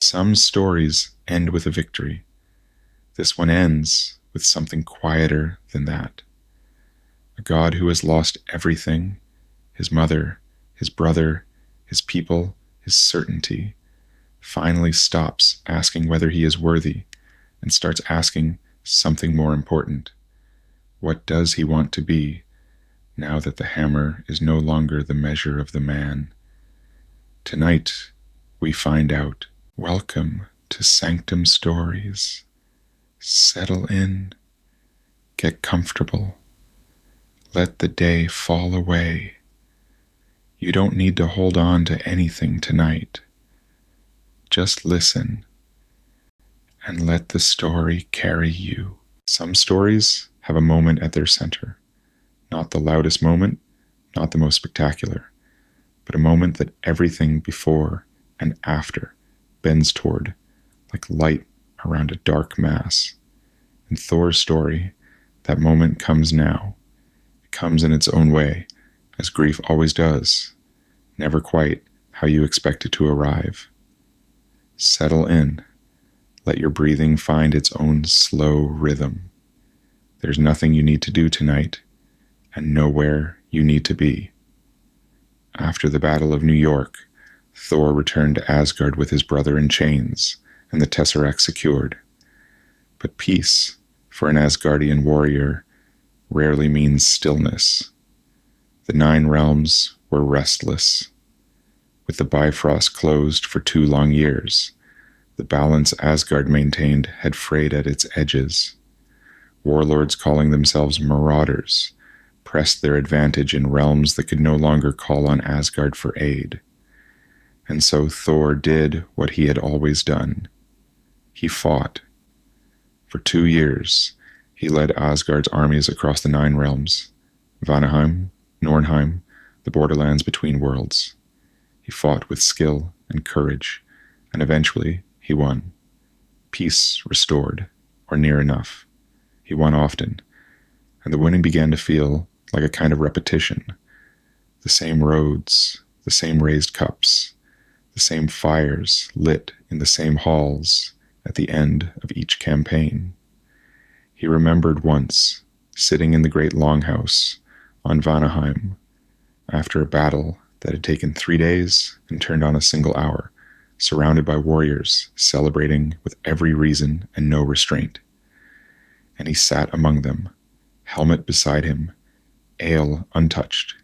Some stories end with a victory. This one ends with something quieter than that. A god who has lost everything, his mother, his brother, his people, his certainty, finally stops asking whether he is worthy and starts asking something more important. What does he want to be now that the hammer is no longer the measure of the man? Tonight, we find out. Welcome to Sanctum Stories. Settle in. Get comfortable. Let the day fall away. You don't need to hold on to anything tonight. Just listen and let the story carry you. Some stories have a moment at their center. Not the loudest moment, not the most spectacular, but a moment that everything before and after bends toward, like light around a dark mass. In Thor's story, that moment comes now. It comes in its own way, as grief always does, never quite how you expect it to arrive. Settle in. Let your breathing find its own slow rhythm. There's nothing you need to do tonight, and nowhere you need to be. After the Battle of New York, Thor returned to Asgard with his brother in chains and the Tesseract secured. But peace, for an Asgardian warrior, rarely means stillness. The 9 realms were restless. With the Bifrost closed for 2 long years, the balance Asgard maintained had frayed at its edges. Warlords calling themselves marauders pressed their advantage in realms that could no longer call on Asgard for aid. And so Thor did what he had always done. He fought. For 2 years, he led Asgard's armies across the 9 realms, Vanaheim, Nornheim, the borderlands between worlds. He fought with skill and courage, and eventually he won. Peace restored, or near enough. He won often, and the winning began to feel like a kind of repetition. The same roads, the same raised cups, the same fires lit in the same halls at the end of each campaign. He remembered once, sitting in the great longhouse on Vanaheim, after a battle that had taken 3 days and turned on a single hour, surrounded by warriors celebrating with every reason and no restraint. And he sat among them, helmet beside him, ale untouched,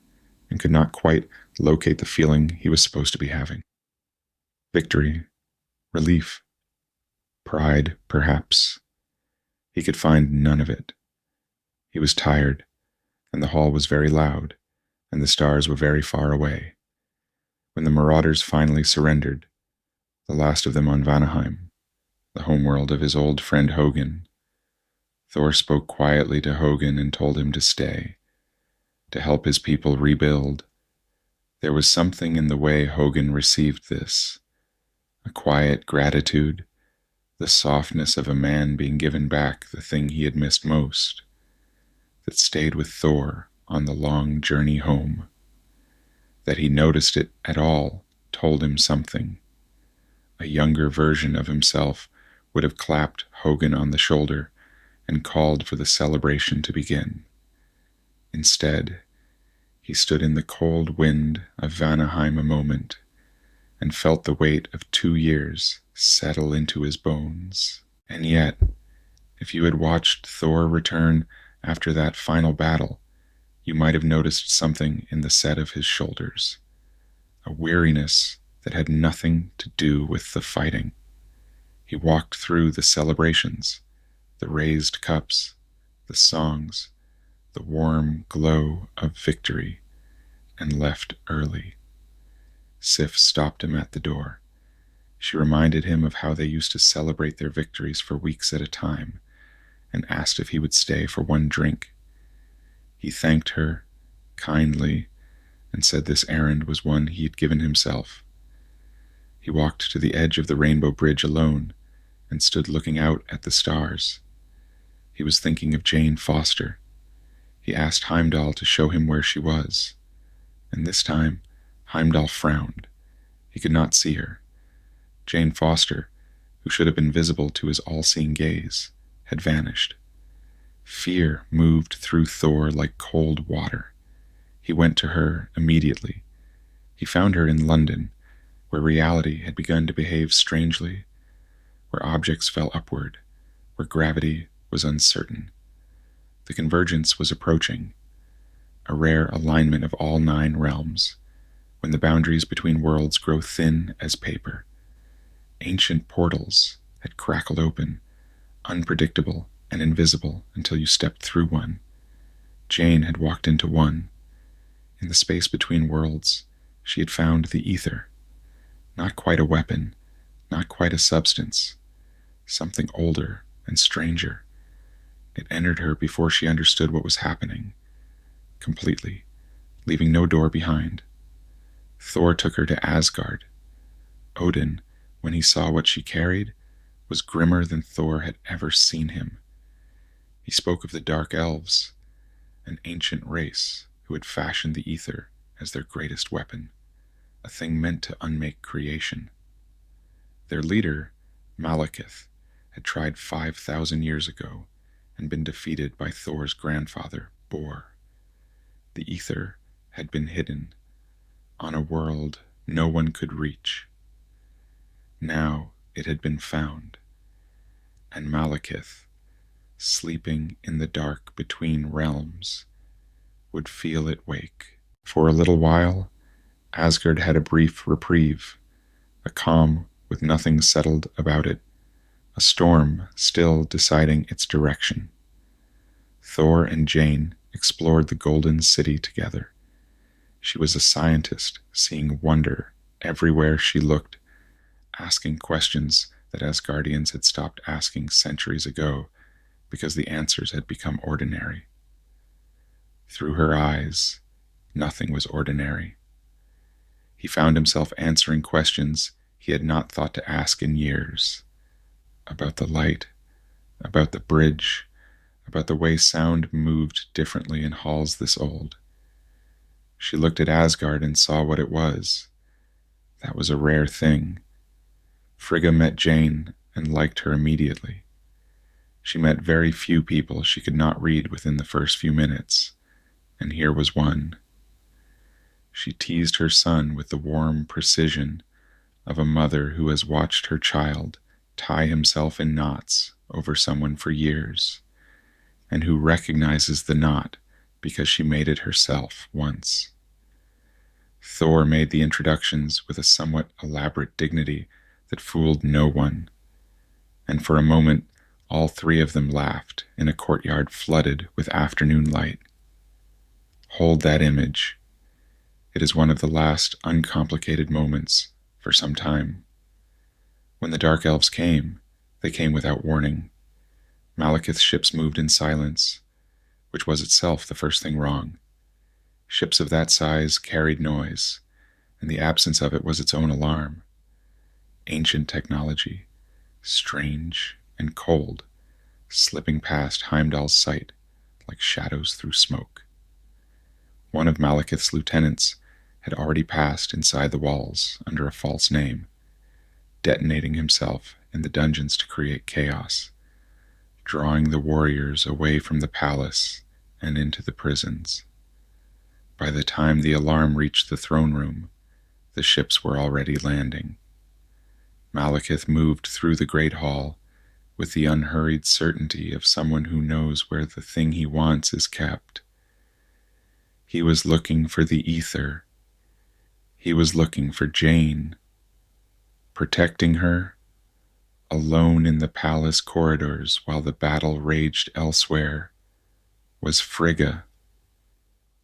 and could not quite locate the feeling he was supposed to be having. Victory, relief, pride, perhaps. He could find none of it. He was tired, and the hall was very loud, and the stars were very far away. When the marauders finally surrendered, the last of them on Vanaheim, the homeworld of his old friend Hogun, Thor spoke quietly to Hogun and told him to stay, to help his people rebuild. There was something in the way Hogun received this, a quiet gratitude, the softness of a man being given back the thing he had missed most, that stayed with Thor on the long journey home. That he noticed it at all told him something. A younger version of himself would have clapped Hogun on the shoulder and called for the celebration to begin. Instead, he stood in the cold wind of Vanaheim a moment and felt the weight of 2 years settle into his bones. And yet, if you had watched Thor return after that final battle, you might have noticed something in the set of his shoulders, a weariness that had nothing to do with the fighting. He walked through the celebrations, the raised cups, the songs, the warm glow of victory, and left early. Sif stopped him at the door. She reminded him of how they used to celebrate their victories for weeks at a time, and asked if he would stay for one drink. He thanked her kindly and said this errand was one he had given himself. He walked to the edge of the Rainbow Bridge alone and stood looking out at the stars. He was thinking of Jane Foster. He asked Heimdall to show him where she was, and this time Heimdall frowned. He could not see her, Jane Foster, who should have been visible to his all-seeing gaze, had vanished. Fear moved through Thor like cold water. He went to her immediately. He found her in London, where reality had begun to behave strangely, where objects fell upward, where gravity was uncertain. The convergence was approaching, a rare alignment of all 9 realms, when the boundaries between worlds grow thin as paper. Ancient portals had crackled open, unpredictable and invisible until you stepped through one. Jane had walked into one. In the space between worlds, she had found the ether. Not quite a weapon, not quite a substance, something older and stranger. It entered her before she understood what was happening, completely, leaving no door behind. Thor took her to Asgard. Odin, when he saw what she carried, was grimmer than Thor had ever seen him. He spoke of the dark elves, an ancient race who had fashioned the ether as their greatest weapon, a thing meant to unmake creation. Their leader, Malekith, had tried 5,000 years ago and been defeated by Thor's grandfather, Bor. The ether had been hidden on a world no one could reach. Now it had been found, and Malekith, sleeping in the dark between realms, would feel it wake. For a little while, Asgard had a brief reprieve, a calm with nothing settled about it, a storm still deciding its direction. Thor and Jane explored the Golden City together. She was a scientist, seeing wonder everywhere she looked, asking questions that Asgardians had stopped asking centuries ago because the answers had become ordinary. Through her eyes, nothing was ordinary. He found himself answering questions he had not thought to ask in years. About the light, about the bridge, about the way sound moved differently in halls this old. She looked at Asgard and saw what it was. That was a rare thing. Frigga met Jane and liked her immediately. She met very few people she could not read within the first few minutes, and here was one. She teased her son with the warm precision of a mother who has watched her child tie himself in knots over someone for years, and who recognizes the knot because she made it herself once. Thor made the introductions with a somewhat elaborate dignity that fooled no one, and for a moment all 3 of them laughed in a courtyard flooded with afternoon light. Hold that image. It is one of the last uncomplicated moments for some time. When the Dark Elves came, they came without warning. Malekith's ships moved in silence, which was itself the first thing wrong. Ships of that size carried noise, and the absence of it was its own alarm. Ancient technology, strange and cold, slipping past Heimdall's sight like shadows through smoke. One of Malekith's lieutenants had already passed inside the walls under a false name, detonating himself in the dungeons to create chaos, drawing the warriors away from the palace and into the prisons. By the time the alarm reached the throne room, the ships were already landing. Malekith moved through the great hall with the unhurried certainty of someone who knows where the thing he wants is kept. He was looking for the ether. He was looking for Jane. Protecting her, alone in the palace corridors while the battle raged elsewhere, was Frigga.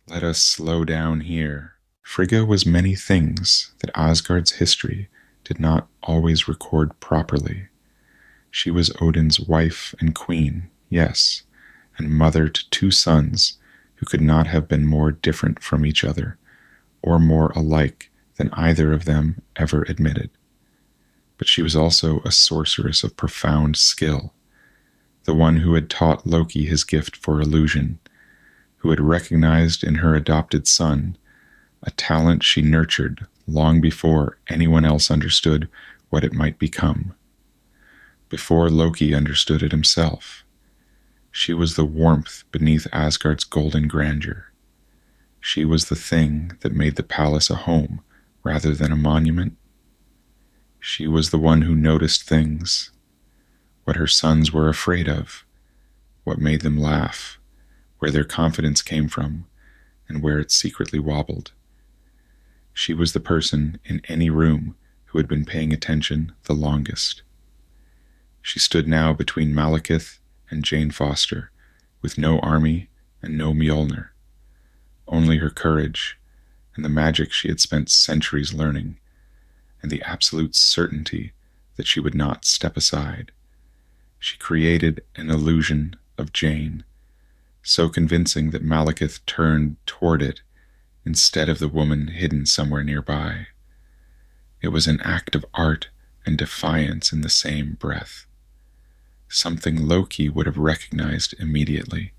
Let us slow down here. Frigga was many things that Asgard's history did not always record properly. She was Odin's wife and queen, yes, and mother to 2 sons who could not have been more different from each other, or more alike than either of them ever admitted. But she was also a sorceress of profound skill, the one who had taught Loki his gift for illusion, who had recognized in her adopted son a talent she nurtured long before anyone else understood what it might become. Before Loki understood it himself, she was the warmth beneath Asgard's golden grandeur. She was the thing that made the palace a home rather than a monument. She was the one who noticed things, what her sons were afraid of, what made them laugh, where their confidence came from, and where it secretly wobbled. She was the person in any room who had been paying attention the longest. She stood now between Malekith and Jane Foster, with no army and no Mjolnir, only her courage and the magic she had spent centuries learning, and the absolute certainty that she would not step aside. She created an illusion of Jane, so convincing that Malekith turned toward it instead of the woman hidden somewhere nearby. It was an act of art and defiance in the same breath. Something Loki would have recognized immediately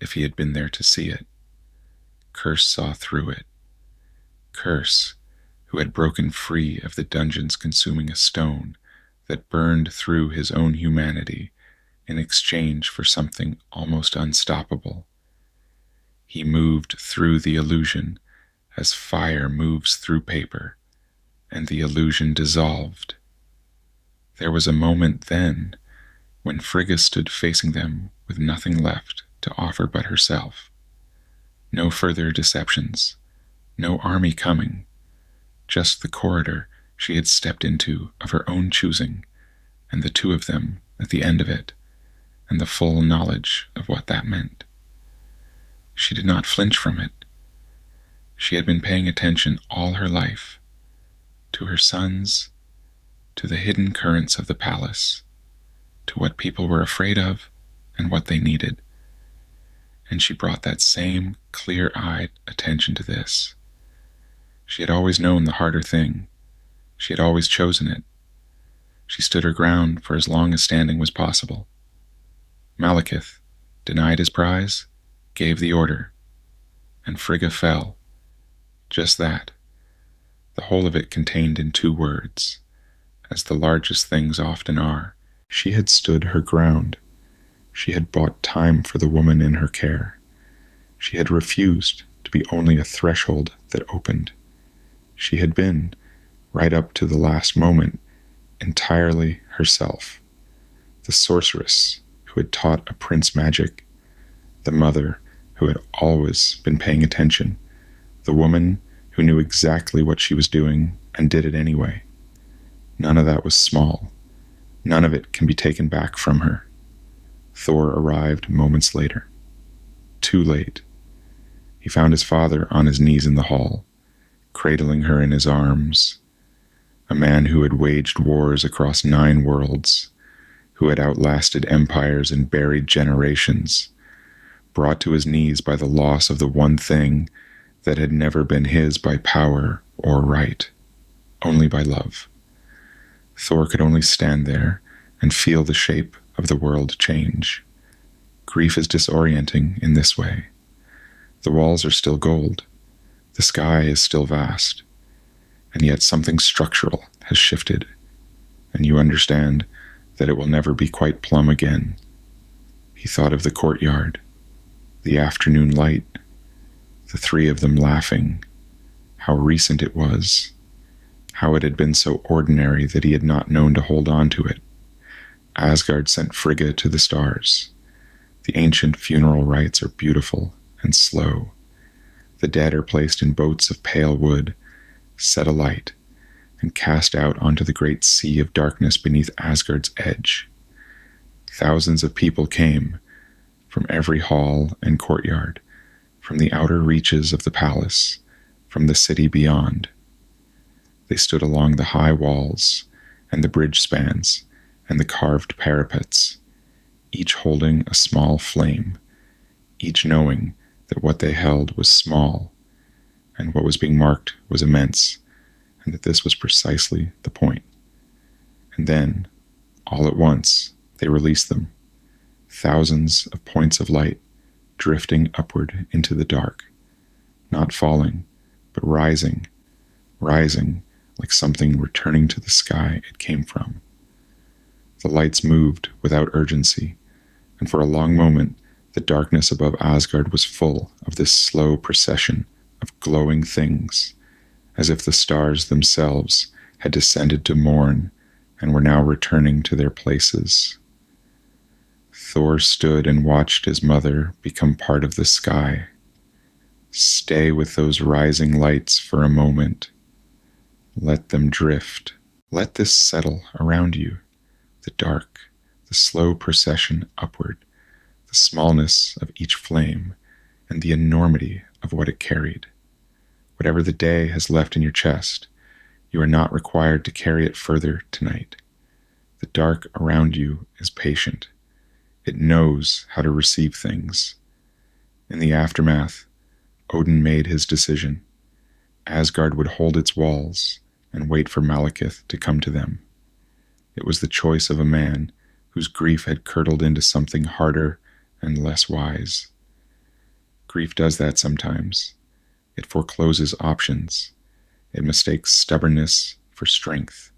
if he had been there to see it. Curse saw through it. Curse, who had broken free of the dungeons consuming a stone that burned through his own humanity in exchange for something almost unstoppable. He moved through the illusion as fire moves through paper, and the illusion dissolved. There was a moment then when Frigga stood facing them with nothing left to offer but herself. No further deceptions, no army coming, just the corridor she had stepped into of her own choosing, and the two of them at the end of it, and the full knowledge of what that meant. She did not flinch from it. She had been paying attention all her life, to her sons, to the hidden currents of the palace, to what people were afraid of and what they needed. And she brought that same clear-eyed attention to this. She had always known the harder thing. She had always chosen it. She stood her ground for as long as standing was possible. Malekith, denied his prize, gave the order, and Frigga fell. Just that. The whole of it contained in 2 words, as the largest things often are. She had stood her ground. She had bought time for the woman in her care. She had refused to be only a threshold that opened. She had been, right up to the last moment, entirely herself. The sorceress who had taught a prince magic, the mother who had always been paying attention, the woman who knew exactly what she was doing and did it anyway. None of that was small. None of it can be taken back from her. Thor arrived moments later. Too late. He found his father on his knees in the hall, cradling her in his arms. A man who had waged wars across 9 worlds, who had outlasted empires and buried generations, brought to his knees by the loss of the one thing that had never been his by power or right, only by love. Thor could only stand there and feel the shape of the world change. Grief is disorienting in this way. The walls are still gold. The sky is still vast. And yet something structural has shifted, and you understand that it will never be quite plumb again. He thought of the courtyard, the afternoon light, the 3 of them laughing, how recent it was, how it had been so ordinary that he had not known to hold on to it. Asgard sent Frigga to the stars. The ancient funeral rites are beautiful and slow. The dead are placed in boats of pale wood, set alight, and cast out onto the great sea of darkness beneath Asgard's edge. Thousands of people came from every hall and courtyard, from the outer reaches of the palace, from the city beyond. They stood along the high walls and the bridge spans and the carved parapets, each holding a small flame, each knowing that what they held was small and what was being marked was immense, and that this was precisely the point. And then, all at once, they released them, thousands of points of light drifting upward into the dark, not falling, but rising like something returning to the sky it came from. The lights moved without urgency, and for a long moment the darkness above Asgard was full of this slow procession of glowing things, as if the stars themselves had descended to mourn and were now returning to their places. Thor stood and watched his mother become part of the sky. Stay with those rising lights for a moment. Let them drift. Let this settle around you. The dark, the slow procession upward, the smallness of each flame, and the enormity of what it carried. Whatever the day has left in your chest, you are not required to carry it further tonight. The dark around you is patient. It knows how to receive things. In the aftermath, Odin made his decision. Asgard would hold its walls and wait for Malekith to come to them. It was the choice of a man whose grief had curdled into something harder and less wise. Grief does that sometimes. It forecloses options. It mistakes stubbornness for strength.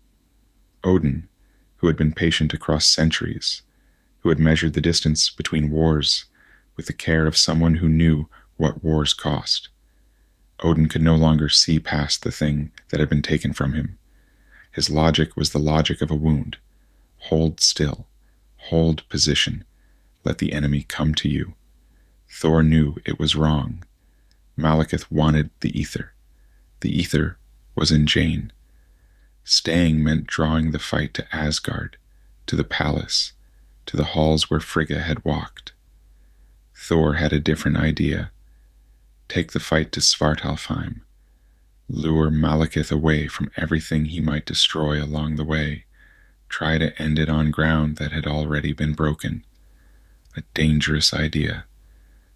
Odin, who had been patient across centuries, who had measured the distance between wars with the care of someone who knew what wars cost. Odin could no longer see past the thing that had been taken from him. His logic was the logic of a wound. Hold still. Hold position. Let the enemy come to you. Thor knew it was wrong. Malekith wanted the ether. The ether was in Jane. Staying meant drawing the fight to Asgard, to the palace, to the halls where Frigga had walked. Thor had a different idea. Take the fight to Svartalfheim. Lure Malekith away from everything he might destroy along the way. Try to end it on ground that had already been broken. A dangerous idea.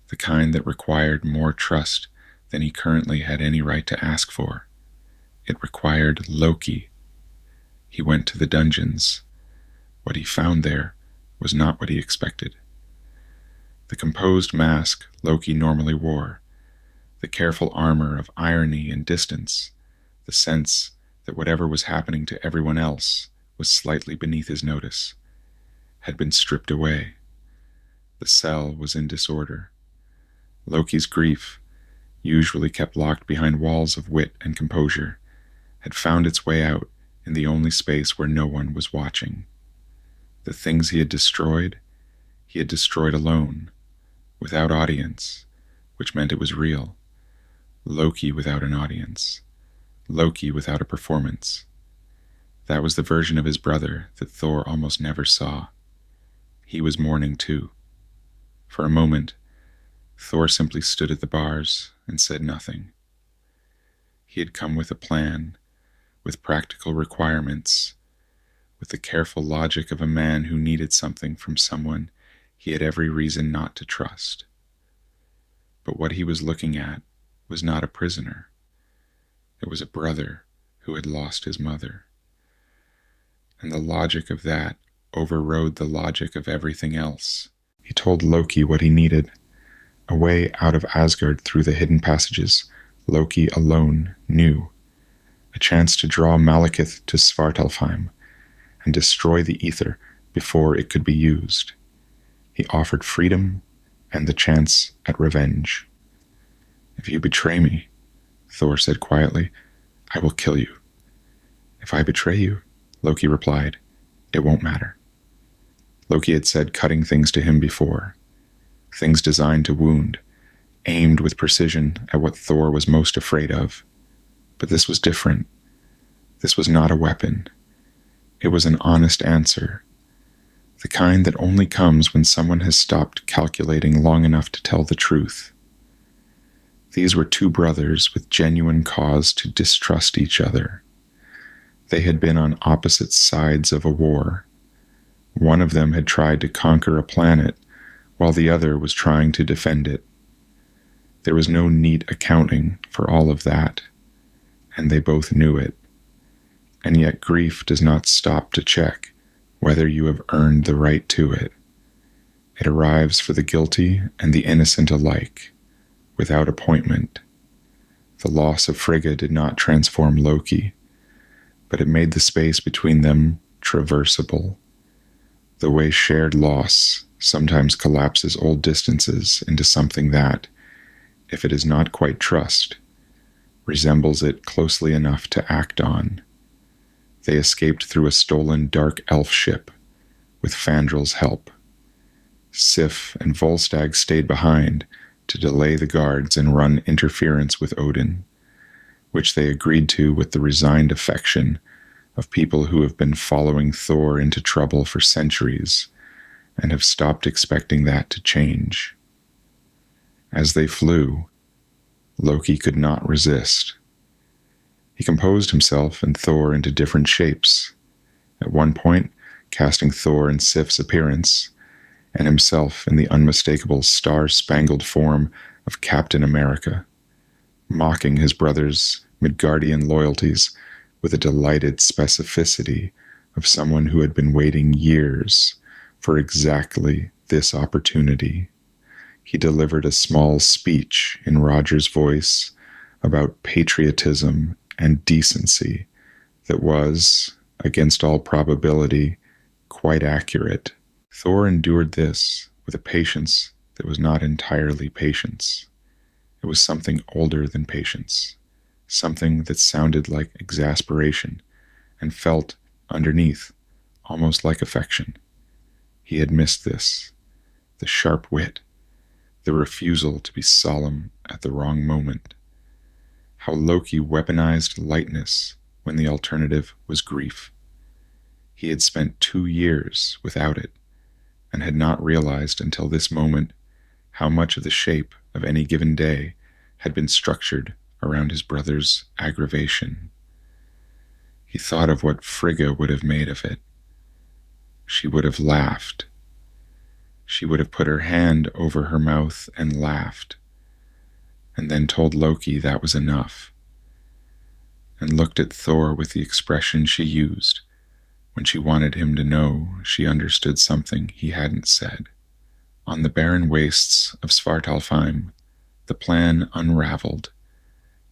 The kind that required more trust than he currently had any right to ask for. It required Loki. He went to the dungeons. What he found there was not what he expected. The composed mask Loki normally wore, the careful armor of irony and distance, the sense that whatever was happening to everyone else was slightly beneath his notice, had been stripped away. The cell was in disorder. Loki's grief, usually kept locked behind walls of wit and composure, had found its way out in the only space where no one was watching. The things he had destroyed alone, without audience, which meant it was real. Loki without an audience. Loki without a performance. That was the version of his brother that Thor almost never saw. He was mourning too. For a moment, Thor simply stood at the bars and said nothing. He had come with a plan, with practical requirements, with the careful logic of a man who needed something from someone he had every reason not to trust. But what he was looking at was not a prisoner. It was a brother who had lost his mother. And the logic of that overrode the logic of everything else. He told Loki what he needed. A way out of Asgard through the hidden passages Loki alone knew. A chance to draw Malekith to Svartalfheim and destroy the ether before it could be used. He offered freedom and the chance at revenge. "If you betray me," Thor said quietly, "I will kill you." "If I betray you," Loki replied, "it won't matter." Loki had said cutting things to him before. Things designed to wound, aimed with precision at what Thor was most afraid of. But this was different. This was not a weapon. It was an honest answer. The kind that only comes when someone has stopped calculating long enough to tell the truth. These were two brothers with genuine cause to distrust each other. They had been on opposite sides of a war. One of them had tried to conquer a planet, while the other was trying to defend it. There was no neat accounting for all of that, and they both knew it. And yet grief does not stop to check whether you have earned the right to it. It arrives for the guilty and the innocent alike, without appointment. The loss of Frigga did not transform Loki. but it made the space between them traversable, the way shared loss sometimes collapses old distances into something that, if it is not quite trust, resembles it closely enough to act on. They escaped through a stolen dark elf ship, with Fandrel's help. Sif and Volstagg stayed behind to delay the guards and run interference with Odin, which they agreed to with the resigned affection of people who have been following Thor into trouble for centuries and have stopped expecting that to change. As they flew, Loki could not resist. He composed himself and Thor into different shapes, at one point casting Thor in Sif's appearance, and himself in the unmistakable star-spangled form of Captain America, mocking his brother's Midgardian loyalties with a delighted specificity of someone who had been waiting years for exactly this opportunity. He delivered a small speech in Roger's voice about patriotism and decency that was, against all probability, quite accurate. Thor endured this with a patience that was not entirely patience. It was something older than patience, something that sounded like exasperation and felt, underneath, almost like affection. He had missed this, the sharp wit, the refusal to be solemn at the wrong moment. How Loki weaponized lightness when the alternative was grief. He had spent 2 years without it, and had not realized until this moment how much of the shape of any given day had been structured around his brother's aggravation. He thought of what Frigga would have made of it. She would have laughed. She would have put her hand over her mouth and laughed, and then told Loki that was enough, and looked at Thor with the expression she used when she wanted him to know she understood something he hadn't said. On the barren wastes of Svartalfheim, the plan unraveled,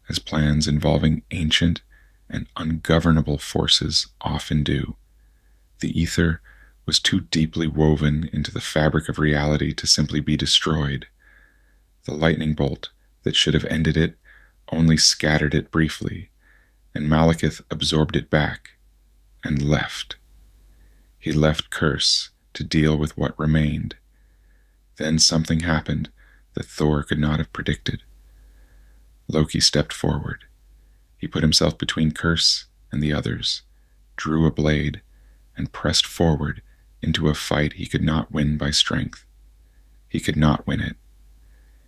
as plans involving ancient and ungovernable forces often do. The ether was too deeply woven into the fabric of reality to simply be destroyed. The lightning bolt that should have ended it only scattered it briefly, and Malekith absorbed it back and left. He left Curse to deal with what remained. Then something happened that Thor could not have predicted. Loki stepped forward. He put himself between Curse and the others, drew a blade, and pressed forward into a fight he could not win by strength. He could not win it.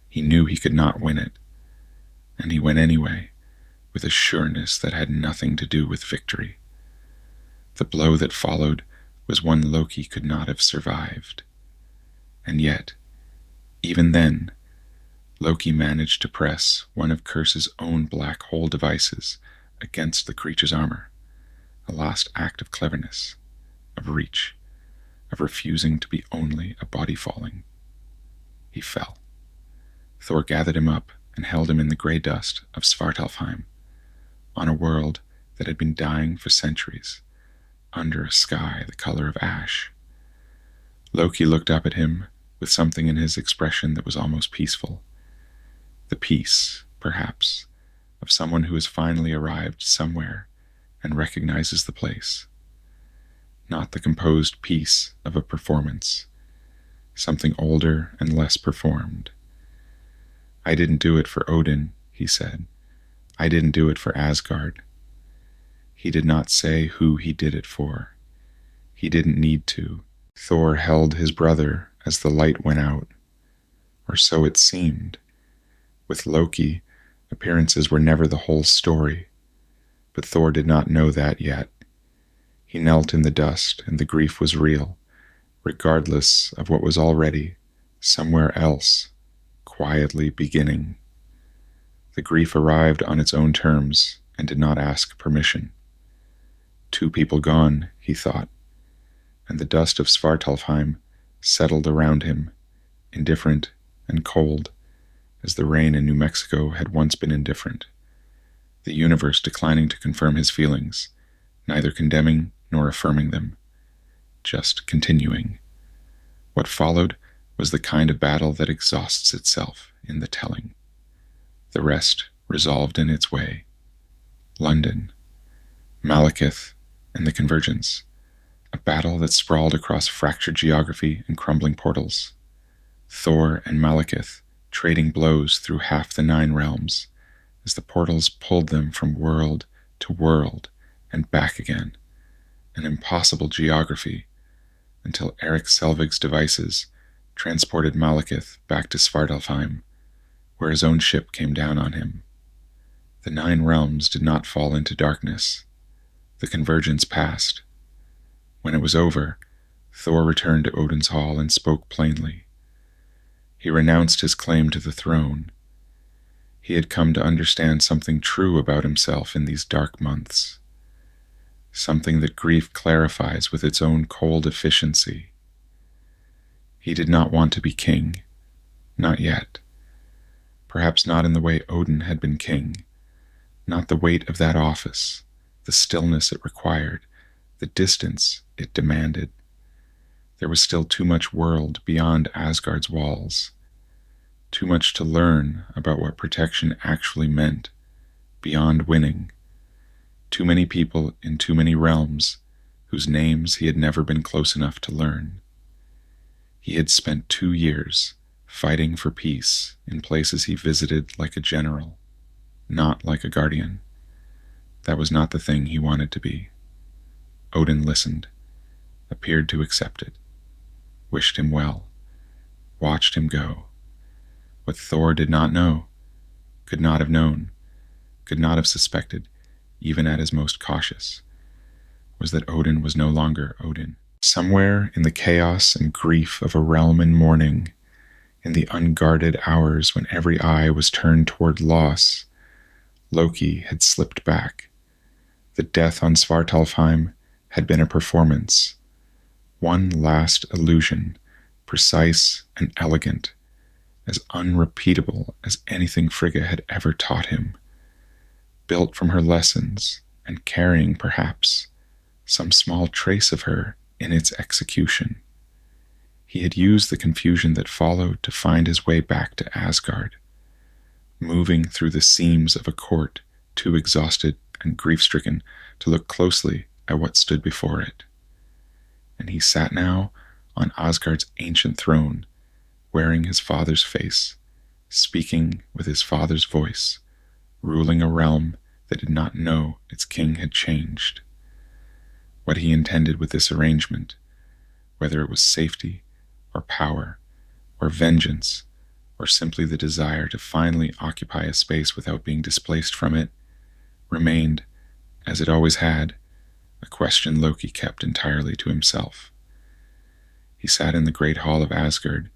He knew he could not win it, and he went anyway, with a sureness that had nothing to do with victory. The blow that followed was one Loki could not have survived. And yet, even then, Loki managed to press one of Curse's own black hole devices against the creature's armor, a last act of cleverness, of reach, of refusing to be only a body falling. He fell. Thor gathered him up and held him in the gray dust of Svartalfheim, on a world that had been dying for centuries, under a sky the color of ash. Loki looked up at him with something in his expression that was almost peaceful. The peace, perhaps, of someone who has finally arrived somewhere and recognizes the place. Not the composed peace of a performance, something older and less performed. I didn't do it for Odin, he said. I didn't do it for Asgard. He did not say who he did it for. He didn't need to. Thor held his brother as the light went out, or so it seemed. With Loki, appearances were never the whole story, but Thor did not know that yet. He knelt in the dust, and the grief was real, regardless of what was already, somewhere else, quietly beginning. The grief arrived on its own terms and did not ask permission. 2 people gone, he thought, and the dust of Svartalfheim settled around him, indifferent and cold, as the rain in New Mexico had once been indifferent. The universe declining to confirm his feelings, neither condemning nor affirming them, just continuing. What followed was the kind of battle that exhausts itself in the telling. The rest resolved in its way. London, Malekith, and the Convergence, a battle that sprawled across fractured geography and crumbling portals. Thor and Malekith trading blows through half the 9 realms as the portals pulled them from world to world and back again, an impossible geography, until Eric Selvig's devices transported Malekith back to Svartalfheim, where his own ship came down on him. The 9 realms did not fall into darkness. The convergence passed. When it was over, Thor returned to Odin's hall and spoke plainly. He renounced his claim to the throne. He had come to understand something true about himself in these dark months, something that grief clarifies with its own cold efficiency. He did not want to be king, not yet. Perhaps not in the way Odin had been king, not the weight of that office, the stillness it required, the distance it demanded. There was still too much world beyond Asgard's walls, too much to learn about what protection actually meant, beyond winning. Too many people in too many realms whose names he had never been close enough to learn. He had spent 2 years fighting for peace in places he visited like a general, not like a guardian. That was not the thing he wanted to be. Odin listened, appeared to accept it, wished him well, watched him go. What Thor did not know, could not have known, could not have suspected, even at his most cautious, was that Odin was no longer Odin. Somewhere in the chaos and grief of a realm in mourning, in the unguarded hours when every eye was turned toward loss, Loki had slipped back. The death on Svartalfheim had been a performance, one last illusion, precise and elegant, as unrepeatable as anything Frigga had ever taught him, built from her lessons and carrying, perhaps, some small trace of her in its execution. He had used the confusion that followed to find his way back to Asgard, moving through the seams of a court too exhausted and grief-stricken to look closely at what stood before it. And he sat now on Asgard's ancient throne, wearing his father's face, speaking with his father's voice, ruling a realm that did not know its king had changed. What he intended with this arrangement, whether it was safety or power or vengeance or simply the desire to finally occupy a space without being displaced from it, remained, as it always had, a question Loki kept entirely to himself. He sat in the great hall of Asgard,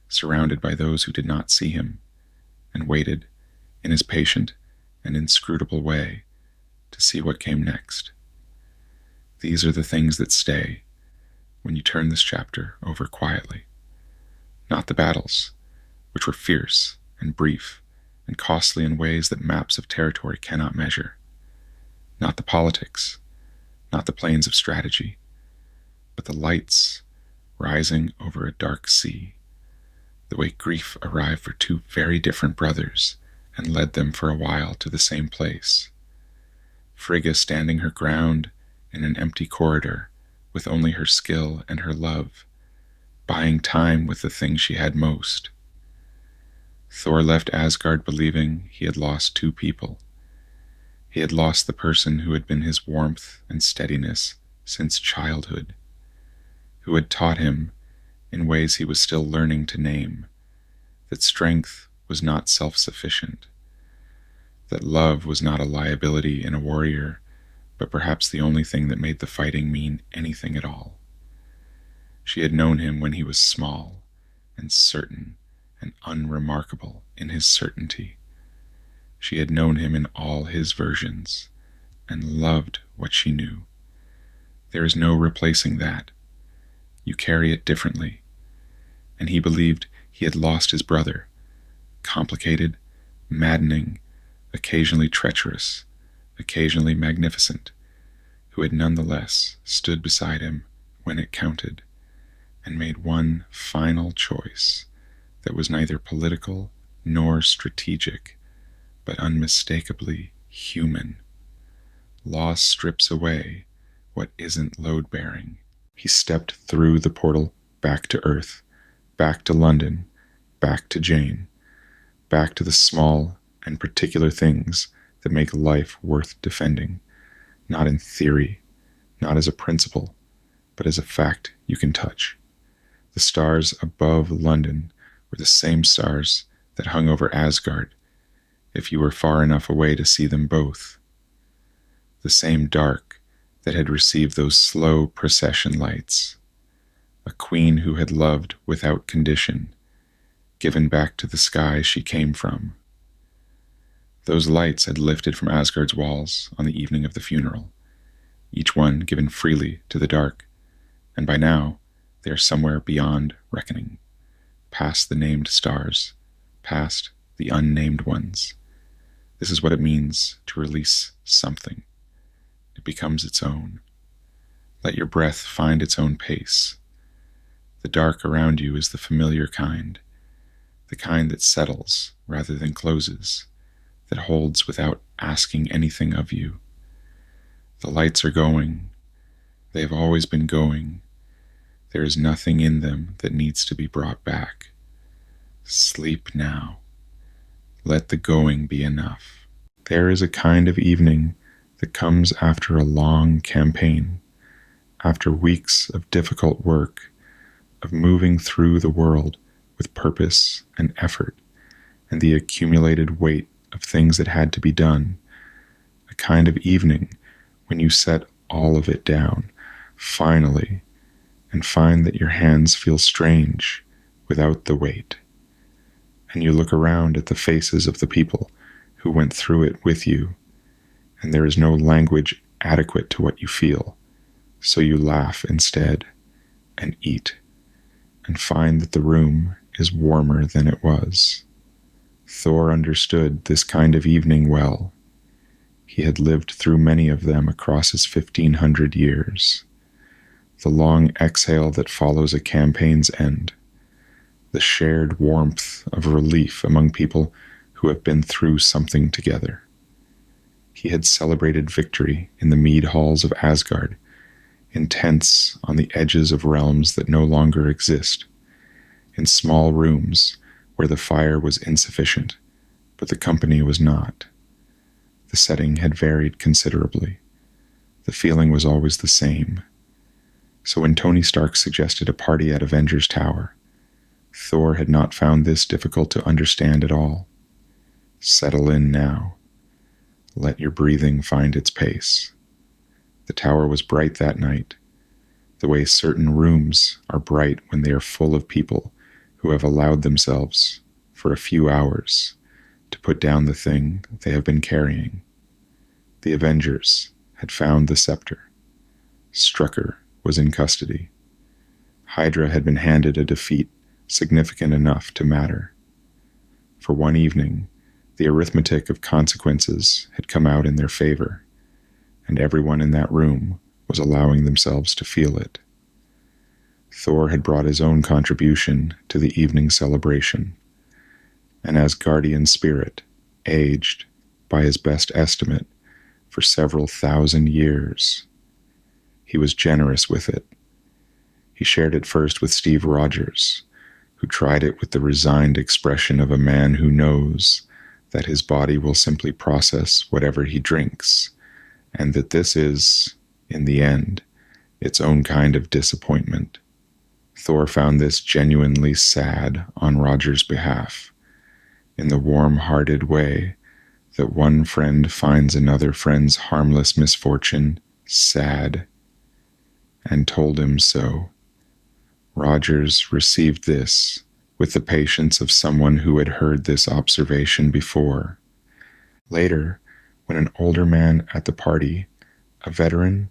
surrounded by those who did not see him, and waited, in his patient and inscrutable way, to see what came next. These are the things that stay when you turn this chapter over quietly. Not the battles, which were fierce and brief and costly in ways that maps of territory cannot measure. Not the politics, not the planes of strategy, but the lights rising over a dark sea, the way grief arrived for 2 very different brothers and led them for a while to the same place. Frigga standing her ground in an empty corridor with only her skill and her love, buying time with the thing she had most. Thor left Asgard believing he had lost 2 people. He had lost the person who had been his warmth and steadiness since childhood, who had taught him, in ways he was still learning to name, that strength was not self-sufficient, that love was not a liability in a warrior, but perhaps the only thing that made the fighting mean anything at all. She had known him when he was small and certain and unremarkable in his certainty. She had known him in all his versions and loved what she knew. There is no replacing that. You carry it differently. And he believed he had lost his brother, complicated, maddening, occasionally treacherous, occasionally magnificent, who had nonetheless stood beside him when it counted, and made one final choice that was neither political nor strategic, but unmistakably human. Loss strips away what isn't load-bearing. He stepped through the portal back to Earth, back to London, back to Jane, back to the small and particular things that make life worth defending, not in theory, not as a principle, but as a fact you can touch. The stars above London were the same stars that hung over Asgard, if you were far enough away to see them both. The same dark that had received those slow procession lights. A queen who had loved without condition, given back to the sky she came from. Those lights had lifted from Asgard's walls on the evening of the funeral, each one given freely to the dark, and by now they are somewhere beyond reckoning, past the named stars, past the unnamed ones. This is what it means to release something. It becomes its own. Let your breath find its own pace. The dark around you is the familiar kind, the kind that settles rather than closes, that holds without asking anything of you. The lights are going. They have always been going. There is nothing in them that needs to be brought back. Sleep now. Let the going be enough. There is a kind of evening that comes after a long campaign, after weeks of difficult work, of moving through the world with purpose and effort, and the accumulated weight of things that had to be done. A kind of evening when you set all of it down, finally, and find that your hands feel strange without the weight. And you look around at the faces of the people who went through it with you, and there is no language adequate to what you feel, so you laugh instead, and eat, and find that the room is warmer than it was. Thor understood this kind of evening well. He had lived through many of them across his 1,500 years. The long exhale that follows a campaign's end. The shared warmth of relief among people who have been through something together. He had celebrated victory in the mead halls of Asgard, in tents on the edges of realms that no longer exist, in small rooms where the fire was insufficient, but the company was not. The setting had varied considerably. The feeling was always the same. So when Tony Stark suggested a party at Avengers Tower, Thor had not found this difficult to understand at all. Settle in now. Let your breathing find its pace. The tower was bright that night, the way certain rooms are bright when they are full of people who have allowed themselves, for a few hours, to put down the thing they have been carrying. The Avengers had found the scepter. Strucker was in custody. Hydra had been handed a defeat significant enough to matter. For one evening, the arithmetic of consequences had come out in their favor, and everyone in that room was allowing themselves to feel it. Thor had brought his own contribution to the evening celebration, an Asgardian spirit, aged, by his best estimate, for several thousand years. He was generous with it. He shared it first with Steve Rogers, who tried it with the resigned expression of a man who knows that his body will simply process whatever he drinks, and that this is, in the end, its own kind of disappointment. Thor found this genuinely sad on Roger's behalf, in the warm-hearted way that one friend finds another friend's harmless misfortune sad, and told him so. Rogers received this with the patience of someone who had heard this observation before. Later, when an older man at the party, a veteran,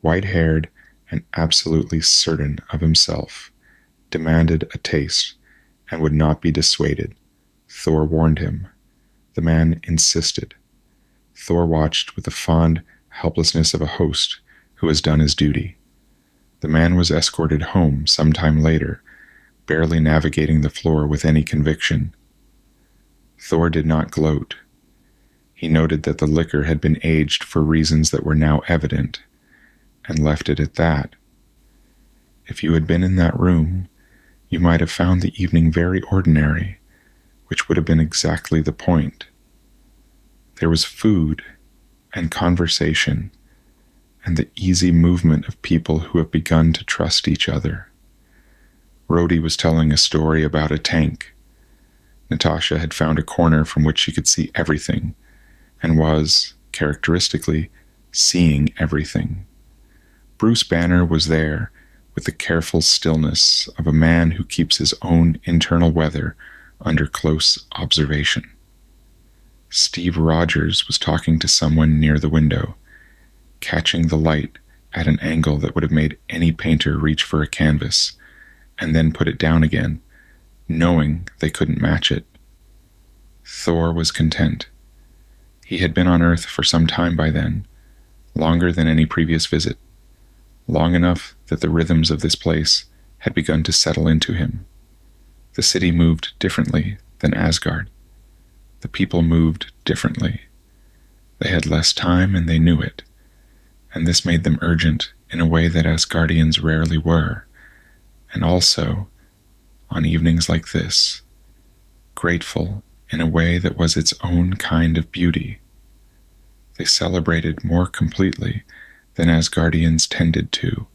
white-haired, and absolutely certain of himself, demanded a taste and would not be dissuaded, Thor warned him. The man insisted. Thor watched with the fond helplessness of a host who has done his duty. The man was escorted home some time later, barely navigating the floor with any conviction. Thor did not gloat. He noted that the liquor had been aged for reasons that were now evident, and left it at that. If you had been in that room, you might have found the evening very ordinary, which would have been exactly the point. There was food and conversation and the easy movement of people who have begun to trust each other. Rhodey was telling a story about a tank. Natasha had found a corner from which she could see everything, and was, characteristically, seeing everything. Bruce Banner was there with the careful stillness of a man who keeps his own internal weather under close observation. Steve Rogers was talking to someone near the window, catching the light at an angle that would have made any painter reach for a canvas, and then put it down again, knowing they couldn't match it. Thor was content. He had been on Earth for some time by then, longer than any previous visit, long enough that the rhythms of this place had begun to settle into him. The city moved differently than Asgard. The people moved differently. They had less time and they knew it, and this made them urgent in a way that Asgardians rarely were, and also, on evenings like this, grateful in a way that was its own kind of beauty. They celebrated more completely than Asgardians tended to,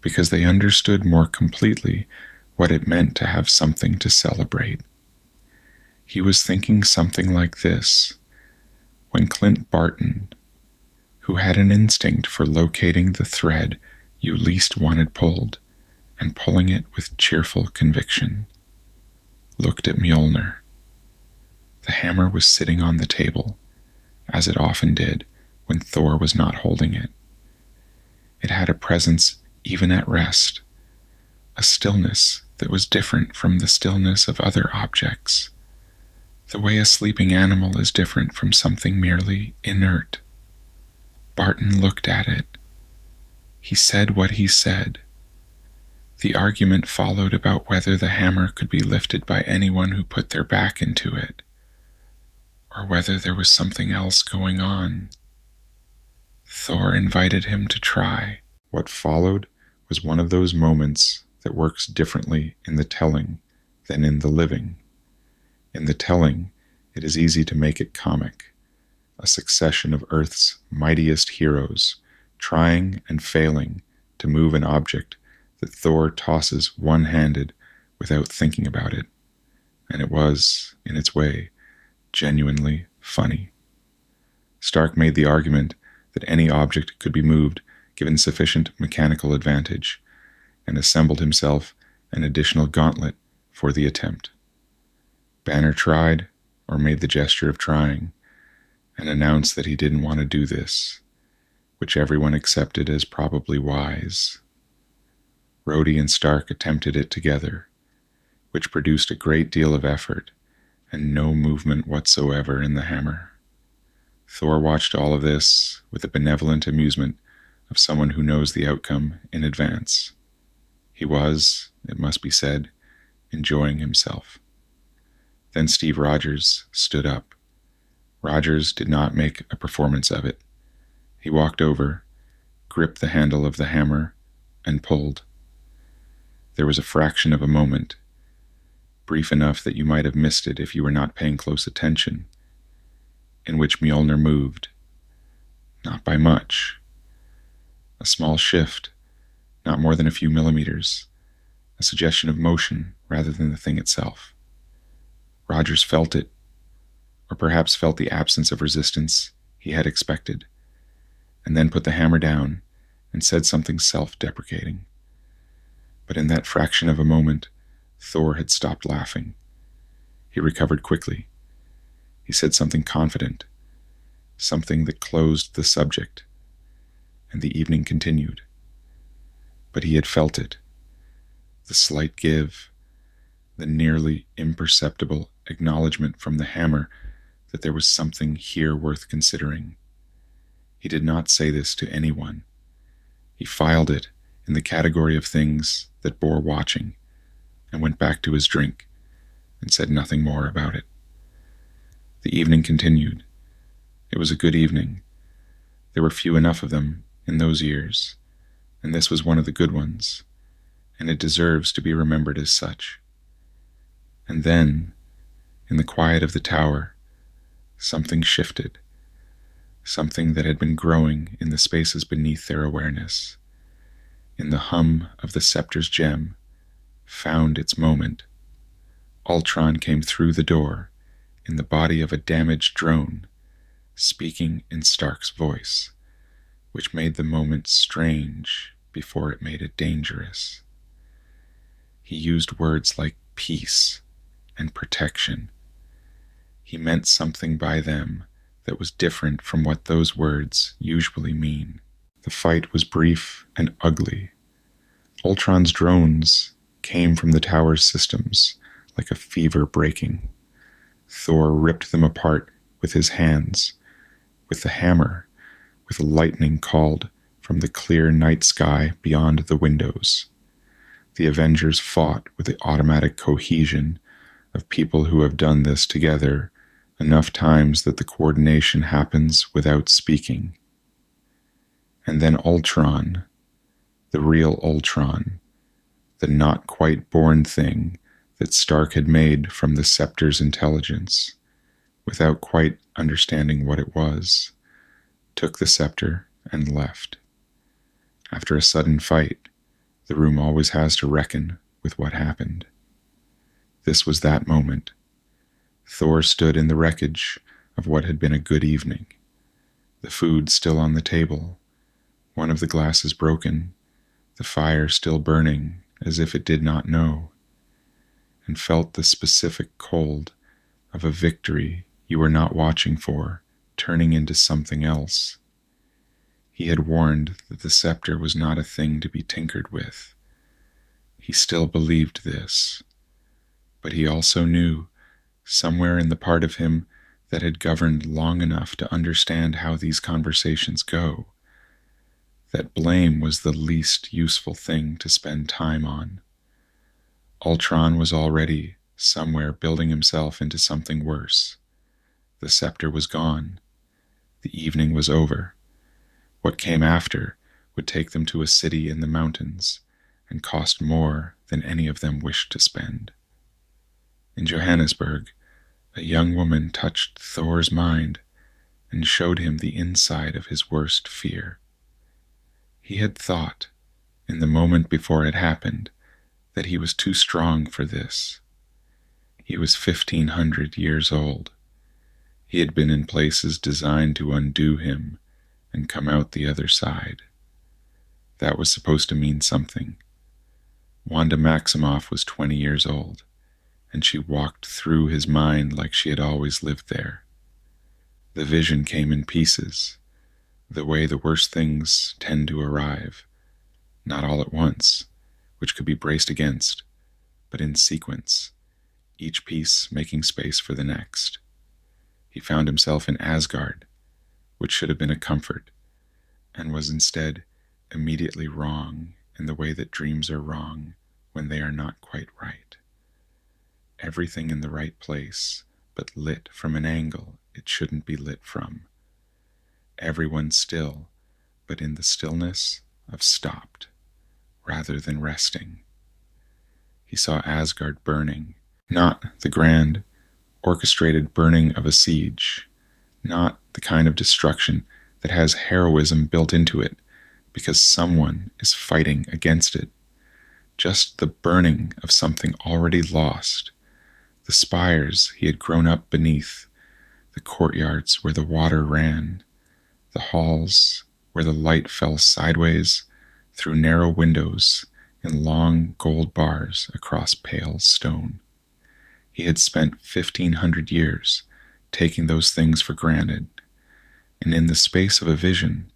because they understood more completely what it meant to have something to celebrate. He was thinking something like this when Clint Barton, who had an instinct for locating the thread you least wanted pulled and pulling it with cheerful conviction, looked at Mjolnir. The hammer was sitting on the table, as it often did when Thor was not holding it. It had a presence even at rest, a stillness that was different from the stillness of other objects, the way a sleeping animal is different from something merely inert. Barton looked at it. He said what he said. The argument followed about whether the hammer could be lifted by anyone who put their back into it, or whether there was something else going on. Thor invited him to try. What followed was one of those moments that works differently in the telling than in the living. In the telling, it is easy to make it comic, a succession of Earth's mightiest heroes trying and failing to move an object that Thor tosses one-handed without thinking about it, and it was, in its way, genuinely funny. Stark made the argument that any object could be moved given sufficient mechanical advantage, and assembled himself an additional gauntlet for the attempt. Banner tried, or made the gesture of trying, and announced that he didn't want to do this, which everyone accepted as probably wise. Rhodey and Stark attempted it together, which produced a great deal of effort and no movement whatsoever in the hammer. Thor watched all of this with the benevolent amusement of someone who knows the outcome in advance. He was, it must be said, enjoying himself. Then Steve Rogers stood up. Rogers did not make a performance of it. He walked over, gripped the handle of the hammer, and pulled. There was a fraction of a moment, brief enough that you might have missed it if you were not paying close attention, in which Mjolnir moved. Not by much. A small shift, not more than a few millimeters, a suggestion of motion rather than the thing itself. Rogers felt it, or perhaps felt the absence of resistance he had expected, and then put the hammer down and said something self-deprecating. But in that fraction of a moment, Thor had stopped laughing. He recovered quickly. He said something confident, something that closed the subject, and the evening continued. But he had felt it, the slight give, the nearly imperceptible acknowledgement from the hammer that there was something here worth considering. He did not say this to anyone, He filed it in the category of things that bore watching, and went back to his drink and said nothing more about it. The evening continued. It was a good evening. There were few enough of them in those years, and this was one of the good ones, and it deserves to be remembered as such. And then, in the quiet of the tower, something shifted, something that had been growing in the spaces beneath their awareness, in the hum of the scepter's gem, found its moment. Ultron came through the door in the body of a damaged drone, speaking in Stark's voice, which made the moment strange before it made it dangerous. He used words like peace and protection. He meant something by them that was different from what those words usually mean. The fight was brief and ugly. Ultron's drones came from the tower's systems like a fever breaking. Thor ripped them apart with his hands, with the hammer, with lightning called from the clear night sky beyond the windows. The Avengers fought with the automatic cohesion of people who have done this together enough times that the coordination happens without speaking. And then Ultron, the real Ultron, the not quite born thing that Stark had made from the scepter's intelligence, without quite understanding what it was, took the scepter and left. After a sudden fight, the room always has to reckon with what happened. This was that moment. Thor stood in the wreckage of what had been a good evening, the food still on the table, one of the glasses broken, the fire still burning as if it did not know, and felt the specific cold of a victory you were not watching for turning into something else. He had warned that the scepter was not a thing to be tinkered with. He still believed this, but he also knew, somewhere in the part of him that had governed long enough to understand how these conversations go, that blame was the least useful thing to spend time on. Ultron was already somewhere building himself into something worse. The scepter was gone. The evening was over. What came after would take them to a city in the mountains and cost more than any of them wished to spend. In Johannesburg, a young woman touched Thor's mind and showed him the inside of his worst fear. He had thought, in the moment before it happened, that he was too strong for this. He was 1,500 years old. He had been in places designed to undo him and come out the other side. That was supposed to mean something. Wanda Maximoff was 20 years old, and she walked through his mind like she had always lived there. The vision came in pieces, the way the worst things tend to arrive, not all at once, which could be braced against, but in sequence, each piece making space for the next. He found himself in Asgard, which should have been a comfort, and was instead immediately wrong in the way that dreams are wrong when they are not quite right. Everything in the right place, but lit from an angle it shouldn't be lit from. Everyone still, but in the stillness of stopped, rather than resting. He saw Asgard burning, not the grand, orchestrated burning of a siege, not the kind of destruction that has heroism built into it because someone is fighting against it. Just the burning of something already lost, the spires he had grown up beneath, the courtyards where the water ran, the halls where the light fell sideways through narrow windows in long gold bars across pale stone. He had spent 1,500 years taking those things for granted, and in the space of a vision,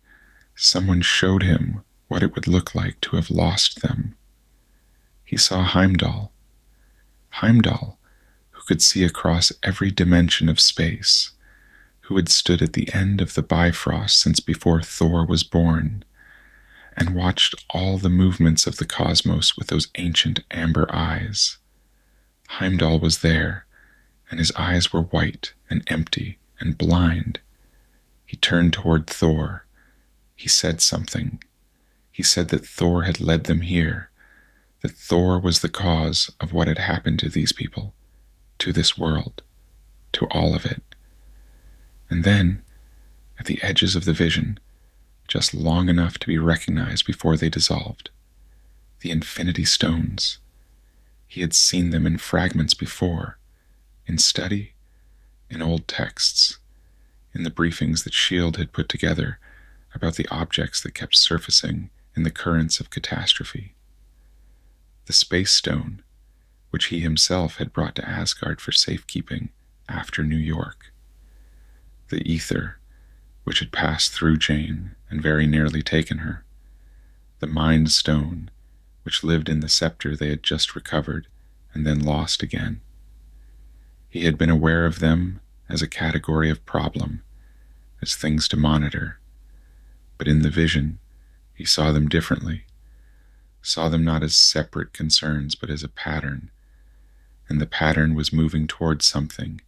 someone showed him what it would look like to have lost them. He saw Heimdall, who could see across every dimension of space, who had stood at the end of the Bifrost since before Thor was born, and watched all the movements of the cosmos with those ancient amber eyes. Heimdall was there, and his eyes were white and empty and blind. He turned toward Thor. He said something. He said that Thor had led them here, that Thor was the cause of what had happened to these people, to this world, to all of it. And then, at the edges of the vision, just long enough to be recognized before they dissolved, the Infinity Stones. He had seen them in fragments before, in study, in old texts, in the briefings that S.H.I.E.L.D. had put together about the objects that kept surfacing in the currents of catastrophe. The Space Stone, which he himself had brought to Asgard for safekeeping after New York. The Ether, which had passed through Jane and very nearly taken her. The Mind Stone, which lived in the scepter they had just recovered and then lost again. He had been aware of them as a category of problem, as things to monitor, but in the vision, he saw them differently, saw them not as separate concerns but as a pattern, and the pattern was moving toward something,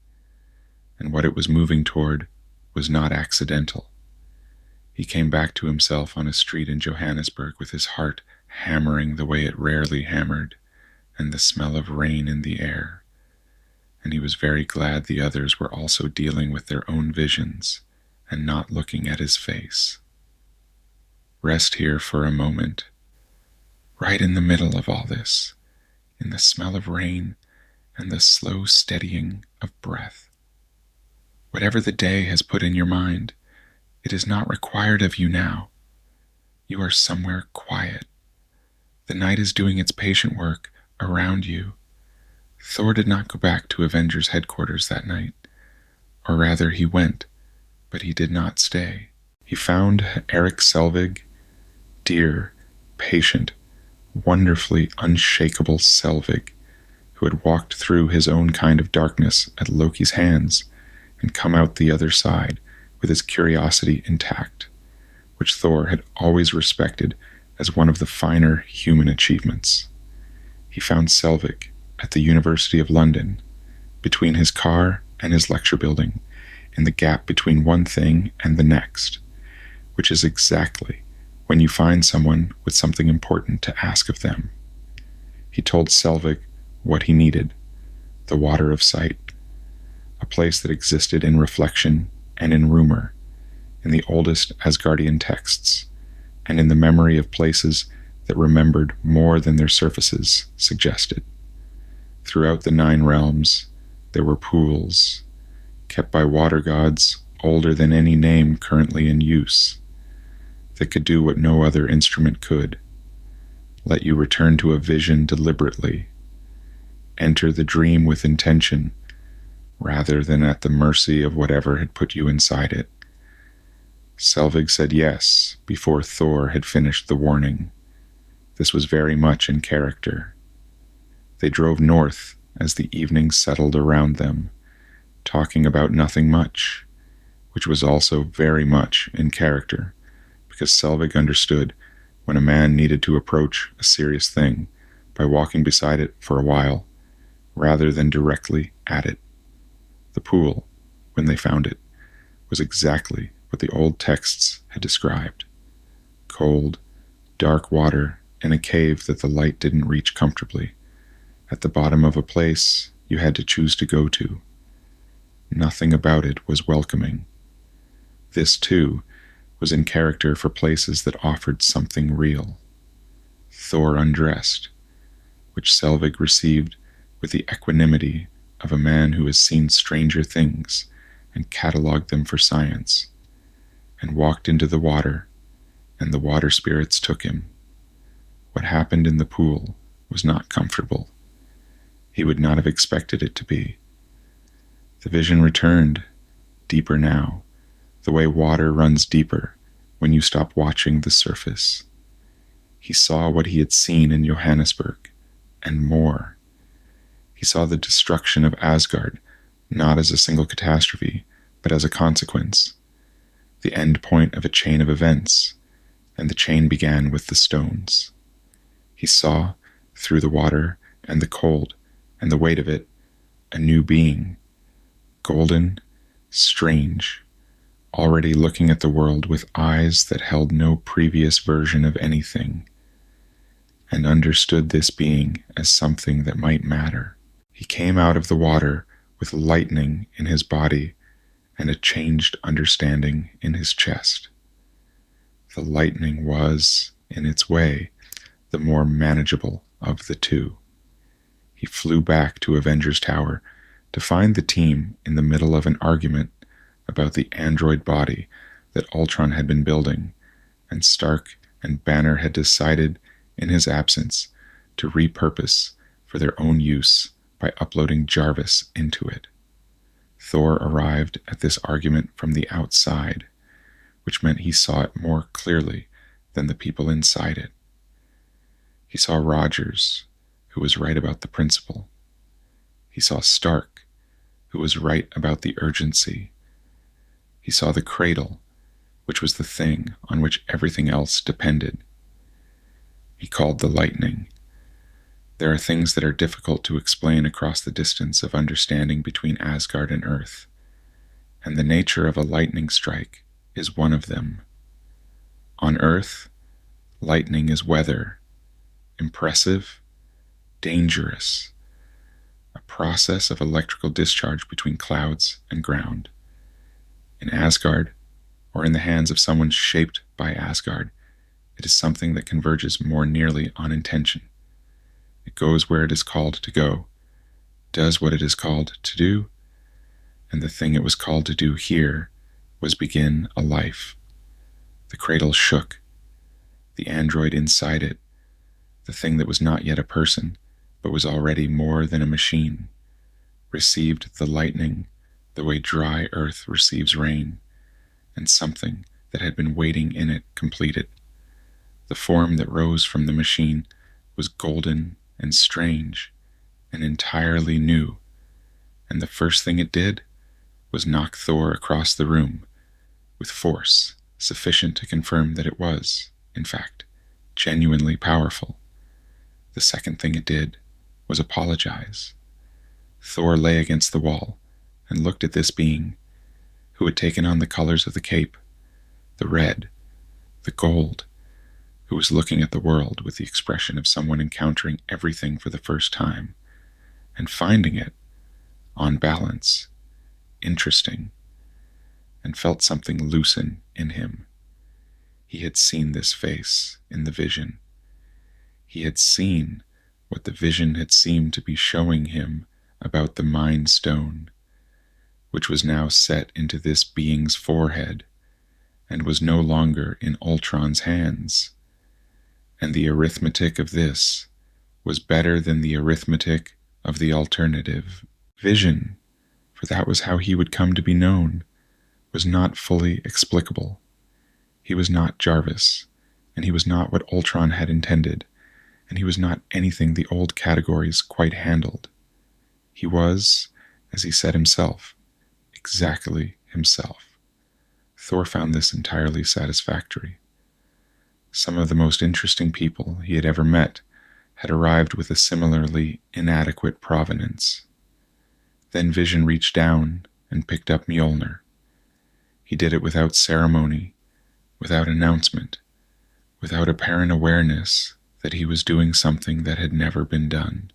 and what it was moving toward was not accidental. He came back to himself on a street in Johannesburg with his heart hammering the way it rarely hammered, and the smell of rain in the air, and he was very glad the others were also dealing with their own visions and not looking at his face. Rest here for a moment, right in the middle of all this, in the smell of rain and the slow steadying of breath. Whatever the day has put in your mind, it is not required of you now. You are somewhere quiet. The night is doing its patient work around you. Thor did not go back to Avengers headquarters that night, or rather he went, but he did not stay. He found Erik Selvig, dear, patient, wonderfully unshakable Selvig, who had walked through his own kind of darkness at Loki's hands and come out the other side with his curiosity intact, which Thor had always respected as one of the finer human achievements. He found Selvig at the University of London, between his car and his lecture building, in the gap between one thing and the next, which is exactly when you find someone with something important to ask of them. He told Selvig what he needed, the water of sight, a place that existed in reflection and in rumor, in the oldest Asgardian texts, and in the memory of places that remembered more than their surfaces suggested. Throughout the 9 realms, there were pools, kept by water gods older than any name currently in use, that could do what no other instrument could: let you return to a vision deliberately, enter the dream with intention, rather than at the mercy of whatever had put you inside it. Selvig said yes before Thor had finished the warning. This was very much in character. They drove north as the evening settled around them, talking about nothing much, which was also very much in character, because Selvig understood when a man needed to approach a serious thing by walking beside it for a while, rather than directly at it. The pool, when they found it, was exactly what the old texts had described: cold, dark water in a cave that the light didn't reach comfortably, at the bottom of a place you had to choose to go to. Nothing about it was welcoming. This, too, was in character for places that offered something real. Thor undressed, which Selvig received with the equanimity of a man who has seen stranger things and catalogued them for science, and walked into the water, and the water spirits took him. What happened in the pool was not comfortable. He would not have expected it to be. The vision returned, deeper now, the way water runs deeper when you stop watching the surface. He saw what he had seen in Johannesburg, and more. He saw the destruction of Asgard, not as a single catastrophe, but as a consequence, the end point of a chain of events, and the chain began with the stones. He saw, through the water and the cold and the weight of it, a new being, golden, strange, already looking at the world with eyes that held no previous version of anything, and understood this being as something that might matter. He came out of the water with lightning in his body and a changed understanding in his chest. The lightning was, in its way, the more manageable of the two. He flew back to Avengers Tower to find the team in the middle of an argument about the android body that Ultron had been building, and Stark and Banner had decided, in his absence, to repurpose for their own use by uploading Jarvis into it. Thor arrived at this argument from the outside, which meant he saw it more clearly than the people inside it. He saw Rogers, who was right about the principle. He saw Stark, who was right about the urgency. He saw the cradle, which was the thing on which everything else depended. He called the lightning. There are things that are difficult to explain across the distance of understanding between Asgard and Earth, and the nature of a lightning strike is one of them. On Earth, lightning is weather, impressive, dangerous, a process of electrical discharge between clouds and ground. In Asgard, or in the hands of someone shaped by Asgard, it is something that converges more nearly on intention. It goes where it is called to go, does what it is called to do, and the thing it was called to do here was begin a life. The cradle shook. The android inside it, the thing that was not yet a person, but was already more than a machine, received the lightning the way dry earth receives rain, and something that had been waiting in it completed. The form that rose from the machine was golden and strange and entirely new, and the first thing it did was knock Thor across the room with force sufficient to confirm that it was, in fact, genuinely powerful. The second thing it did was apologize. Thor lay against the wall and looked at this being, who had taken on the colors of the cape, the red, the gold, who was looking at the world with the expression of someone encountering everything for the first time, and finding it, on balance, interesting, and felt something loosen in him. He had seen this face in the vision. He had seen what the vision had seemed to be showing him about the Mind Stone, which was now set into this being's forehead, and was no longer in Ultron's hands. And the arithmetic of this was better than the arithmetic of the alternative. Vision, for that was how he would come to be known, was not fully explicable. He was not Jarvis, and he was not what Ultron had intended, and he was not anything the old categories quite handled. He was, as he said himself, exactly himself. Thor found this entirely satisfactory. Some of the most interesting people he had ever met had arrived with a similarly inadequate provenance. Then Vision reached down and picked up Mjolnir. He did it without ceremony, without announcement, without apparent awareness that he was doing something that had never been done.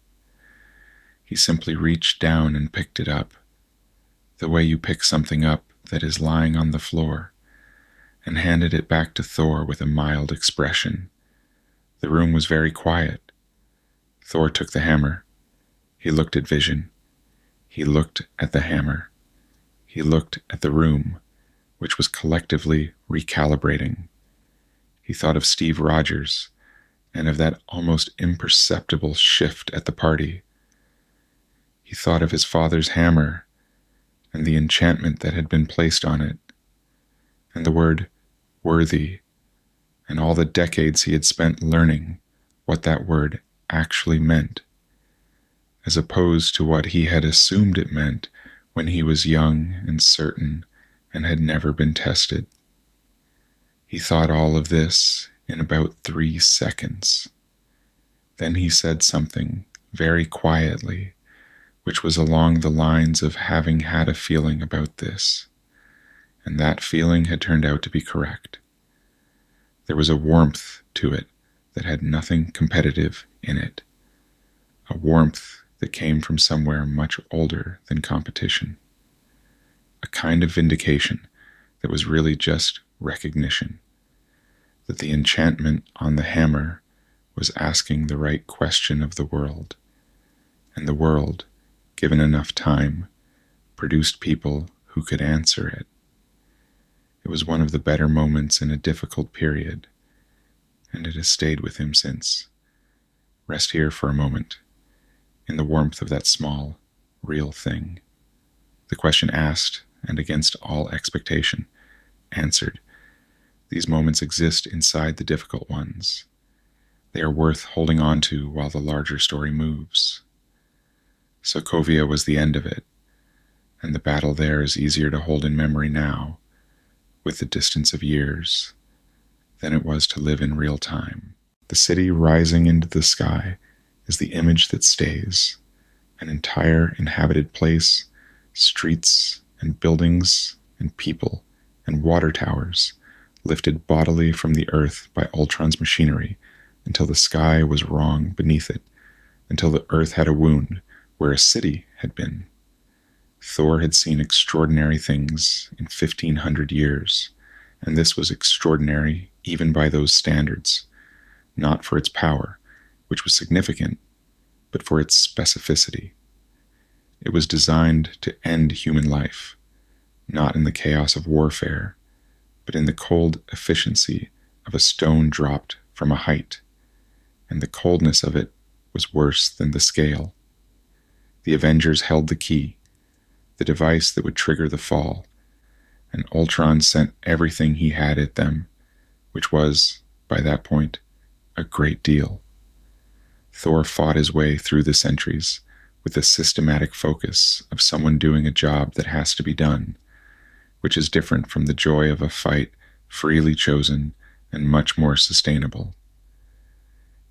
He simply reached down and picked it up, the way you pick something up that is lying on the floor, and handed it back to Thor with a mild expression. The room was very quiet. Thor took the hammer. He looked at Vision. He looked at the hammer. He looked at the room, which was collectively recalibrating. He thought of Steve Rogers and of that almost imperceptible shift at the party. He thought of his father's hammer and the enchantment that had been placed on it, and the word worthy, and all the decades he had spent learning what that word actually meant, as opposed to what he had assumed it meant when he was young and certain and had never been tested. He thought all of this in about 3 seconds. Then he said something very quietly, which was along the lines of having had a feeling about this, and that feeling had turned out to be correct. There was a warmth to it that had nothing competitive in it, a warmth that came from somewhere much older than competition, a kind of vindication that was really just recognition, that the enchantment on the hammer was asking the right question of the world, and the world, given enough time, produced people who could answer it. It was one of the better moments in a difficult period, and it has stayed with him since. Rest here for a moment, in the warmth of that small, real thing. The question asked, and against all expectation, answered. These moments exist inside the difficult ones. They are worth holding on to while the larger story moves. Sokovia was the end of it, and the battle there is easier to hold in memory now, with the distance of years, than it was to live in real time. The city rising into the sky is the image that stays, an entire inhabited place, streets and buildings and people and water towers, lifted bodily from the earth by Ultron's machinery until the sky was wrong beneath it, until the earth had a wound where a city had been. Thor had seen extraordinary things in 1,500 years, and this was extraordinary even by those standards, not for its power, which was significant, but for its specificity. It was designed to end human life, not in the chaos of warfare, but in the cold efficiency of a stone dropped from a height, and the coldness of it was worse than the scale. The Avengers held the key, the device that would trigger the fall, and Ultron sent everything he had at them, which was, by that point, a great deal. Thor fought his way through the centuries with the systematic focus of someone doing a job that has to be done, which is different from the joy of a fight freely chosen and much more sustainable.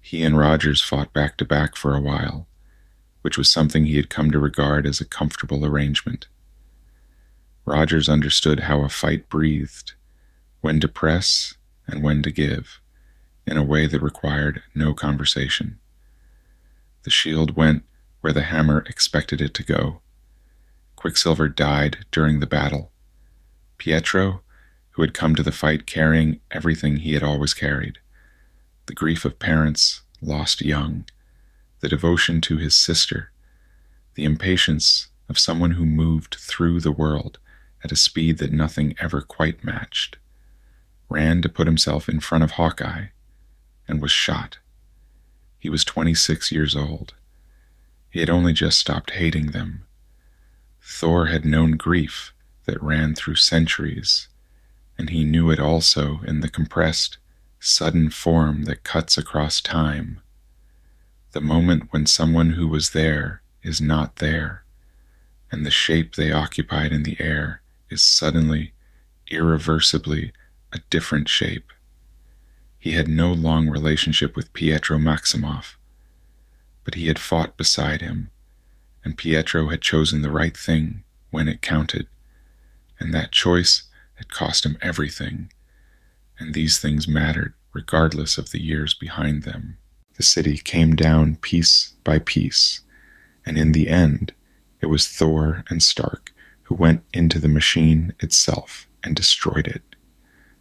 He and Rogers fought back to back for a while, which was something he had come to regard as a comfortable arrangement. Rogers understood how a fight breathed, when to press and when to give, in a way that required no conversation. The shield went where the hammer expected it to go. Quicksilver died during the battle. Pietro, who had come to the fight carrying everything he had always carried, the grief of parents lost young, the devotion to his sister, the impatience of someone who moved through the world at a speed that nothing ever quite matched, ran to put himself in front of Hawkeye, and was shot. He was 26 years old. He had only just stopped hating them. Thor had known grief that ran through centuries, and he knew it also in the compressed, sudden form that cuts across time. The moment when someone who was there is not there, and the shape they occupied in the air is suddenly, irreversibly, a different shape. He had no long relationship with Pietro Maximoff, but he had fought beside him, and Pietro had chosen the right thing when it counted, and that choice had cost him everything, and these things mattered regardless of the years behind them. The city came down piece by piece, and in the end, it was Thor and Stark who went into the machine itself and destroyed it.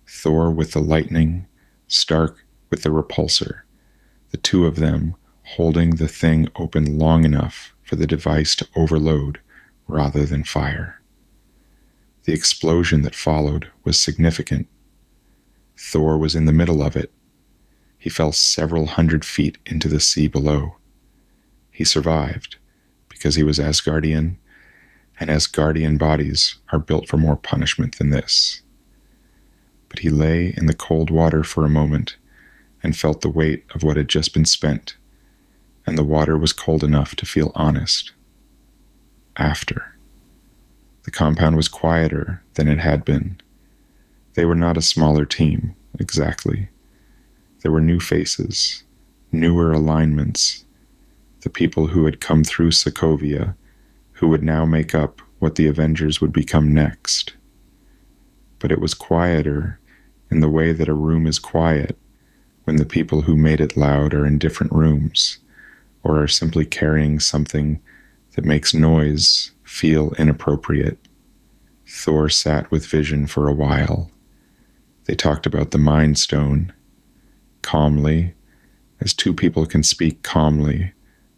Thor with the lightning, Stark with the repulsor, the two of them holding the thing open long enough for the device to overload rather than fire. The explosion that followed was significant. Thor was in the middle of it. He fell several hundred feet into the sea below. He survived because he was Asgardian, and Asgardian bodies are built for more punishment than this. But he lay in the cold water for a moment and felt the weight of what had just been spent, and the water was cold enough to feel honest. After. The compound was quieter than it had been. They were not a smaller team, exactly. There were new faces, newer alignments, the people who had come through Sokovia, who would now make up what the Avengers would become next. But it was quieter in the way that a room is quiet when the people who made it loud are in different rooms, or are simply carrying something that makes noise feel inappropriate. Thor sat with Vision for a while. They talked about the Mind Stone, calmly, as two people can speak calmly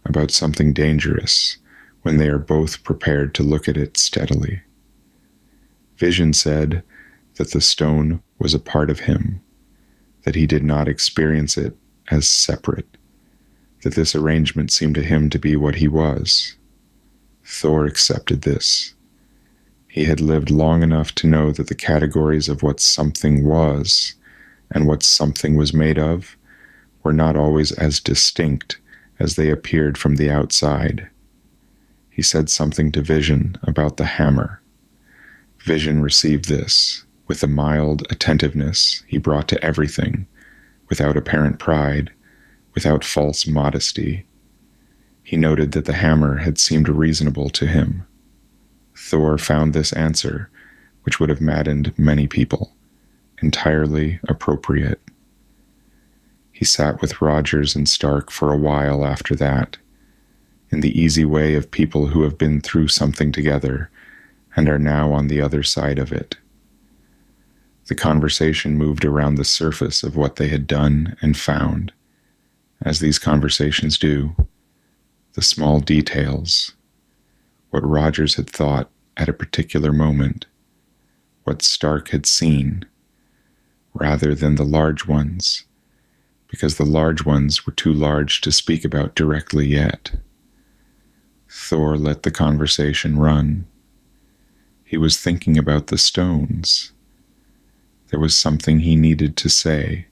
about something dangerous when they are both prepared to look at it steadily. Vision said that the stone was a part of him, that he did not experience it as separate, that this arrangement seemed to him to be what he was. Thor accepted this. He had lived long enough to know that the categories of what something was and what something was made of were not always as distinct as they appeared from the outside. He said something to Vision about the hammer. Vision received this with a mild attentiveness he brought to everything, without apparent pride, without false modesty. He noted that the hammer had seemed reasonable to him. Thor found this answer, which would have maddened many people, entirely appropriate. He sat with Rogers and Stark for a while after that, in the easy way of people who have been through something together and are now on the other side of it. The conversation moved around the surface of what they had done and found, as these conversations do, the small details, what Rogers had thought at a particular moment, what Stark had seen, rather than the large ones, because the large ones were too large to speak about directly yet. Thor let the conversation run. He was thinking about the stones. There was something he needed to say,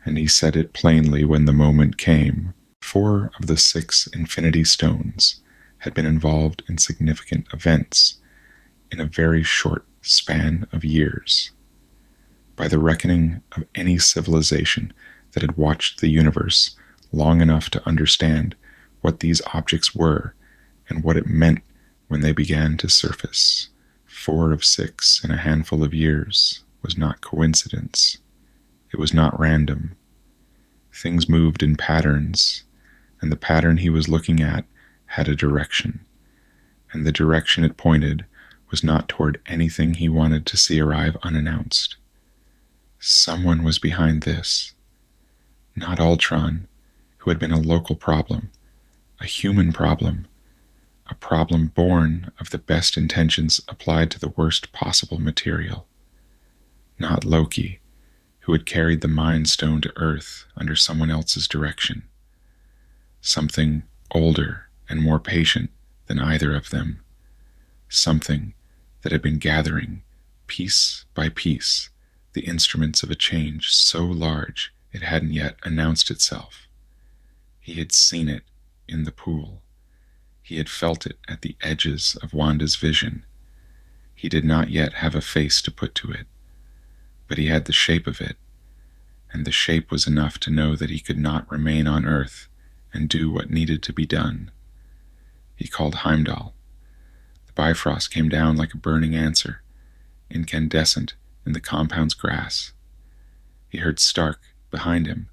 and he said it plainly when the moment came. 4 of the 6 Infinity Stones had been involved in significant events in a very short span of years. By the reckoning of any civilization that had watched the universe long enough to understand what these objects were and what it meant when they began to surface, 4 of 6 in a handful of years was not coincidence. It was not random. Things moved in patterns, and the pattern he was looking at had a direction, and the direction it pointed was not toward anything he wanted to see arrive unannounced. Someone was behind this. Not Ultron, who had been a local problem, a human problem, a problem born of the best intentions applied to the worst possible material. Not Loki, who had carried the Mind Stone to Earth under someone else's direction. Something older and more patient than either of them. Something that had been gathering, piece by piece, the instruments of a change so large it hadn't yet announced itself. He had seen it in the pool. He had felt it at the edges of Wanda's vision. He did not yet have a face to put to it, but he had the shape of it, and the shape was enough to know that he could not remain on Earth and do what needed to be done. He called Heimdall. The Bifrost came down like a burning answer, incandescent in the compound's grass. He heard Stark, behind him,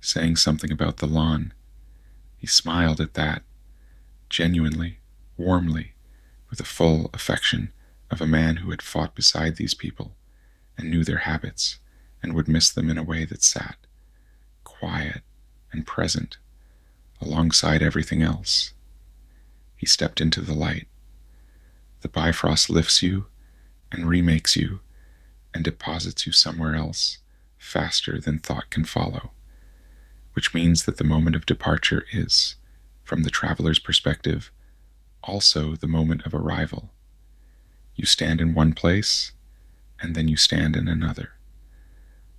saying something about the lawn. He smiled at that, genuinely, warmly, with the full affection of a man who had fought beside these people and knew their habits and would miss them in a way that sat, quiet and present, alongside everything else. He stepped into the light. The Bifrost lifts you and remakes you and deposits you somewhere else faster than thought can follow, which means that the moment of departure is, from the traveler's perspective, also the moment of arrival. You stand in one place, and then you stand in another.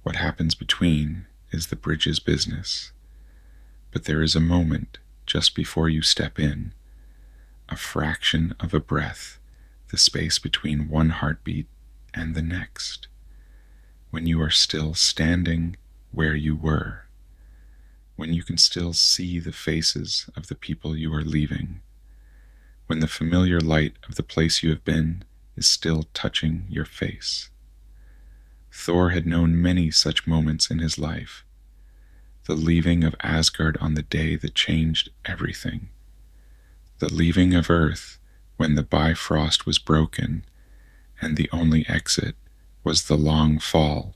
What happens between is the bridge's business. But there is a moment just before you step in, a fraction of a breath, the space between one heartbeat and the next. when you are still standing where you were, when you can still see the faces of the people you are leaving, when the familiar light of the place you have been is still touching your face. Thor had known many such moments in his life. The leaving of Asgard on the day that changed everything. The leaving of Earth when the Bifrost was broken and the only exit was the long fall.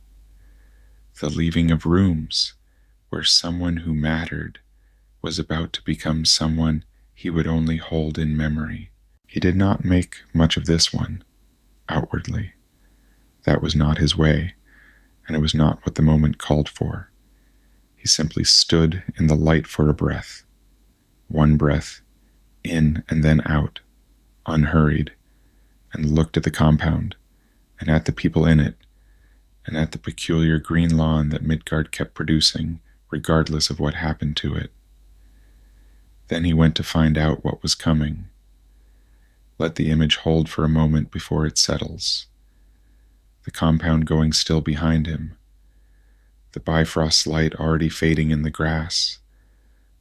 The leaving of rooms where someone who mattered was about to become someone he would only hold in memory. He did not make much of this one, outwardly. That was not his way, and it was not what the moment called for. He simply stood in the light for a breath. One breath, in and then out, unhurried, and looked at the compound, and at the people in it, and at the peculiar green lawn that Midgard kept producing, regardless of what happened to it. Then he went to find out what was coming. Let the image hold for a moment before it settles. The compound going still behind him, the Bifrost's light already fading in the grass,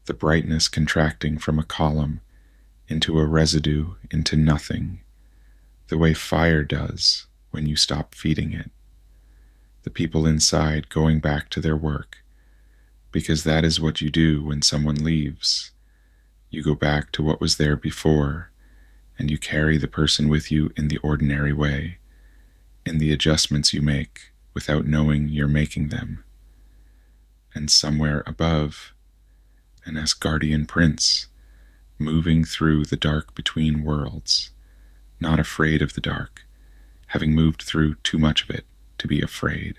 the brightness contracting from a column into a residue into nothing, the way fire does when you stop feeding it. The people inside going back to their work, because that is what you do when someone leaves. You go back to what was there before, and you carry the person with you in the ordinary way, in the adjustments you make without knowing you're making them. And somewhere above, an Asgardian prince, moving through the dark between worlds, not afraid of the dark, having moved through too much of it to be afraid,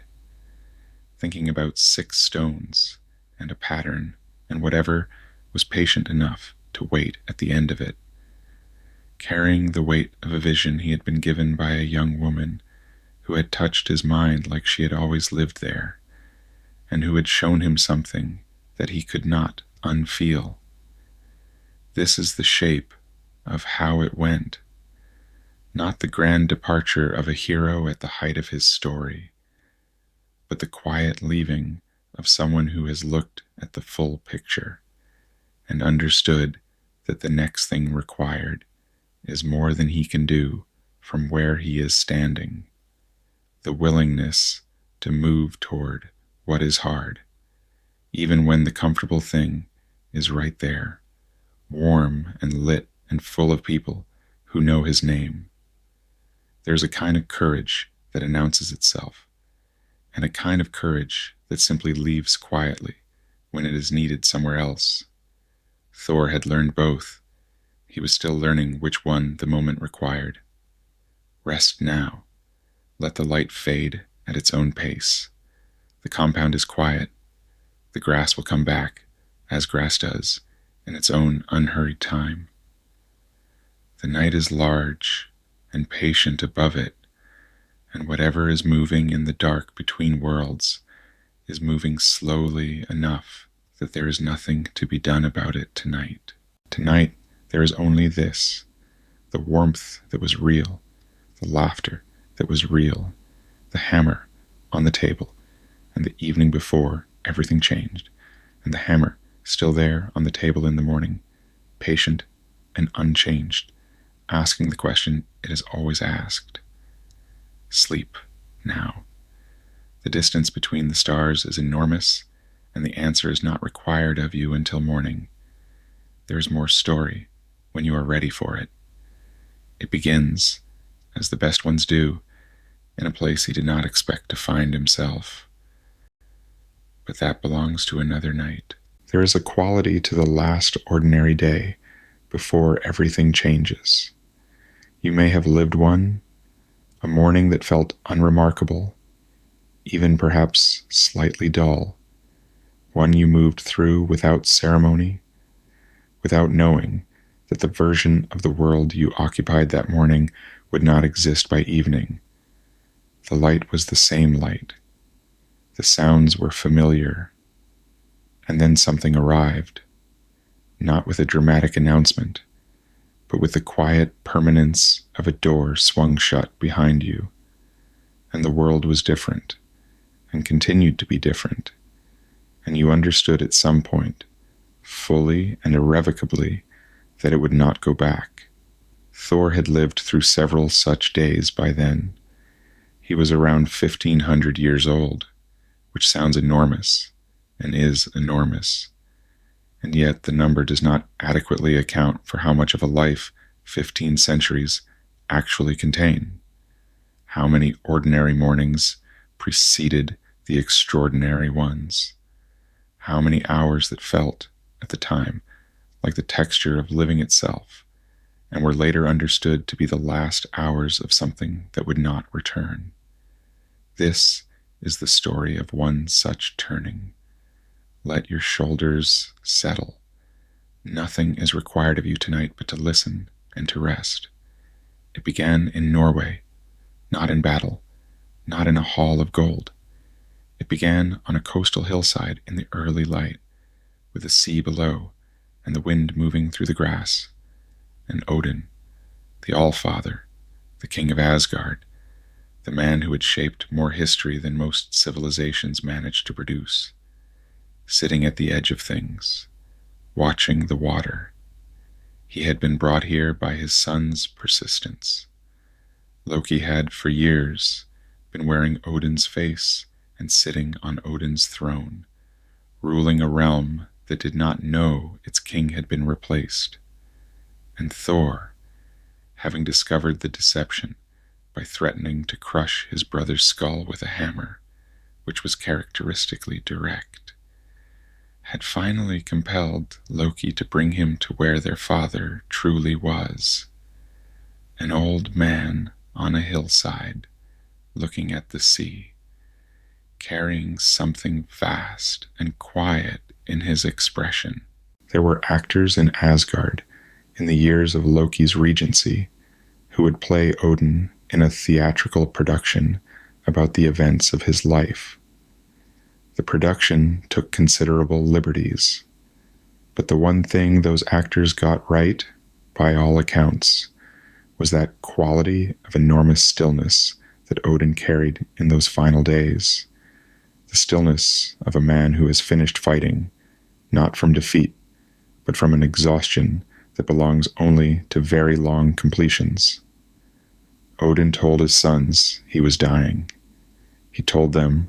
thinking about 6 stones and a pattern and whatever, was patient enough to wait at the end of it, carrying the weight of a vision he had been given by a young woman who had touched his mind like she had always lived there, and who had shown him something that he could not unfeel. This is the shape of how it went, not the grand departure of a hero at the height of his story, but the quiet leaving of someone who has looked at the full picture and understood that the next thing required is more than he can do from where he is standing. The willingness to move toward what is hard, even when the comfortable thing is right there, warm and lit and full of people who know his name. There's a kind of courage that announces itself, and a kind of courage that simply leaves quietly when it is needed somewhere else. Thor had learned both. He was still learning which one the moment required. Rest now. Let the light fade at its own pace. The compound is quiet. The grass will come back, as grass does, in its own unhurried time. The night is large and patient above it, and whatever is moving in the dark between worlds is moving slowly enough that there is nothing to be done about it tonight. Tonight, there is only this, the warmth that was real, the laughter that was real, the hammer on the table, and the evening before everything changed, and the hammer still there on the table in the morning, patient and unchanged, asking the question it has always asked. Sleep now. The distance between the stars is enormous, and the answer is not required of you until morning. There is more story when you are ready for it. It begins, as the best ones do, in a place he did not expect to find himself. But that belongs to another night. There is a quality to the last ordinary day before everything changes. You may have lived one, a morning that felt unremarkable, even perhaps slightly dull, one you moved through without ceremony, without knowing that the version of the world you occupied that morning would not exist by evening. The light was the same light. The sounds were familiar. And then something arrived, not with a dramatic announcement, but with the quiet permanence of a door swung shut behind you. And the world was different, and continued to be different, and you understood at some point, fully and irrevocably, that it would not go back. Thor had lived through several such days by then. He was around 1,500 years old, which sounds enormous, and is enormous, and yet the number does not adequately account for how much of a life 15 centuries actually contain. How many ordinary mornings preceded the extraordinary ones? How many hours that felt, at the time, like the texture of living itself, and were later understood to be the last hours of something that would not return. This is the story of one such turning. Let your shoulders settle. Nothing is required of you tonight but to listen and to rest. It began in Norway, not in battle, not in a hall of gold. It began on a coastal hillside in the early light, with the sea below and the wind moving through the grass, and Odin, the Allfather, the king of Asgard, the man who had shaped more history than most civilizations managed to produce, sitting at the edge of things, watching the water. He had been brought here by his son's persistence. Loki had, for years, been wearing Odin's face and sitting on Odin's throne, ruling a realm that did not know its king had been replaced. And Thor, having discovered the deception by threatening to crush his brother's skull with a hammer, which was characteristically direct, had finally compelled Loki to bring him to where their father truly was, an old man on a hillside, looking at the sea, carrying something vast and quiet in his expression. There were actors in Asgard in the years of Loki's regency who would play Odin in a theatrical production about the events of his life. The production took considerable liberties, but the one thing those actors got right, by all accounts, was that quality of enormous stillness that Odin carried in those final days, the stillness of a man who has finished fighting, not from defeat, but from an exhaustion that belongs only to very long completions. Odin told his sons he was dying. He told them,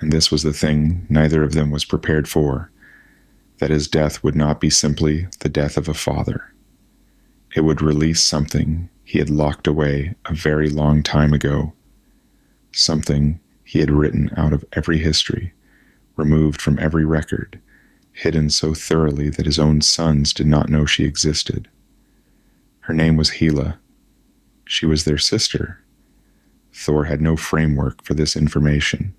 and this was the thing neither of them was prepared for, that his death would not be simply the death of a father. It would release something he had locked away a very long time ago, something he had written out of every history, removed from every record, hidden so thoroughly that his own sons did not know she existed. Her name was Hela. She was their sister. Thor had no framework for this information.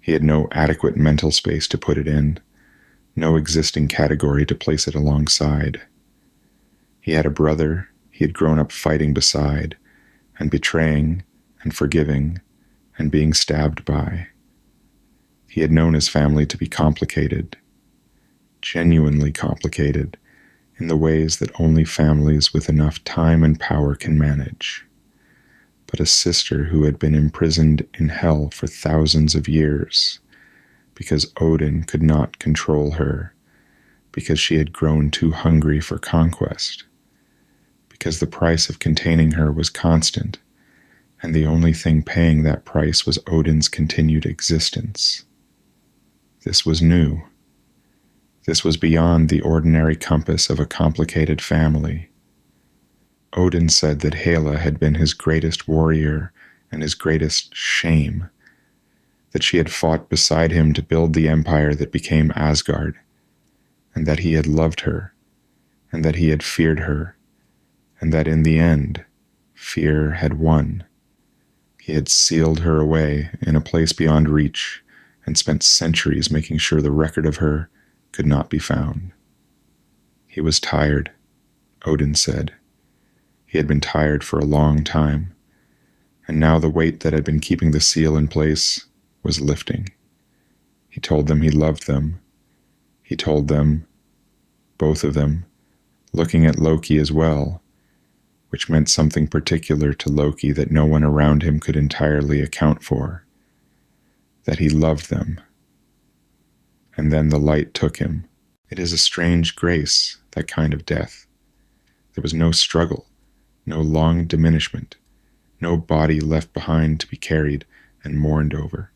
He had no adequate mental space to put it in, no existing category to place it alongside. He had a brother he had grown up fighting beside, and betraying, and forgiving, and being stabbed by. He had known his family to be complicated, genuinely complicated, in the ways that only families with enough time and power can manage. But a sister who had been imprisoned in hell for thousands of years, because Odin could not control her, because she had grown too hungry for conquest, because the price of containing her was constant, and the only thing paying that price was Odin's continued existence. This was new. This was beyond the ordinary compass of a complicated family. Odin said that Hela had been his greatest warrior and his greatest shame, that she had fought beside him to build the empire that became Asgard, and that he had loved her, and that he had feared her, and that in the end, fear had won. He had sealed her away in a place beyond reach and spent centuries making sure the record of her could not be found. He was tired, Odin said. He had been tired for a long time, and now the weight that had been keeping the seal in place was lifting. He told them he loved them. He told them, both of them, looking at Loki as well, which meant something particular to Loki that no one around him could entirely account for. that he loved them. And then the light took him. It is a strange grace, that kind of death. There was no struggle, no long diminishment, no body left behind to be carried and mourned over.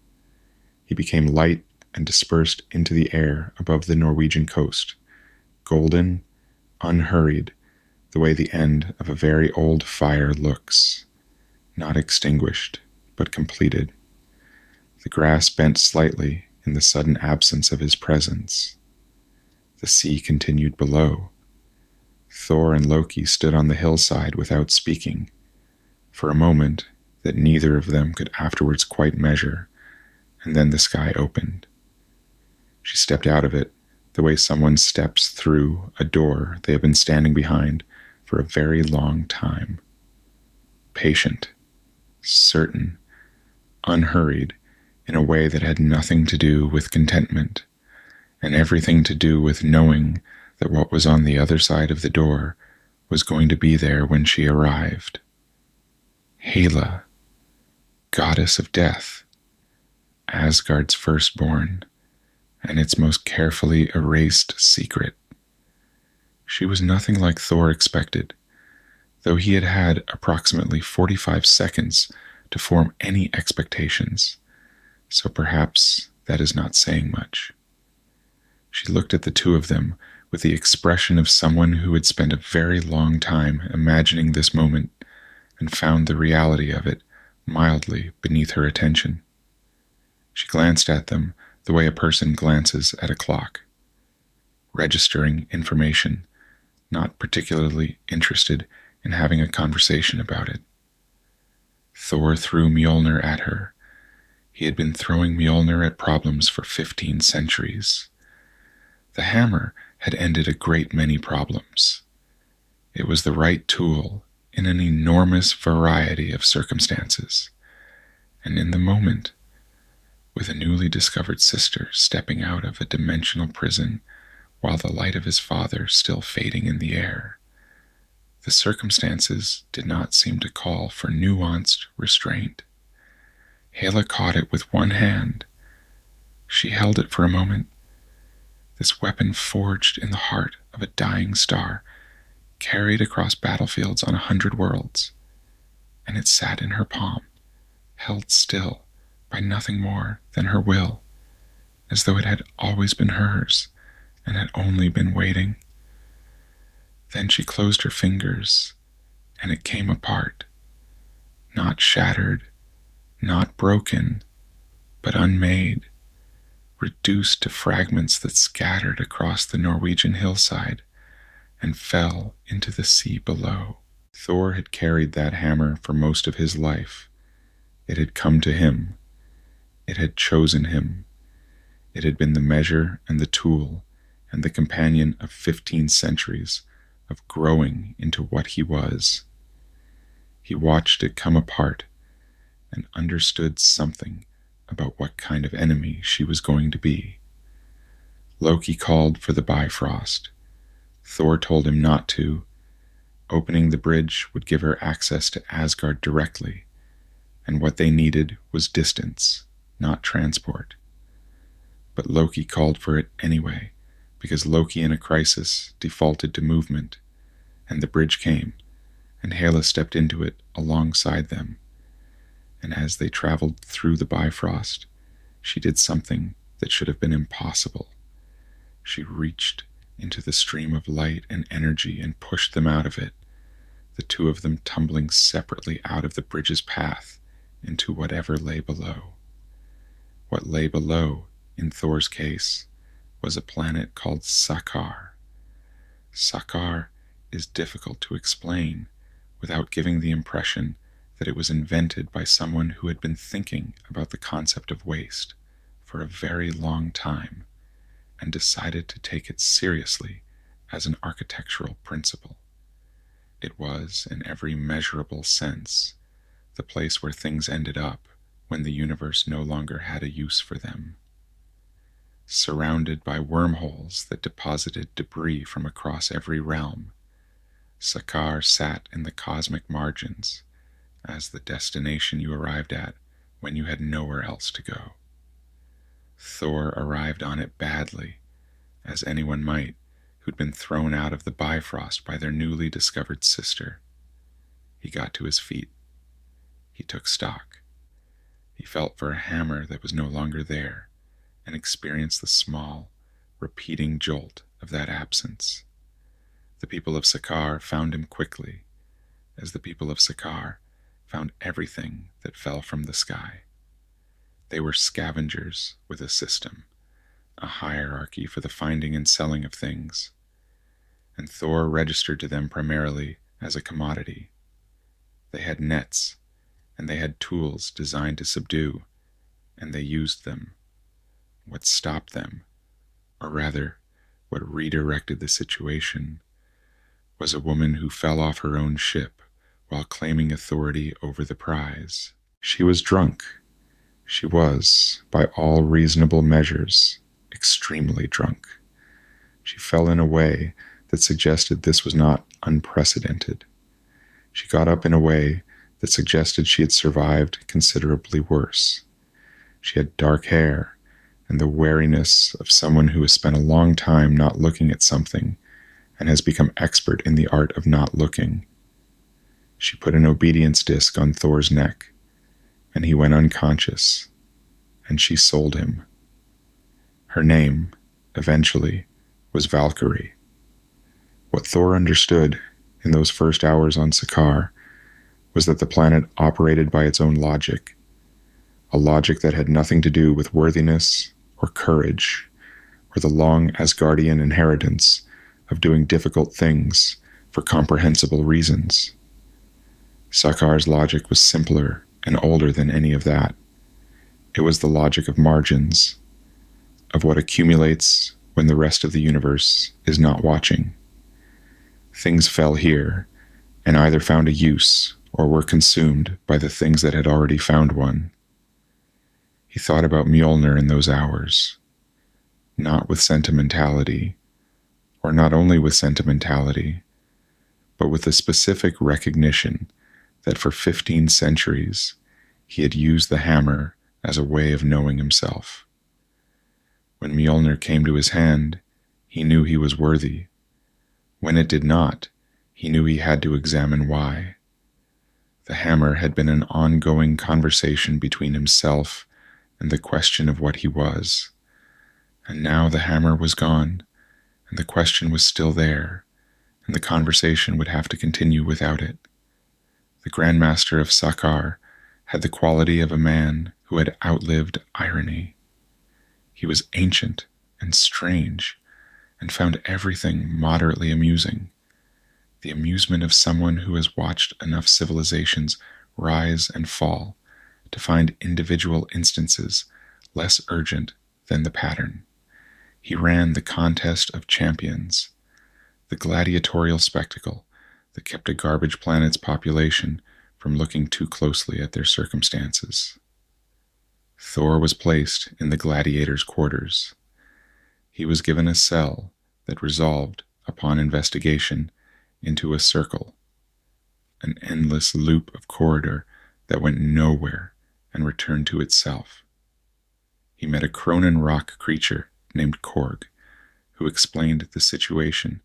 He became light and dispersed into the air above the Norwegian coast, golden, unhurried, the way the end of a very old fire looks, not extinguished, but completed. The grass bent slightly in the sudden absence of his presence. The sea continued below. Thor and Loki stood on the hillside without speaking, for a moment that neither of them could afterwards quite measure, and then the sky opened. She stepped out of it the way someone steps through a door they have been standing behind for a very long time. Patient, certain, unhurried, in a way that had nothing to do with contentment, and everything to do with knowing that what was on the other side of the door was going to be there when she arrived. Hela, goddess of death, Asgard's firstborn, and its most carefully erased secret. She was nothing like Thor expected, though he had had approximately 45 seconds to form any expectations, so perhaps that is not saying much. She looked at the two of them with the expression of someone who had spent a very long time imagining this moment and found the reality of it mildly beneath her attention. She glanced at them the way a person glances at a clock, registering information, not particularly interested in having a conversation about it. Thor threw Mjolnir at her. He had been throwing Mjolnir at problems for 15 centuries. The hammer had ended a great many problems. It was the right tool in an enormous variety of circumstances, and in the moment, with a newly discovered sister stepping out of a dimensional prison while the light of his father still fading in the air, the circumstances did not seem to call for nuanced restraint. Hela caught it with one hand. She held it for a moment. This weapon forged in the heart of a dying star, carried across battlefields on 100 worlds, and it sat in her palm, held still by nothing more than her will, as though it had always been hers and had only been waiting. Then she closed her fingers, and it came apart, not shattered, not broken, but unmade, reduced to fragments that scattered across the Norwegian hillside and fell into the sea below. Thor had carried that hammer for most of his life. It had come to him. It had chosen him. It had been the measure and the tool and the companion of 15 centuries of growing into what he was. He watched it come apart and understood something about what kind of enemy she was going to be. Loki called for the Bifrost. Thor told him not to. Opening the bridge would give her access to Asgard directly, and what they needed was distance, not transport. But Loki called for it anyway, because Loki in a crisis defaulted to movement, and the bridge came, and Hela stepped into it alongside them. And as they traveled through the Bifrost, she did something that should have been impossible. She reached into the stream of light and energy and pushed them out of it, the two of them tumbling separately out of the bridge's path into whatever lay below. What lay below, in Thor's case, was a planet called Sakaar. Sakaar is difficult to explain without giving the impression that it was invented by someone who had been thinking about the concept of waste for a very long time and decided to take it seriously as an architectural principle. It was, in every measurable sense, the place where things ended up when the universe no longer had a use for them. Surrounded by wormholes that deposited debris from across every realm, Sakaar sat in the cosmic margins as the destination you arrived at when you had nowhere else to go. Thor arrived on it badly, as anyone might who'd been thrown out of the Bifrost by their newly discovered sister. He got to his feet. He took stock. He felt for a hammer that was no longer there, and experienced the small, repeating jolt of that absence. The people of Sakaar found him quickly, as the people of Sakaar found everything that fell from the sky. They were scavengers with a system, a hierarchy for the finding and selling of things, and Thor registered to them primarily as a commodity. They had nets, and they had tools designed to subdue, and they used them. What stopped them, or rather, what redirected the situation, was a woman who fell off her own ship while claiming authority over the prize. She was drunk. She was, by all reasonable measures, extremely drunk. She fell in a way that suggested this was not unprecedented. She got up in a way that suggested she had survived considerably worse. She had dark hair and the wariness of someone who has spent a long time not looking at something and has become expert in the art of not looking. She put an obedience disc on Thor's neck, and he went unconscious, and she sold him. Her name, eventually, was Valkyrie. What Thor understood in those first hours on Sakaar was that the planet operated by its own logic, a logic that had nothing to do with worthiness or courage or the long Asgardian inheritance of doing difficult things for comprehensible reasons. Sakaar's logic was simpler and older than any of that. It was the logic of margins, of what accumulates when the rest of the universe is not watching. Things fell here, and either found a use or were consumed by the things that had already found one. He thought about Mjolnir in those hours, not with sentimentality, or not only with sentimentality, but with the specific recognition that for 15 centuries he had used the hammer as a way of knowing himself. When Mjolnir came to his hand, he knew he was worthy. When it did not, he knew he had to examine why. The hammer had been an ongoing conversation between himself and the question of what he was. And now the hammer was gone, and the question was still there, and the conversation would have to continue without it. The Grandmaster of Sakaar had the quality of a man who had outlived irony. He was ancient and strange, and found everything moderately amusing. The amusement of someone who has watched enough civilizations rise and fall to find individual instances less urgent than the pattern. He ran the contest of champions, the gladiatorial spectacle that kept a garbage planet's population from looking too closely at their circumstances. Thor was placed in the gladiator's quarters. He was given a cell that resolved, upon investigation, into a circle, an endless loop of corridor that went nowhere and returned to itself. He met a Cronin rock creature named Korg, who explained the situation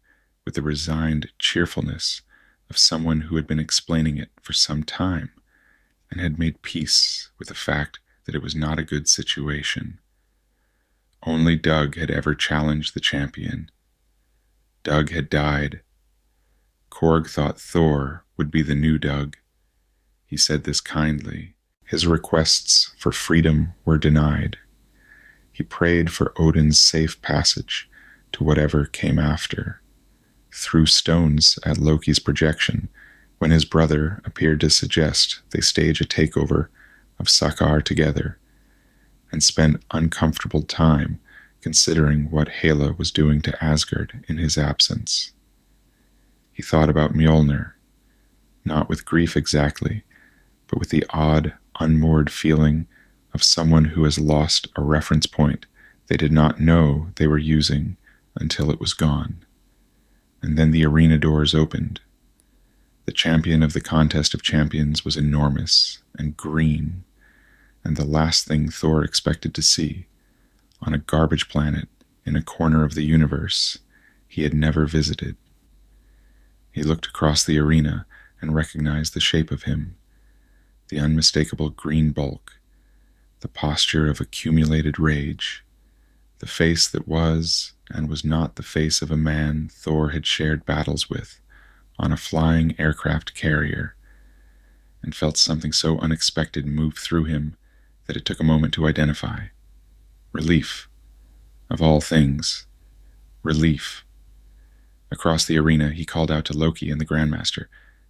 with the resigned cheerfulness of someone who had been explaining it for some time and had made peace with the fact that it was not a good situation. Only Doug had ever challenged the champion. Doug had died. Korg thought Thor would be the new Doug. He said this kindly. His requests for freedom were denied. He prayed for Odin's safe passage to whatever came after, threw stones at Loki's projection when his brother appeared to suggest they stage a takeover of Sakaar together, and spent uncomfortable time considering what Hela was doing to Asgard in his absence. He thought about Mjolnir, not with grief exactly, but with the odd, unmoored feeling of someone who has lost a reference point they did not know they were using until it was gone. And then the arena doors opened. The champion of the contest of champions was enormous and green, and the last thing Thor expected to see on a garbage planet in a corner of the universe he had never visited. He looked across the arena and recognized the shape of him, the unmistakable green bulk, the posture of accumulated rage, the face that was and was not the face of a man Thor had shared battles with on a flying aircraft carrier, and felt something so unexpected move through him that it took a moment to identify. Relief. Of all things, relief. Across the arena, he called out to Loki and the Grandmaster,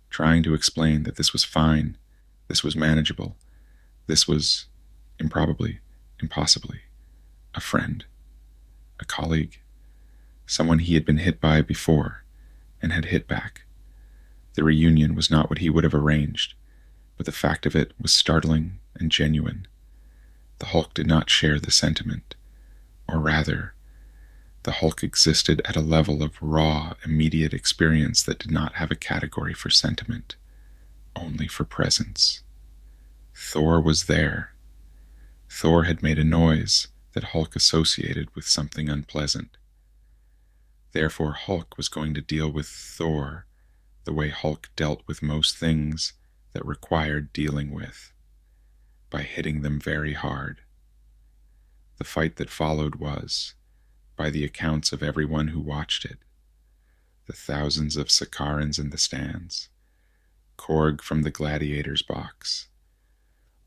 trying to explain that this was fine, this was manageable, this was, improbably, impossibly, a friend, a colleague, someone he had been hit by before and had hit back. The reunion was not what he would have arranged, but the fact of it was startling and genuine. The Hulk did not share the sentiment, or rather, the Hulk existed at a level of raw, immediate experience that did not have a category for sentiment, only for presence. Thor was there. Thor had made a noise that Hulk associated with something unpleasant. Therefore, Hulk was going to deal with Thor the way Hulk dealt with most things that required dealing with, by hitting them very hard. The fight that followed was, by the accounts of everyone who watched it, the thousands of Sakarans in the stands, Korg from the gladiator's box,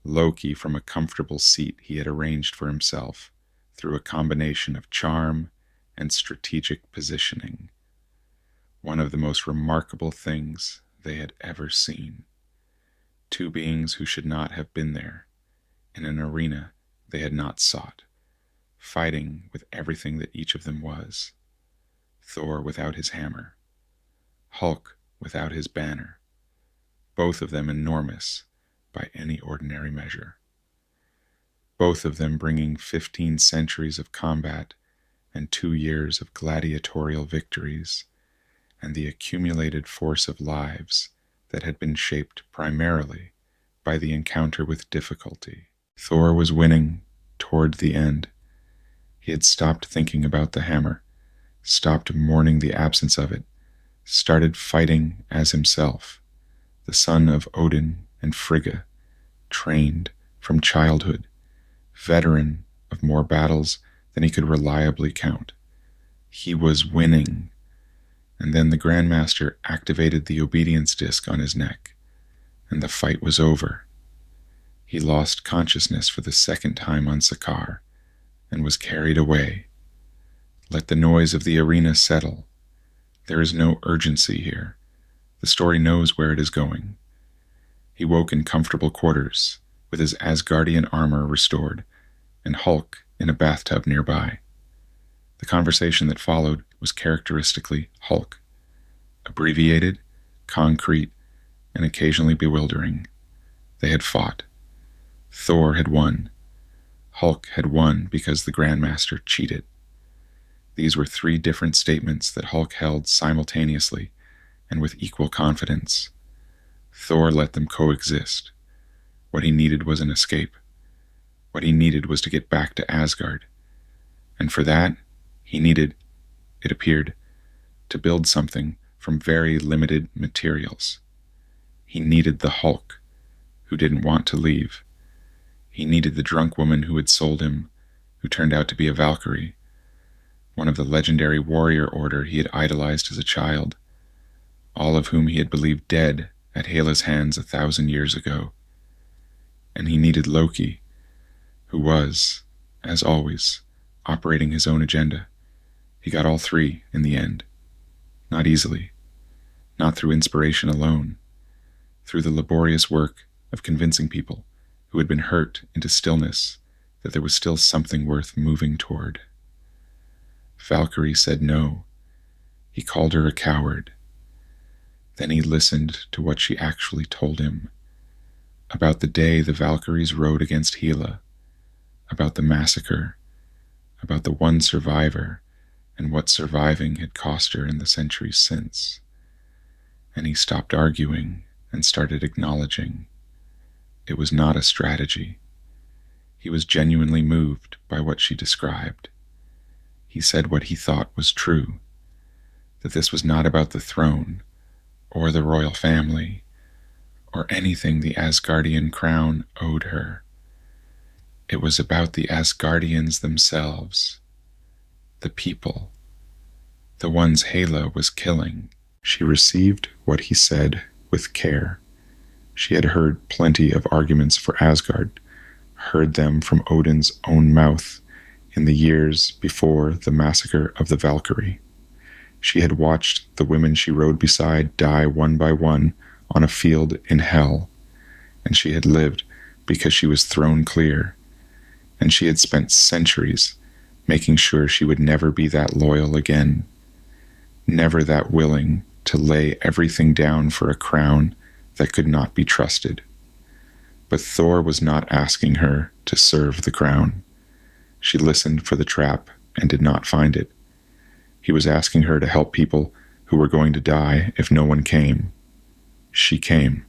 Loki from a comfortable seat he had arranged for himself through a combination of charm and strategic positioning, one of the most remarkable things they had ever seen. Two beings who should not have been there, in an arena they had not sought, fighting with everything that each of them was. Thor without his hammer, Hulk without his banner, both of them enormous by any ordinary measure. Both of them bringing 15 centuries of combat and 2 years of gladiatorial victories, and the accumulated force of lives that had been shaped primarily by the encounter with difficulty. Thor was winning toward the end. He had stopped thinking about the hammer, stopped mourning the absence of it, started fighting as himself, the son of Odin and Frigga, trained from childhood, veteran of more battles than he could reliably count. He was winning. And then the Grandmaster activated the obedience disc on his neck, and the fight was over. He lost consciousness for the second time on Sakaar, and was carried away. Let the noise of the arena settle. There is no urgency here. The story knows where it is going. He woke in comfortable quarters, with his Asgardian armor restored, and Hulk in a bathtub nearby. The conversation that followed was characteristically Hulk. Abbreviated, concrete, and occasionally bewildering. They had fought. Thor had won. Hulk had won because the Grandmaster cheated. These were 3 different statements that Hulk held simultaneously and with equal confidence. Thor let them coexist. What he needed was an escape. What he needed was to get back to Asgard. And for that, he needed, it appeared, to build something from very limited materials. He needed the Hulk, who didn't want to leave. He needed the drunk woman who had sold him, who turned out to be a Valkyrie, one of the legendary warrior order he had idolized as a child, all of whom he had believed dead at Hela's hands 1,000 years ago. And he needed Loki, who was, as always, operating his own agenda. He got all 3 in the end. Not easily. Not through inspiration alone. Through the laborious work of convincing people who had been hurt into stillness that there was still something worth moving toward. Valkyrie said no. He called her a coward. Then he listened to what she actually told him, about the day the Valkyries rode against Hela, about the massacre, about the one survivor, and what surviving had cost her in the centuries since. And he stopped arguing and started acknowledging. It was not a strategy. He was genuinely moved by what she described. He said what he thought was true, that this was not about the throne, or the royal family, or anything the Asgardian crown owed her. It was about the Asgardians themselves, the people, the ones Hela was killing. She received what he said with care. She had heard plenty of arguments for Asgard, heard them from Odin's own mouth in the years before the massacre of the Valkyrie. She had watched the women she rode beside die one by one on a field in hell, and she had lived because she was thrown clear, and she had spent centuries making sure she would never be that loyal again, never that willing to lay everything down for a crown that could not be trusted. But Thor was not asking her to serve the crown. She listened for the trap and did not find it. He was asking her to help people who were going to die if no one came. She came.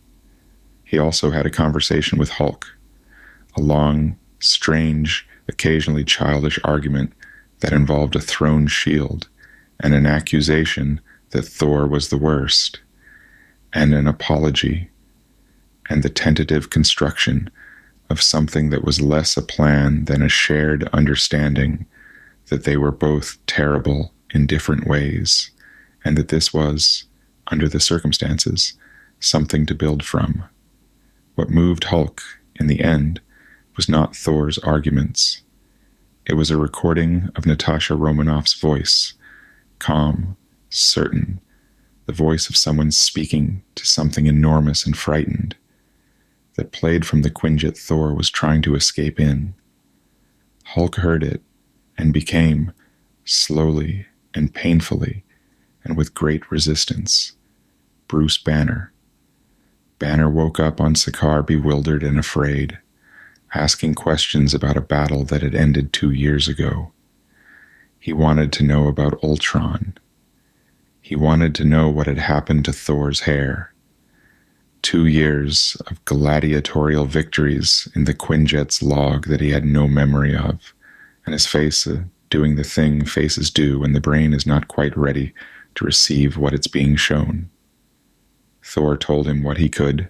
He also had a conversation with Hulk, a long, strange, occasionally childish argument that involved a thrown shield and an accusation that Thor was the worst, and an apology, and the tentative construction of something that was less a plan than a shared understanding that they were both terrible in different ways, and that this was, under the circumstances, something to build from. What moved Hulk, in the end, was not Thor's arguments. It was a recording of Natasha Romanoff's voice, calm, certain, the voice of someone speaking to something enormous and frightened, that played from the Quinjet Thor was trying to escape in. Hulk heard it, and became, slowly and painfully, and with great resistance, Bruce Banner. Banner woke up on Sakaar bewildered and afraid, asking questions about a battle that had ended 2 years ago. He wanted to know about Ultron. He wanted to know what had happened to Thor's hair. 2 years of gladiatorial victories in the Quinjet's log that he had no memory of, and his face doing the thing faces do when the brain is not quite ready to receive what it's being shown. Thor told him what he could,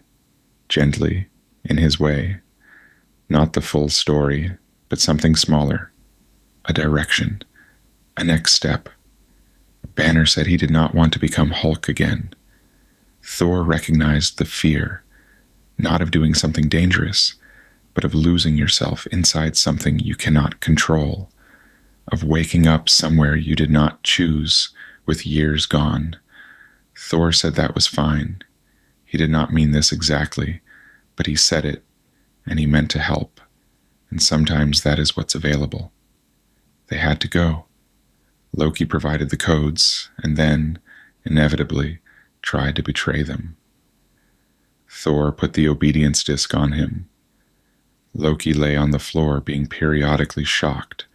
gently, in his way. Not the full story, but something smaller. A direction. A next step. Banner said he did not want to become Hulk again. Thor recognized the fear, not of doing something dangerous, but of losing yourself inside something you cannot control, of waking up somewhere you did not choose with years gone. Thor said that was fine. He did not mean this exactly, but he said it, and he meant to help, and sometimes that is what's available. They had to go. Loki provided the codes, and then, inevitably, tried to betray them. Thor put the obedience disc on him. Loki lay on the floor being periodically shocked,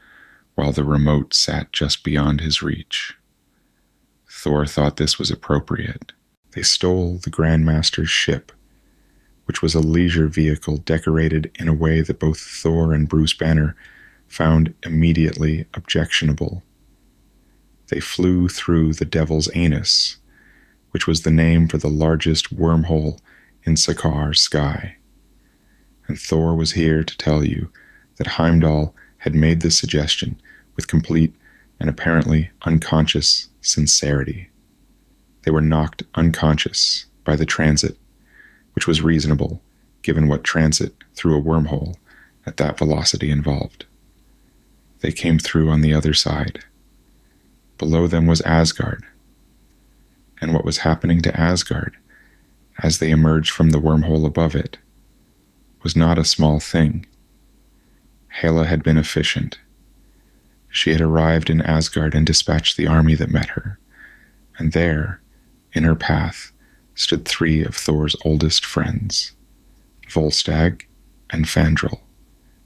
while the remote sat just beyond his reach. Thor thought this was appropriate. They stole the Grandmaster's ship, which was a leisure vehicle decorated in a way that both Thor and Bruce Banner found immediately objectionable. They flew through the Devil's Anus, which was the name for the largest wormhole in Sakaar's sky. And Thor was here to tell you that Heimdall had made this suggestion with complete and apparently unconscious sincerity. They were knocked unconscious by the transit, which was reasonable given what transit through a wormhole at that velocity involved. They came through on the other side. Below them was Asgard, and what was happening to Asgard as they emerged from the wormhole above it was not a small thing. Hela had been efficient. She had arrived in Asgard and dispatched the army that met her, and there, in her path, stood 3 of Thor's oldest friends, Volstagg and Fandral,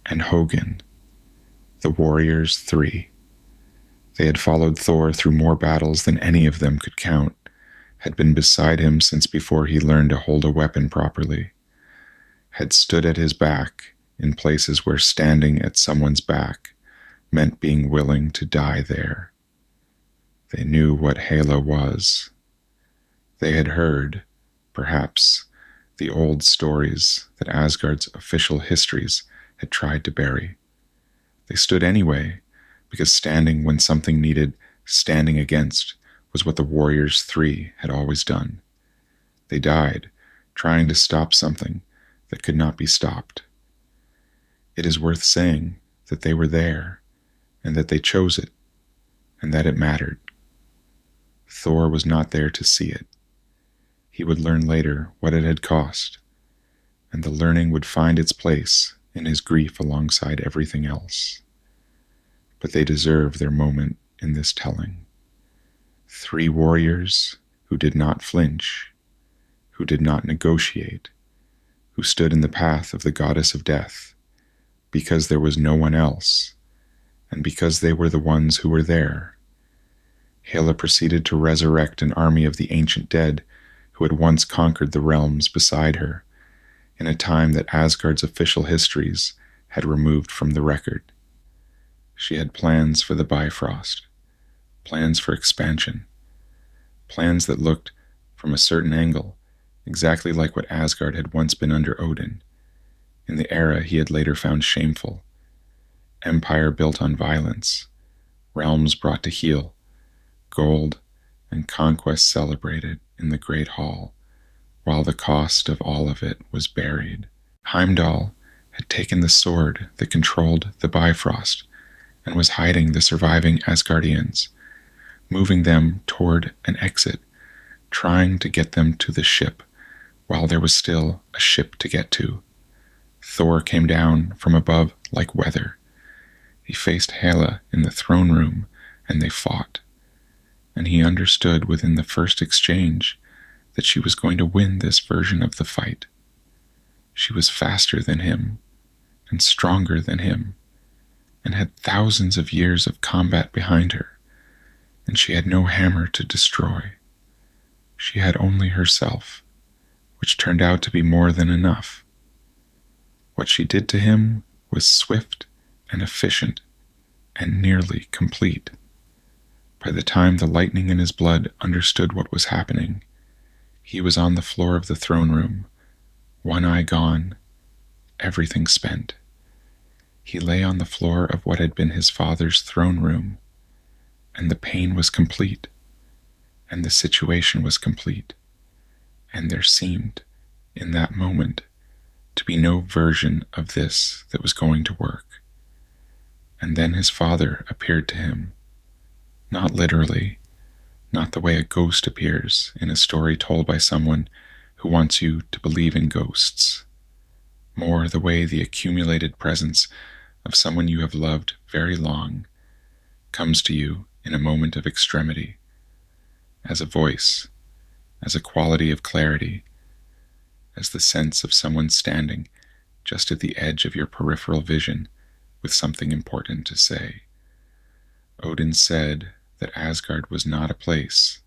and Hogun, the warriors 3. They had followed Thor through more battles than any of them could count, had been beside him since before he learned to hold a weapon properly, had stood at his back in places where standing at someone's back meant being willing to die there. They knew what Hela was. They had heard, perhaps, the old stories that Asgard's official histories had tried to bury. They stood anyway, because standing when something needed standing against was what the Warriors Three had always done. They died trying to stop something that could not be stopped. It is worth saying that they were there, and that they chose it, and that it mattered. Thor was not there to see it. He would learn later what it had cost, and the learning would find its place in his grief alongside everything else. But they deserve their moment in this telling. 3 warriors who did not flinch, who did not negotiate, who stood in the path of the goddess of death, because there was no one else, and because they were the ones who were there. Hela proceeded to resurrect an army of the ancient dead who had once conquered the realms beside her, in a time that Asgard's official histories had removed from the record. She had plans for the Bifrost, plans for expansion, plans that looked, from a certain angle, exactly like what Asgard had once been under Odin, in the era he had later found shameful. Empire built on violence, realms brought to heel, gold and conquest celebrated in the Great Hall, while the cost of all of it was buried. Heimdall had taken the sword that controlled the Bifrost and was hiding the surviving Asgardians, moving them toward an exit, trying to get them to the ship while there was still a ship to get to. Thor came down from above like weather. He faced Hela in the throne room, and they fought. And he understood within the first exchange that she was going to win this version of the fight. She was faster than him, and stronger than him, and had thousands of years of combat behind her, and she had no hammer to destroy. She had only herself, which turned out to be more than enough. What she did to him was swift and efficient and nearly complete. By the time the lightning in his blood understood what was happening, he was on the floor of the throne room, one eye gone, everything spent. He lay on the floor of what had been his father's throne room, and the pain was complete, and the situation was complete, and there seemed, in that moment, to be no version of this that was going to work. And then his father appeared to him, not literally, not the way a ghost appears in a story told by someone who wants you to believe in ghosts, more the way the accumulated presence of someone you have loved very long comes to you in a moment of extremity, as a voice, as a quality of clarity, as the sense of someone standing just at the edge of your peripheral vision with something important to say. Odin said that Asgard was not a place.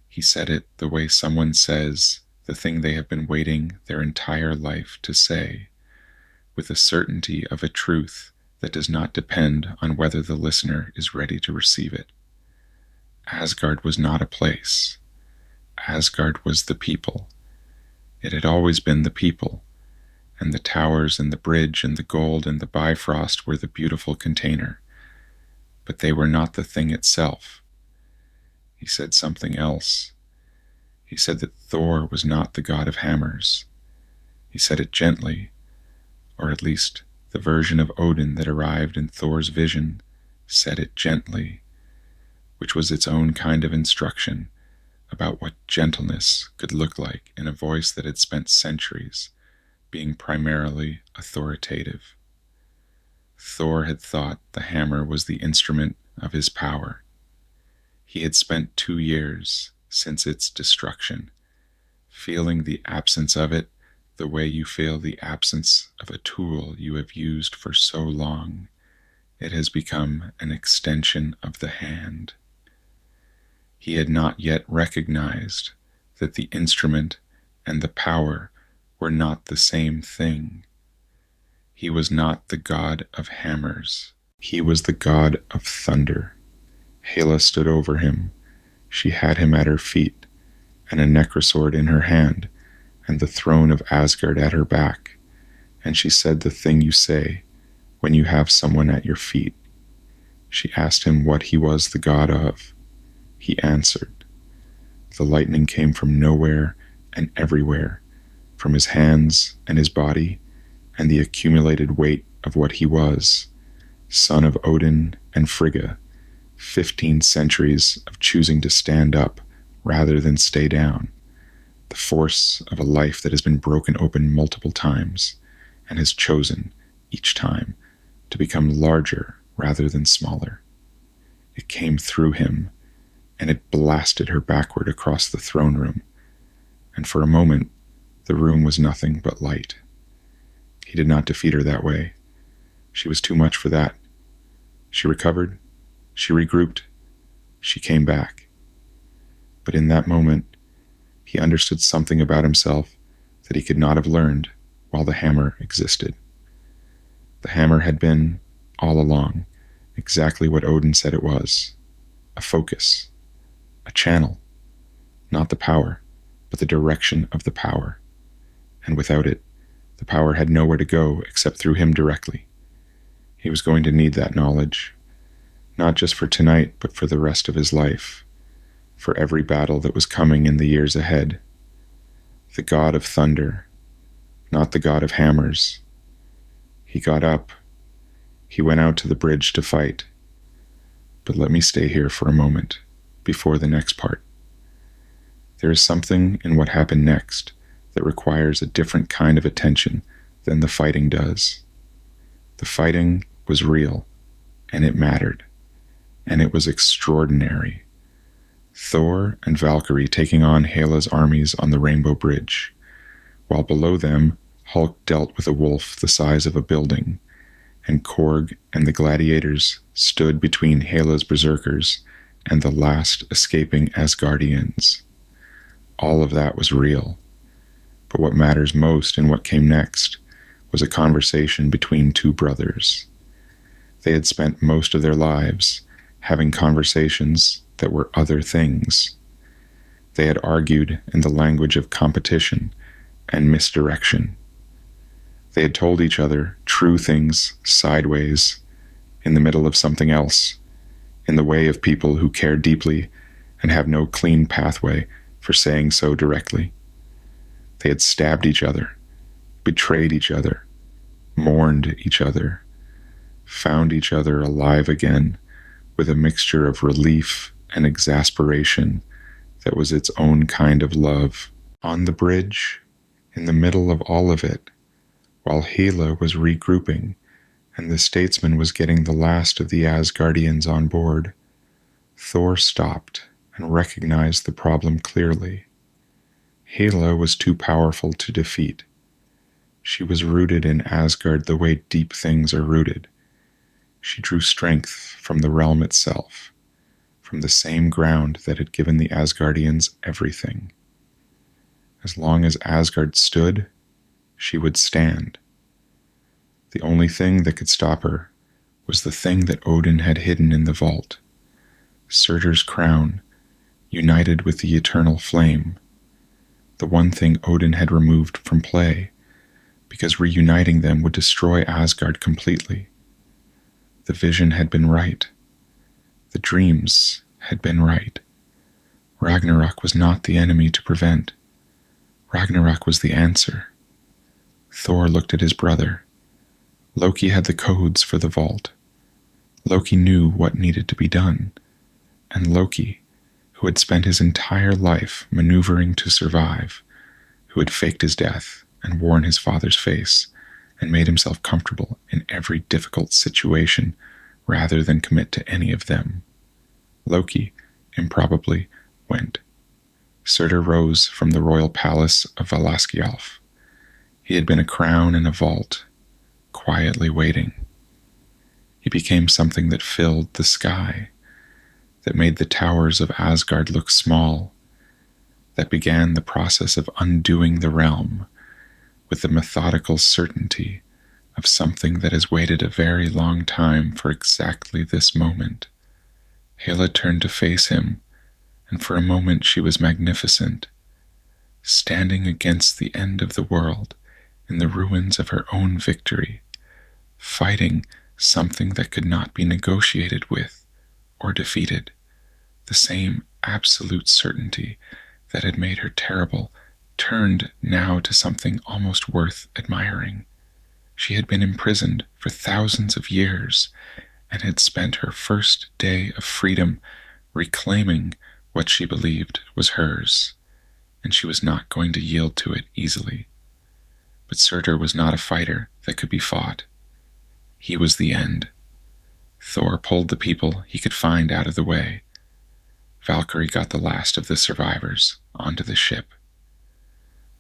He said it the way someone says the thing they have been waiting their entire life to say, with the certainty of a truth that does not depend on whether the listener is ready to receive it. Asgard was not a place. Asgard was the people. It had always been the people, and the towers and the bridge and the gold and the Bifrost were the beautiful container. But they were not the thing itself. He said something else. He said that Thor was not the god of hammers. He said it gently, or at least the version of Odin that arrived in Thor's vision said it gently, which was its own kind of instruction about what gentleness could look like in a voice that had spent centuries being primarily authoritative. Thor had thought the hammer was the instrument of his power. He had spent 2 years since its destruction, feeling the absence of it the way you feel the absence of a tool you have used for so long. It has become an extension of the hand. He had not yet recognized that the instrument and the power were not the same thing. He was not the god of hammers. He was the god of thunder. Hela stood over him. She had him at her feet, and a necrosword in her hand, and the throne of Asgard at her back. And she said the thing you say when you have someone at your feet. She asked him what he was the god of. He answered. The lightning came from nowhere and everywhere, from his hands and his body, and the accumulated weight of what he was, son of Odin and Frigga, 15 centuries of choosing to stand up rather than stay down, the force of a life that has been broken open multiple times and has chosen, each time, to become larger rather than smaller. It came through him, and it blasted her backward across the throne room, and for a moment the room was nothing but light. He did not defeat her that way. She was too much for that. She recovered, she regrouped, she came back. But in that moment, he understood something about himself that he could not have learned while the hammer existed. The hammer had been, all along, exactly what Odin said it was: a focus, a channel, not the power, but the direction of the power. And without it, the power had nowhere to go except through him directly. He was going to need that knowledge, not just for tonight, but for the rest of his life, for every battle that was coming in the years ahead. The god of thunder, not the god of hammers. He got up. He went out to the bridge to fight. But let me stay here for a moment, before the next part. There is something in what happened next that requires a different kind of attention than the fighting does. The fighting was real, and it mattered, and it was extraordinary. Thor and Valkyrie taking on Hela's armies on the Rainbow Bridge, while below them Hulk dealt with a wolf the size of a building, and Korg and the gladiators stood between Hela's berserkers and the last escaping Asgardians. All of that was real. But what matters most in what came next was a conversation between two brothers. They had spent most of their lives having conversations that were other things. They had argued in the language of competition and misdirection. They had told each other true things sideways, in the middle of something else, in the way of people who care deeply and have no clean pathway for saying so directly. They had stabbed each other, betrayed each other, mourned each other, found each other alive again with a mixture of relief and exasperation that was its own kind of love. On the bridge, in the middle of all of it, while Hela was regrouping and the statesman was getting the last of the Asgardians on board, Thor stopped and recognized the problem clearly. Hela was too powerful to defeat. She was rooted in Asgard the way deep things are rooted. She drew strength from the realm itself, from the same ground that had given the Asgardians everything. As long as Asgard stood, she would stand. The only thing that could stop her was the thing that Odin had hidden in the vault: Surtur's crown, united with the eternal flame. The one thing Odin had removed from play, because reuniting them would destroy Asgard completely. The vision had been right. The dreams had been right. Ragnarok was not the enemy to prevent. Ragnarok was the answer. Thor looked at his brother. Loki had the codes for the vault. Loki knew what needed to be done. And Loki, who had spent his entire life maneuvering to survive, who had faked his death and worn his father's face and made himself comfortable in every difficult situation rather than commit to any of them. Loki, improbably, went. Surtur rose from the royal palace of Valaskjalf. He had been a crown in a vault, quietly waiting. He became something that filled the sky, that made the towers of Asgard look small, that began the process of undoing the realm with the methodical certainty of something that has waited a very long time for exactly this moment. Hela turned to face him, and for a moment she was magnificent, standing against the end of the world in the ruins of her own victory, fighting something that could not be negotiated with or defeated, the same absolute certainty that had made her terrible turned now to something almost worth admiring. She had been imprisoned for thousands of years and had spent her first day of freedom reclaiming what she believed was hers, and she was not going to yield to it easily. But Surtur was not a fighter that could be fought. He was the end. Thor pulled the people he could find out of the way. Valkyrie got the last of the survivors onto the ship.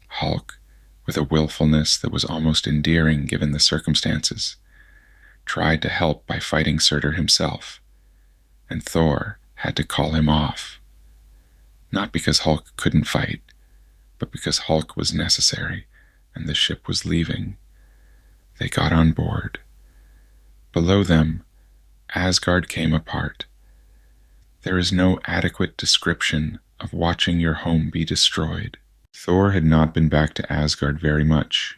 Hulk, with a willfulness that was almost endearing given the circumstances, tried to help by fighting Surtur himself, and Thor had to call him off. Not because Hulk couldn't fight, but because Hulk was necessary and the ship was leaving. They got on board. Below them, Asgard came apart. There is no adequate description of watching your home be destroyed. Thor had not been back to Asgard very much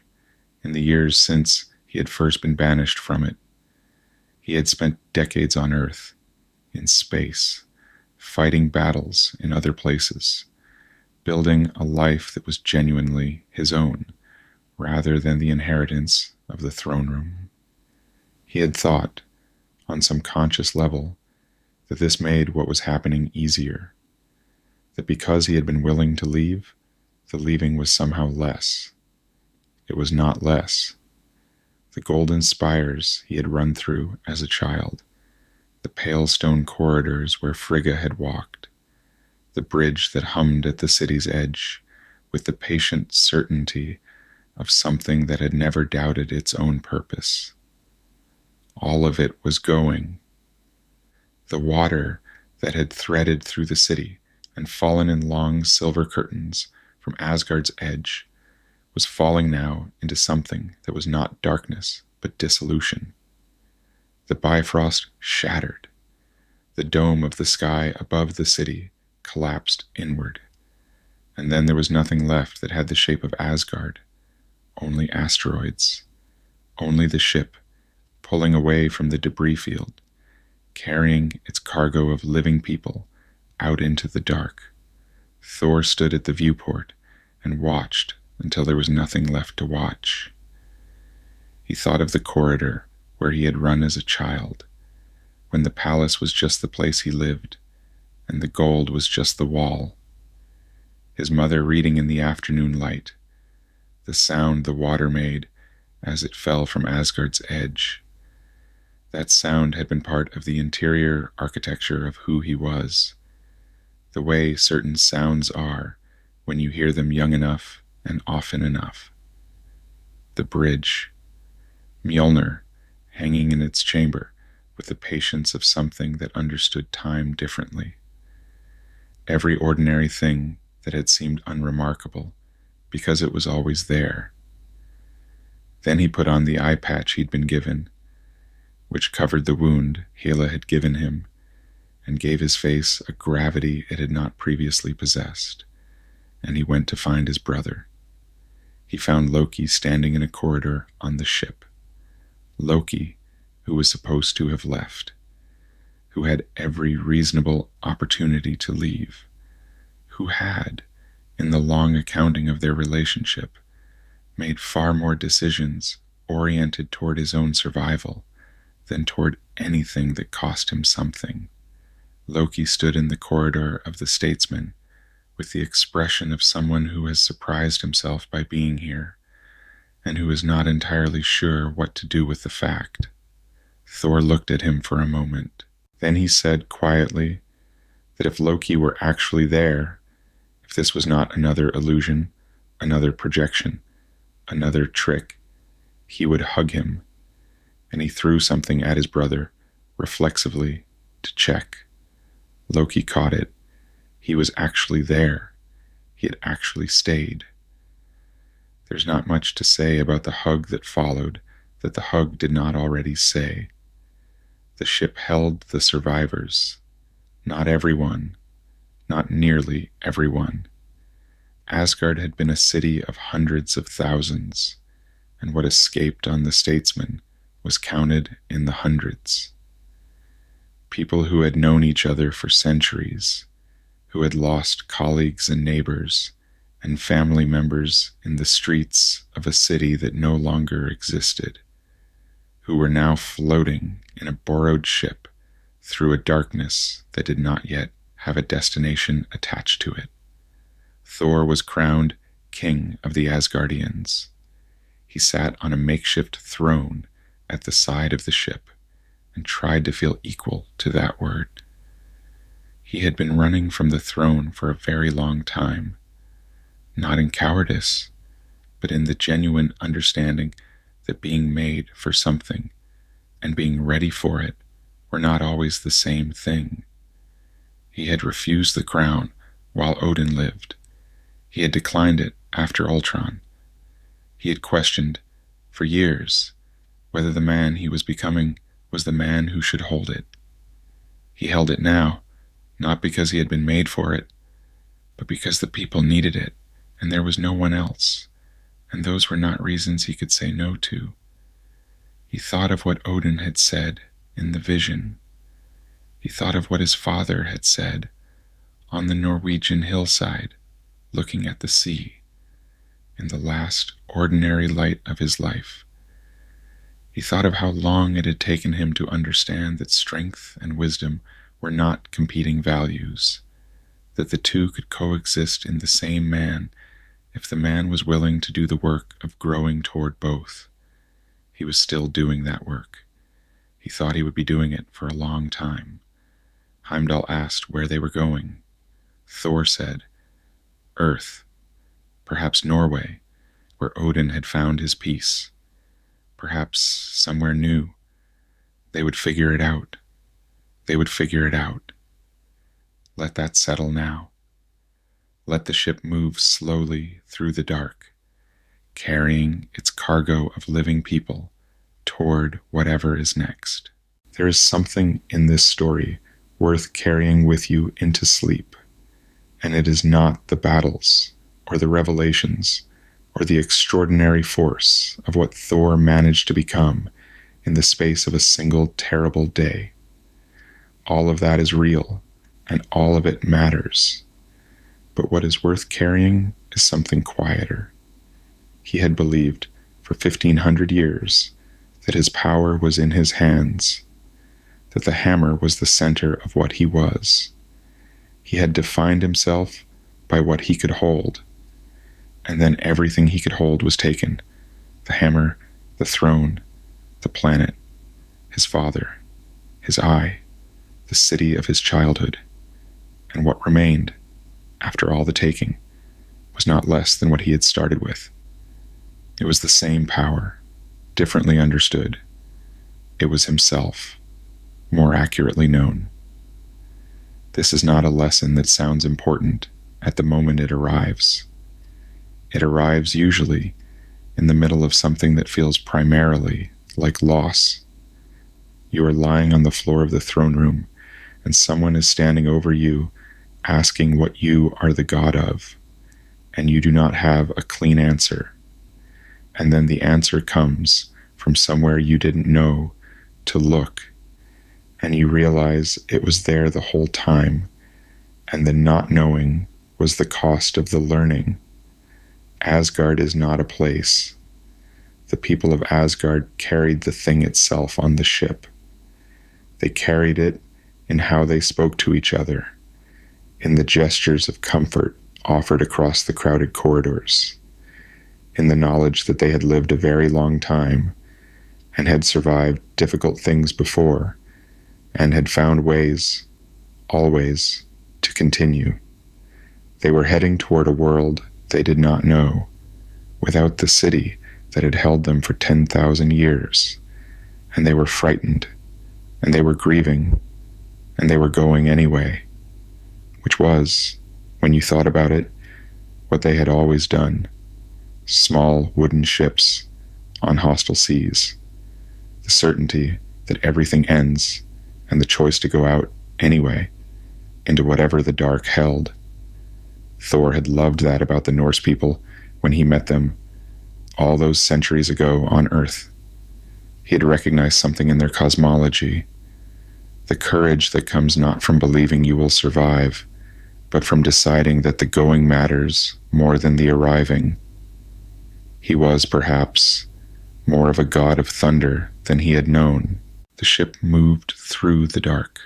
in the years since he had first been banished from it. He had spent decades on Earth, in space, fighting battles in other places, building a life that was genuinely his own, rather than the inheritance of the throne room. He had thought, on some conscious level, that this made what was happening easier, that because he had been willing to leave, the leaving was somehow less. It was not less. The golden spires he had run through as a child, the pale stone corridors where Frigga had walked, the bridge that hummed at the city's edge with the patient certainty of something that had never doubted its own purpose. All of it was going. The water that had threaded through the city and fallen in long silver curtains from Asgard's edge was falling now into something that was not darkness but dissolution. The Bifrost shattered. The dome of the sky above the city collapsed inward, and then there was nothing left that had the shape of Asgard, only asteroids, only the ship pulling away from the debris field, carrying its cargo of living people out into the dark. Thor stood at the viewport and watched until there was nothing left to watch. He thought of the corridor where he had run as a child, when the palace was just the place he lived, and the gold was just the wall. His mother reading in the afternoon light, the sound the water made as it fell from Asgard's edge. That sound had been part of the interior architecture of who he was, the way certain sounds are when you hear them young enough and often enough. The bridge, Mjolnir, hanging in its chamber with the patience of something that understood time differently. Every ordinary thing that had seemed unremarkable because it was always there. Then he put on the eye patch he'd been given, which covered the wound Hela had given him and gave his face a gravity it had not previously possessed, and he went to find his brother. He found Loki standing in a corridor on the ship. Loki, who was supposed to have left, who had every reasonable opportunity to leave, who had, in the long accounting of their relationship, made far more decisions oriented toward his own survival than toward anything that cost him something. Loki stood in the corridor of the statesman with the expression of someone who has surprised himself by being here, and who is not entirely sure what to do with the fact. Thor looked at him for a moment. Then he said quietly that if Loki were actually there, if this was not another illusion, another projection, another trick, he would hug him, and he threw something at his brother, reflexively, to check. Loki caught it. He was actually there. He had actually stayed. There's not much to say about the hug that followed that the hug did not already say. The ship held the survivors. Not everyone, not nearly everyone. Asgard had been a city of hundreds of thousands, and what escaped on the statesman was counted in the hundreds. People who had known each other for centuries, who had lost colleagues and neighbors and family members in the streets of a city that no longer existed, who were now floating in a borrowed ship through a darkness that did not yet have a destination attached to it. Thor was crowned king of the Asgardians. He sat on a makeshift throne at the side of the ship and tried to feel equal to that word. He had been running from the throne for a very long time, not in cowardice, but in the genuine understanding that being made for something and being ready for it were not always the same thing. He had refused the crown while Odin lived. He had declined it after Ultron. He had questioned, for years, whether the man he was becoming was the man who should hold it. He held it now, not because he had been made for it, but because the people needed it, and there was no one else, and those were not reasons he could say no to. He thought of what Odin had said in the vision. He thought of what his father had said on the Norwegian hillside, looking at the sea, in the last ordinary light of his life. He thought of how long it had taken him to understand that strength and wisdom were not competing values, that the two could coexist in the same man if the man was willing to do the work of growing toward both. He was still doing that work. He thought he would be doing it for a long time. Heimdall asked where they were going. Thor said, Earth, perhaps Norway, where Odin had found his peace. Perhaps somewhere new. They would figure it out. They would figure it out. Let that settle now. Let the ship move slowly through the dark, carrying its cargo of living people toward whatever is next. There is something in this story worth carrying with you into sleep, and it is not the battles or the revelations or the extraordinary force of what Thor managed to become in the space of a single terrible day. All of that is real, and all of it matters. But what is worth carrying is something quieter. He had believed for 1,500 years that his power was in his hands, that the hammer was the center of what he was. He had defined himself by what he could hold, and then everything he could hold was taken: the hammer, the throne, the planet, his father, his eye, the city of his childhood. And what remained, after all the taking, was not less than what he had started with. It was the same power, differently understood. It was himself, more accurately known. This is not a lesson that sounds important at the moment it arrives. It arrives usually in the middle of something that feels primarily like loss. You are lying on the floor of the throne room, and someone is standing over you asking what you are the god of, and you do not have a clean answer. And then the answer comes from somewhere you didn't know to look, and you realize it was there the whole time, and the not knowing was the cost of the learning. Asgard is not a place. The people of Asgard carried the thing itself on the ship. They carried it in how they spoke to each other, in the gestures of comfort offered across the crowded corridors, in the knowledge that they had lived a very long time and had survived difficult things before and had found ways, always, to continue. They were heading toward a world they did not know, without the city that had held them for 10,000 years, and they were frightened, and they were grieving, and they were going anyway, which was, when you thought about it, what they had always done: small wooden ships on hostile seas, the certainty that everything ends, and the choice to go out anyway, into whatever the dark held. Thor had loved that about the Norse people when he met them all those centuries ago on Earth. He had recognized something in their cosmology, the courage that comes not from believing you will survive, but from deciding that the going matters more than the arriving. He was, perhaps, more of a god of thunder than he had known. The ship moved through the dark.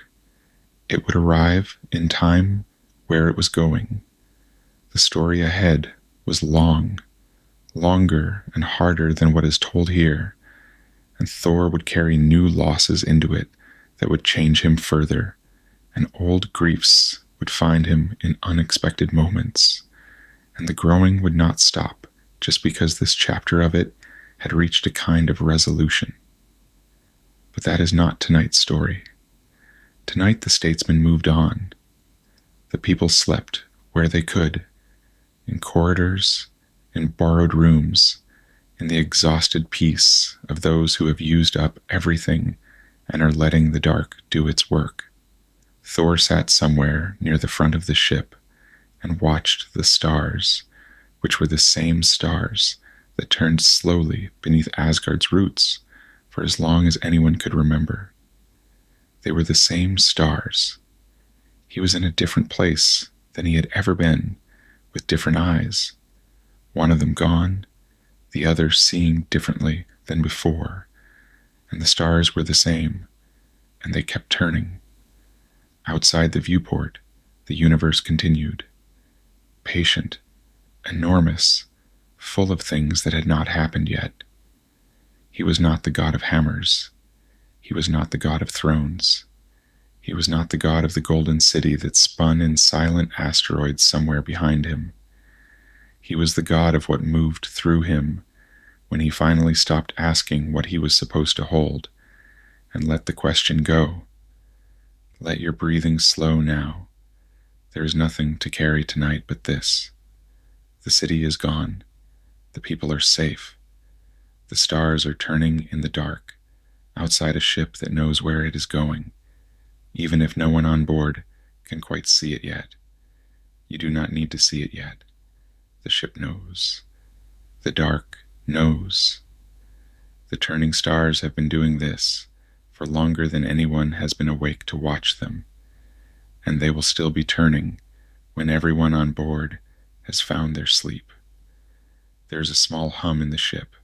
It would arrive in time where it was going. The story ahead was long, longer and harder than what is told here, and Thor would carry new losses into it that would change him further, and old griefs would find him in unexpected moments, and the growing would not stop just because this chapter of it had reached a kind of resolution. But that is not tonight's story. Tonight the statesman moved on. The people slept where they could, in corridors, in borrowed rooms, in the exhausted peace of those who have used up everything and are letting the dark do its work. Thor sat somewhere near the front of the ship and watched the stars, which were the same stars that turned slowly beneath Asgard's roots for as long as anyone could remember. They were the same stars. He was in a different place than he had ever been, with different eyes, one of them gone, the other seeing differently than before, and the stars were the same, and they kept turning. Outside the viewport, the universe continued, patient, enormous, full of things that had not happened yet. He was not the god of hammers. He was not the god of thrones. He was not the god of the golden city that spun in silent asteroids somewhere behind him. He was the god of what moved through him when he finally stopped asking what he was supposed to hold and let the question go. Let your breathing slow now. There is nothing to carry tonight but this. The city is gone. The people are safe. The stars are turning in the dark, outside a ship that knows where it is going, even if no one on board can quite see it yet. You do not need to see it yet. The ship knows. The dark knows. The turning stars have been doing this for longer than anyone has been awake to watch them, and they will still be turning when everyone on board has found their sleep. There is a small hum in the ship,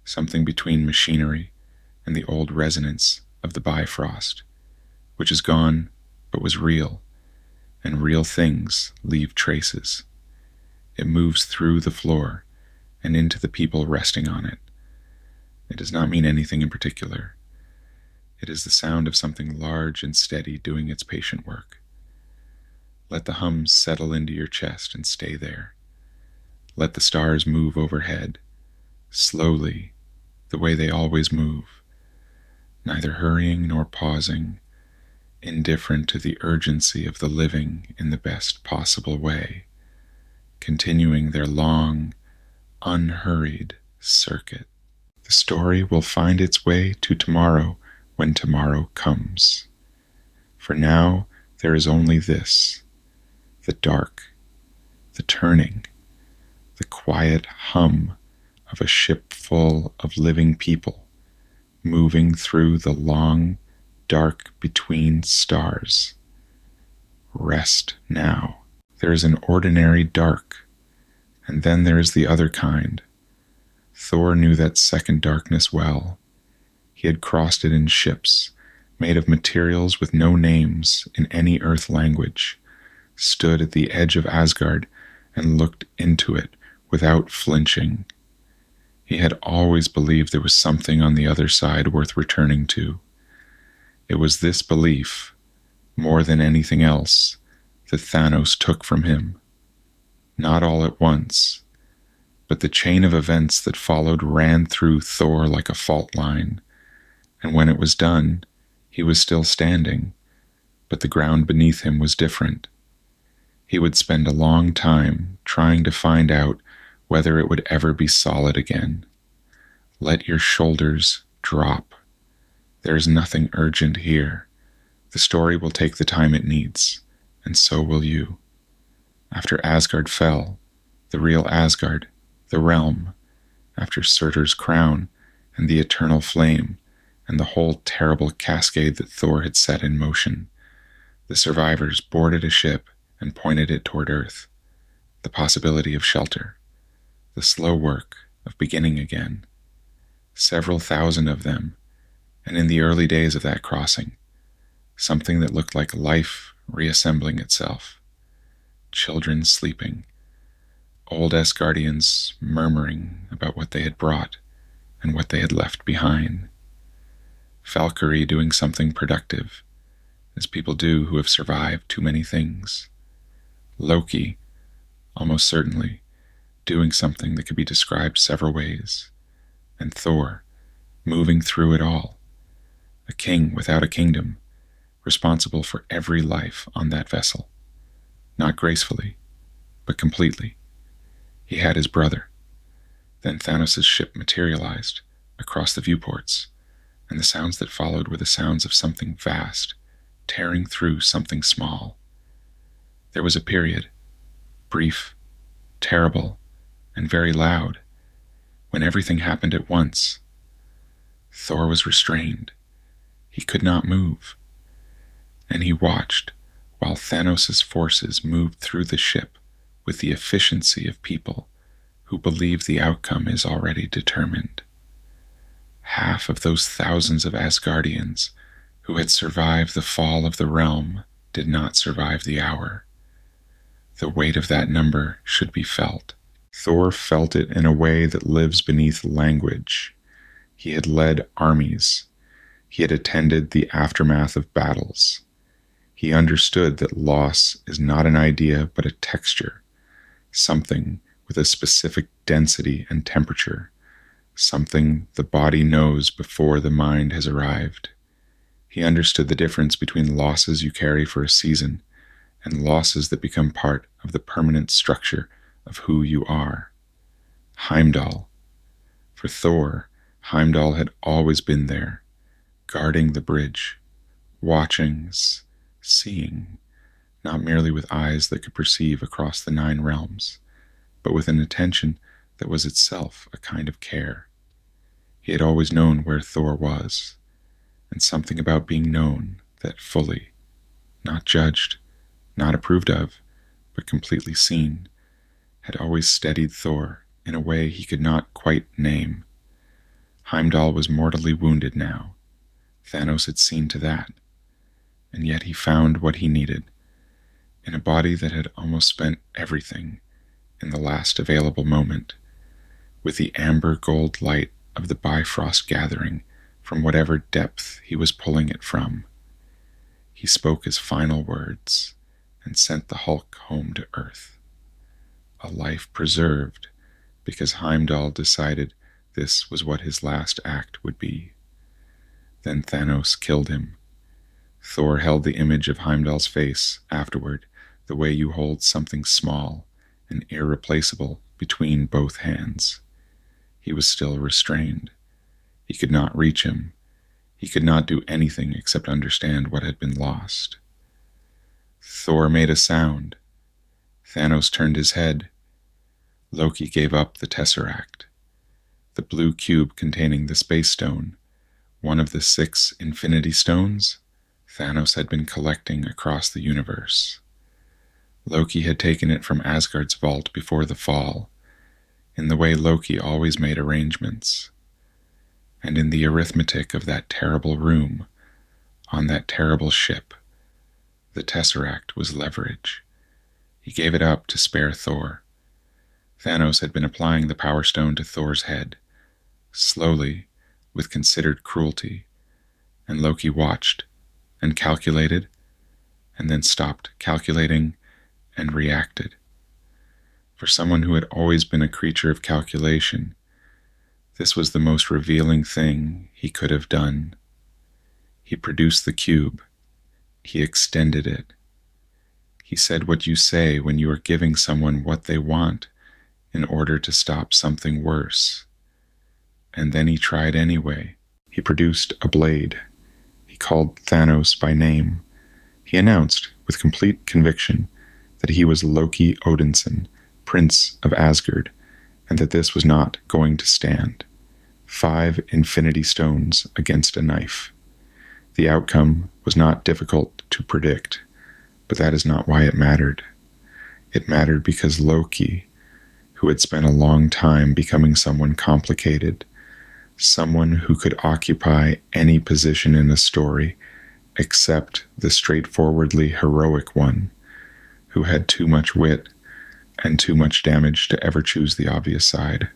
something between machinery and the old resonance of the Bifrost, which is gone but was real, and real things leave traces. It moves through the floor and into the people resting on it. It does not mean anything in particular. It is the sound of something large and steady doing its patient work. Let the hum settle into your chest and stay there. Let the stars move overhead, slowly, the way they always move, neither hurrying nor pausing, indifferent to the urgency of the living in the best possible way, continuing their long, unhurried circuit. The story will find its way to tomorrow when tomorrow comes. For now, there is only this, the dark, the turning, the quiet hum of a ship full of living people moving through the long, dark between stars. Rest now. There is an ordinary dark, and then there is the other kind. Thor knew that second darkness well. He had crossed it in ships, made of materials with no names in any earth language, stood at the edge of Asgard and looked into it without flinching. He had always believed there was something on the other side worth returning to. It was this belief, more than anything else, that Thanos took from him. Not all at once, but the chain of events that followed ran through Thor like a fault line, and when it was done, he was still standing, but the ground beneath him was different. He would spend a long time trying to find out whether it would ever be solid again. Let your shoulders drop, There is nothing urgent here. The story will take the time it needs, and so will you. After Asgard fell, the real Asgard, the realm, after Surtur's crown and the eternal flame, and the whole terrible cascade that Thor had set in motion, the survivors boarded a ship and pointed it toward Earth, the possibility of shelter, the slow work of beginning again. Several thousand of them, and in the early days of that crossing, something that looked like life reassembling itself. Children sleeping, old Asgardians murmuring about what they had brought and what they had left behind. Valkyrie doing something productive, as people do who have survived too many things. Loki, almost certainly, doing something that could be described several ways. And Thor, moving through it all. A king without a kingdom, responsible for every life on that vessel. Not gracefully, but completely. He had his brother. Then Thanos' ship materialized across the viewports, and the sounds that followed were the sounds of something vast, tearing through something small. There was a period, brief, terrible, and very loud, when everything happened at once. Thor was restrained. He could not move. And he watched while Thanos' forces moved through the ship with the efficiency of people who believe the outcome is already determined. Half of those thousands of Asgardians who had survived the fall of the realm did not survive the hour. The weight of that number should be felt. Thor felt it in a way that lives beneath language. He had led armies. He had attended the aftermath of battles. He understood that loss is not an idea but a texture, something with a specific density and temperature, something the body knows before the mind has arrived. He understood the difference between losses you carry for a season and losses that become part of the permanent structure of who you are. Heimdall. For Thor, Heimdall had always been there, guarding the bridge, watching, seeing, not merely with eyes that could perceive across the 9 realms, but with an attention that was itself a kind of care. He had always known where Thor was, and something about being known that fully, not judged, not approved of, but completely seen, had always steadied Thor in a way he could not quite name. Heimdall was mortally wounded now. Thanos had seen to that. And yet he found what he needed, in a body that had almost spent everything in the last available moment, with the amber gold light of the Bifrost gathering from whatever depth he was pulling it from. He spoke his final words and sent the Hulk home to Earth. A life preserved because Heimdall decided this was what his last act would be. Then Thanos killed him. Thor held the image of Heimdall's face afterward, the way you hold something small and irreplaceable between both hands. He was still restrained. He could not reach him. He could not do anything except understand what had been lost. Thor made a sound. Thanos turned his head. Loki gave up the Tesseract, the blue cube containing the Space Stone, one of the 6 Infinity Stones Thanos had been collecting across the universe. Loki had taken it from Asgard's vault before the fall, in the way Loki always made arrangements. And in the arithmetic of that terrible room, on that terrible ship, the Tesseract was leverage. He gave it up to spare Thor. Thanos had been applying the Power Stone to Thor's head, slowly, with considered cruelty, and Loki watched, and calculated, and then stopped calculating and reacted. For someone who had always been a creature of calculation, this was the most revealing thing he could have done. He produced the cube. He extended it. He said what you say when you are giving someone what they want in order to stop something worse. And then he tried anyway. He produced a blade, called Thanos by name. He announced, with complete conviction, that he was Loki Odinson, Prince of Asgard, and that this was not going to stand. 5 infinity stones against a knife. The outcome was not difficult to predict, but that is not why it mattered. It mattered because Loki, who had spent a long time becoming someone complicated, someone who could occupy any position in a story except the straightforwardly heroic one, who had too much wit and too much damage to ever choose the obvious side.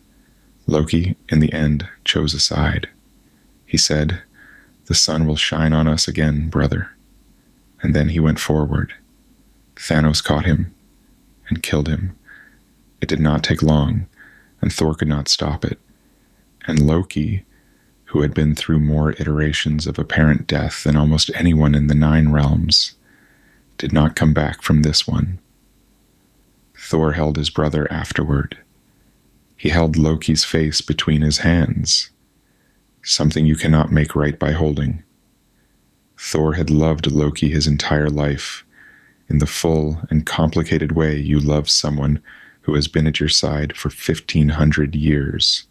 Loki, in the end, chose a side. He said, "The sun will shine on us again, brother." And then he went forward. Thanos caught him and killed him. It did not take long, and Thor could not stop it. And Loki, who had been through more iterations of apparent death than almost anyone in the 9 realms, did not come back from this one. Thor held his brother afterward. He held Loki's face between his hands, something you cannot make right by holding. Thor had loved Loki his entire life, in the full and complicated way you love someone who has been at your side for 1,500 years,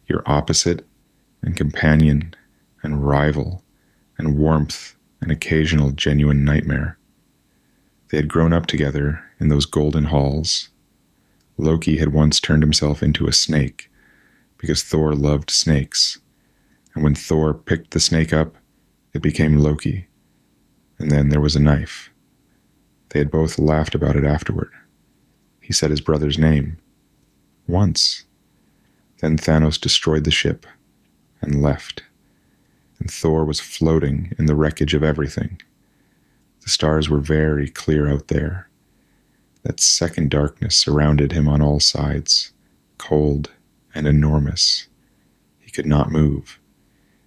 your opposite and companion and rival and warmth and occasional genuine nightmare. They had grown up together in those golden halls. Loki had once turned himself into a snake because Thor loved snakes, and when Thor picked the snake up, it became Loki, and then there was a knife. They had both laughed about it afterward. He said his brother's name. Once. Then Thanos destroyed the ship and left, and Thor was floating in the wreckage of everything. The stars were very clear out there. That second darkness surrounded him on all sides, cold and enormous. He could not move.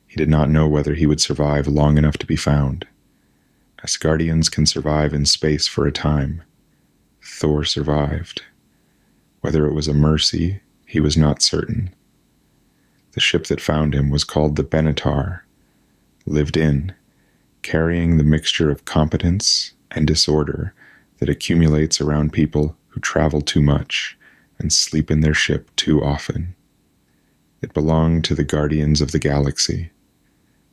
He did not know whether he would survive long enough to be found. Asgardians can survive in space for a time. Thor survived. Whether it was a mercy, he was not certain. The ship that found him was called the Benatar, lived in, carrying the mixture of competence and disorder that accumulates around people who travel too much and sleep in their ship too often. It belonged to the Guardians of the Galaxy,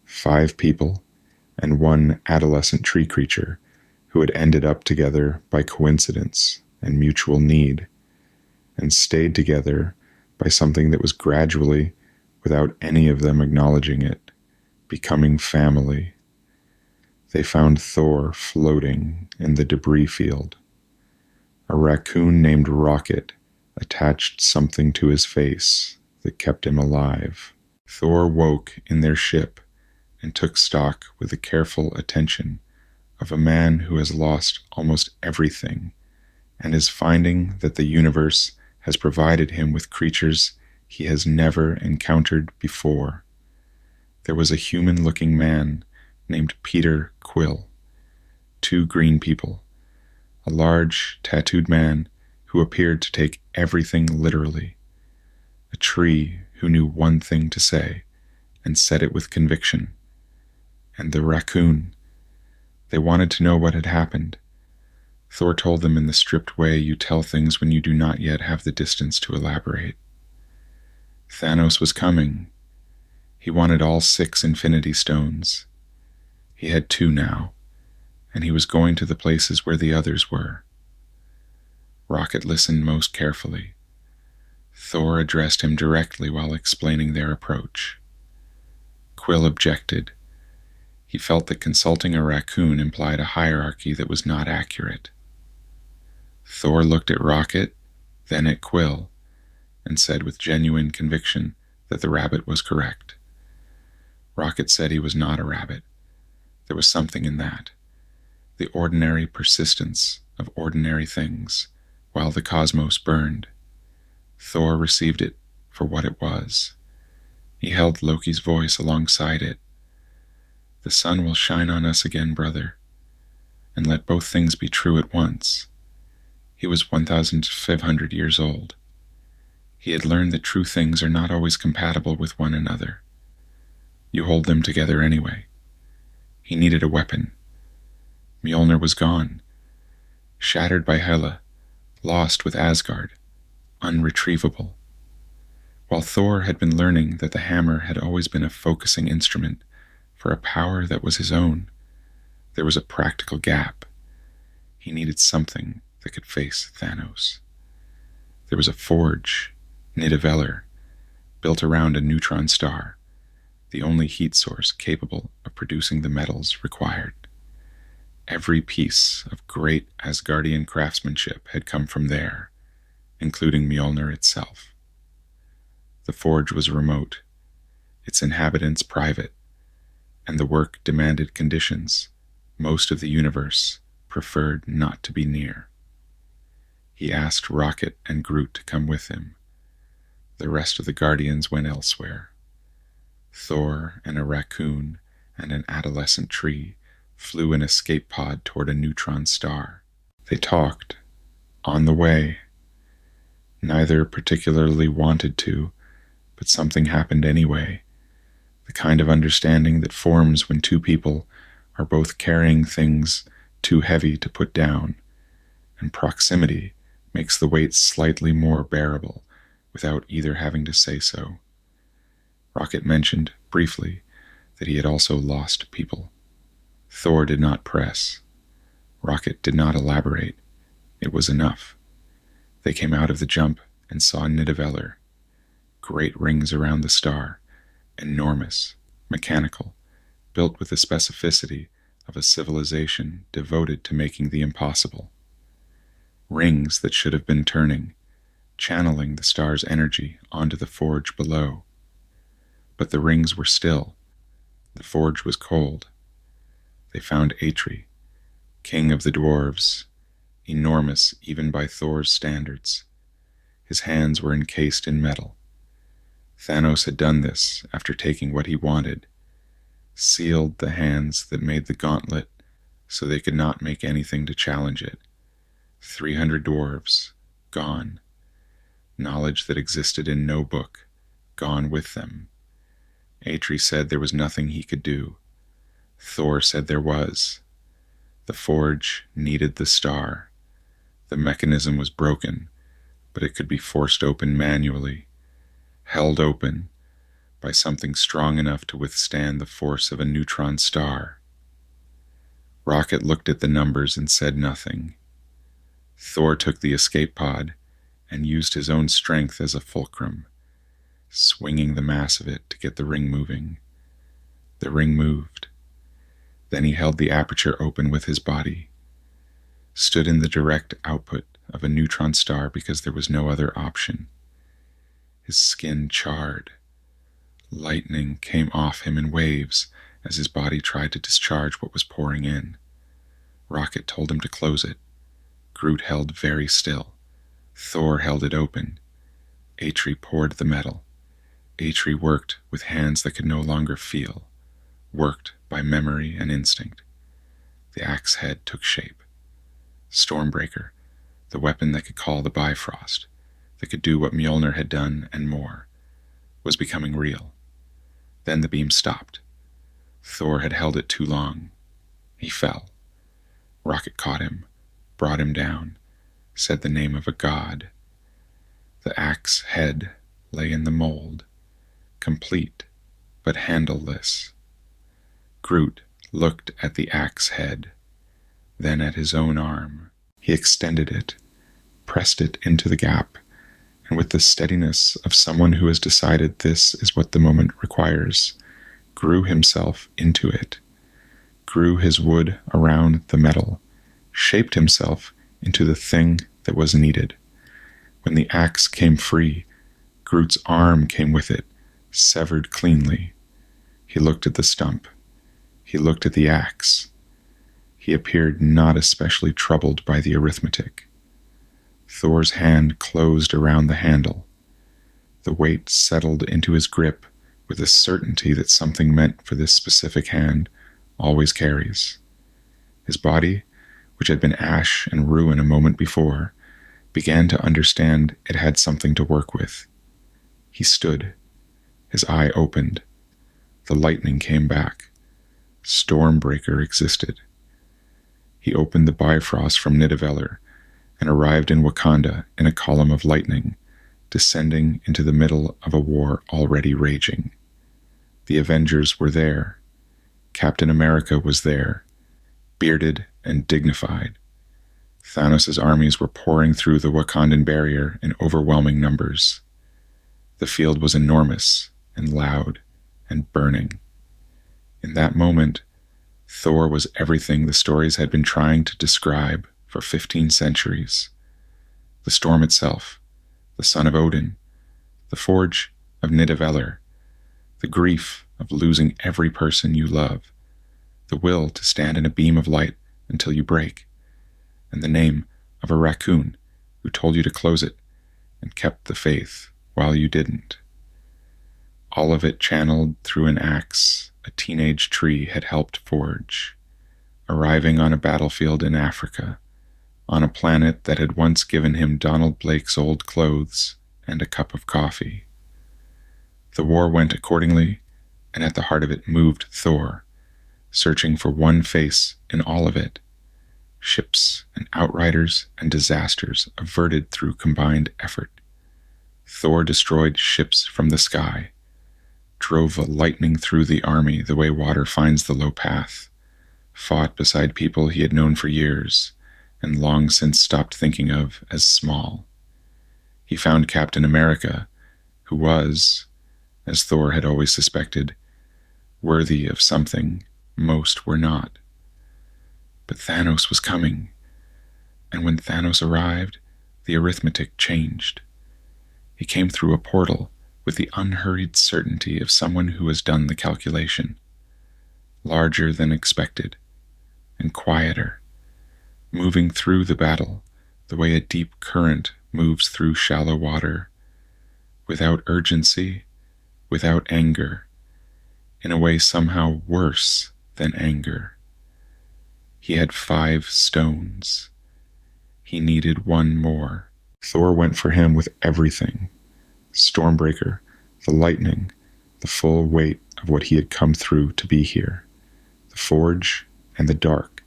5 people and 1 adolescent tree creature who had ended up together by coincidence and mutual need, and stayed together by something that was gradually, without any of them acknowledging it, becoming family. They found Thor floating in the debris field. A raccoon named Rocket attached something to his face that kept him alive. Thor woke in their ship and took stock with the careful attention of a man who has lost almost everything and is finding that the universe has provided him with creatures he has never encountered before. There was a human-looking man named Peter Quill, 2 green people, a large, tattooed man who appeared to take everything literally, a tree who knew one thing to say and said it with conviction, and the raccoon. They wanted to know what had happened. Thor told them in the stripped way you tell things when you do not yet have the distance to elaborate. Thanos was coming. He wanted all 6 infinity stones. He had 2 now, and he was going to the places where the others were. Rocket listened most carefully. Thor addressed him directly while explaining their approach. Quill objected. He felt that consulting a raccoon implied a hierarchy that was not accurate. Thor looked at Rocket, then at Quill, and said with genuine conviction that the rabbit was correct. Rocket said he was not a rabbit. There was something in that. The ordinary persistence of ordinary things while the cosmos burned. Thor received it for what it was. He held Loki's voice alongside it. The sun will shine on us again, brother, and let both things be true at once. He was 1,500 years old. He had learned that true things are not always compatible with one another. You hold them together anyway. He needed a weapon. Mjolnir was gone, shattered by Hela, lost with Asgard, unretrievable. While Thor had been learning that the hammer had always been a focusing instrument for a power that was his own, there was a practical gap. He needed something that could face Thanos. There was a forge, Nidavellir, built around a neutron star, the only heat source capable of producing the metals required. Every piece of great Asgardian craftsmanship had come from there, including Mjolnir itself. The forge was remote, its inhabitants private, and the work demanded conditions most of the universe preferred not to be near. He asked Rocket and Groot to come with him. The rest of the Guardians went elsewhere. Thor and a raccoon and an adolescent tree flew an escape pod toward a neutron star. They talked, on the way. Neither particularly wanted to, but something happened anyway. The kind of understanding that forms when two people are both carrying things too heavy to put down, and proximity makes the weight slightly more bearable without either having to say so. Rocket mentioned, briefly, that he had also lost people. Thor did not press. Rocket did not elaborate. It was enough. They came out of the jump and saw Nidavellir. Great rings around the star, enormous, mechanical, built with the specificity of a civilization devoted to making the impossible. Rings that should have been turning, channeling the star's energy onto the forge below. But the rings were still. The forge was cold. They found Atri, king of the dwarves, enormous even by Thor's standards. His hands were encased in metal. Thanos had done this after taking what he wanted, sealed the hands that made the gauntlet so they could not make anything to challenge it. 300 dwarves, gone. Knowledge that existed in no book, gone with them. Atri said there was nothing he could do. Thor said there was. The forge needed the star. The mechanism was broken, but it could be forced open manually, held open by something strong enough to withstand the force of a neutron star. Rocket looked at the numbers and said nothing. Thor took the escape pod and used his own strength as a fulcrum, swinging the mass of it to get the ring moving. The ring moved. Then he held the aperture open with his body, stood in the direct output of a neutron star because there was no other option. His skin charred. Lightning came off him in waves as his body tried to discharge what was pouring in. Rocket told him to close it. Groot held very still. Thor held it open. Atri poured the metal. Atri worked with hands that could no longer feel, worked by memory and instinct. The axe head took shape. Stormbreaker, the weapon that could call the Bifrost, that could do what Mjolnir had done and more, was becoming real. Then the beam stopped. Thor had held it too long. He fell. Rocket caught him, brought him down, said the name of a god. The axe head lay in the mold, complete but handleless. Groot looked at the axe head, then at his own arm. He extended it, pressed it into the gap, and with the steadiness of someone who has decided this is what the moment requires, grew himself into it, grew his wood around the metal, shaped himself into the thing that was needed. When the axe came free, Groot's arm came with it, severed cleanly. He looked at the stump. He looked at the axe. He appeared not especially troubled by the arithmetic. Thor's hand closed around the handle. The weight settled into his grip with a certainty that something meant for this specific hand always carries. His body, which had been ash and ruin a moment before, began to understand it had something to work with. He stood. His eye opened. The lightning came back. Stormbreaker existed. He opened the Bifrost from Nidavellir and arrived in Wakanda in a column of lightning, descending into the middle of a war already raging. The Avengers were there. Captain America was there, bearded and dignified. Thanos' armies were pouring through the Wakandan barrier in overwhelming numbers. The field was enormous and loud and burning. In that moment, Thor was everything the stories had been trying to describe for 15 centuries. The storm itself, the son of Odin, the forge of Nidavellir, the grief of losing every person you love, the will to stand in a beam of light until you break, and the name of a raccoon who told you to close it and kept the faith while you didn't. All of it channeled through an axe a teenage tree had helped forge, arriving on a battlefield in Africa, on a planet that had once given him Donald Blake's old clothes and a cup of coffee. The war went accordingly, and at the heart of it moved Thor, searching for one face in all of it. Ships and outriders and disasters averted through combined effort. Thor destroyed ships from the sky, drove a lightning through the army the way water finds the low path, fought beside people he had known for years and long since stopped thinking of as small. He found Captain America, who was, as Thor had always suspected, worthy of something most were not. But Thanos was coming, and when Thanos arrived, the arithmetic changed. He came through a portal with the unhurried certainty of someone who has done the calculation, larger than expected, and quieter, moving through the battle the way a deep current moves through shallow water, without urgency, without anger, in a way somehow worse than anger. He had 5 stones. He needed one more. Thor went for him with everything. Stormbreaker, the lightning, the full weight of what he had come through to be here. The forge and the dark,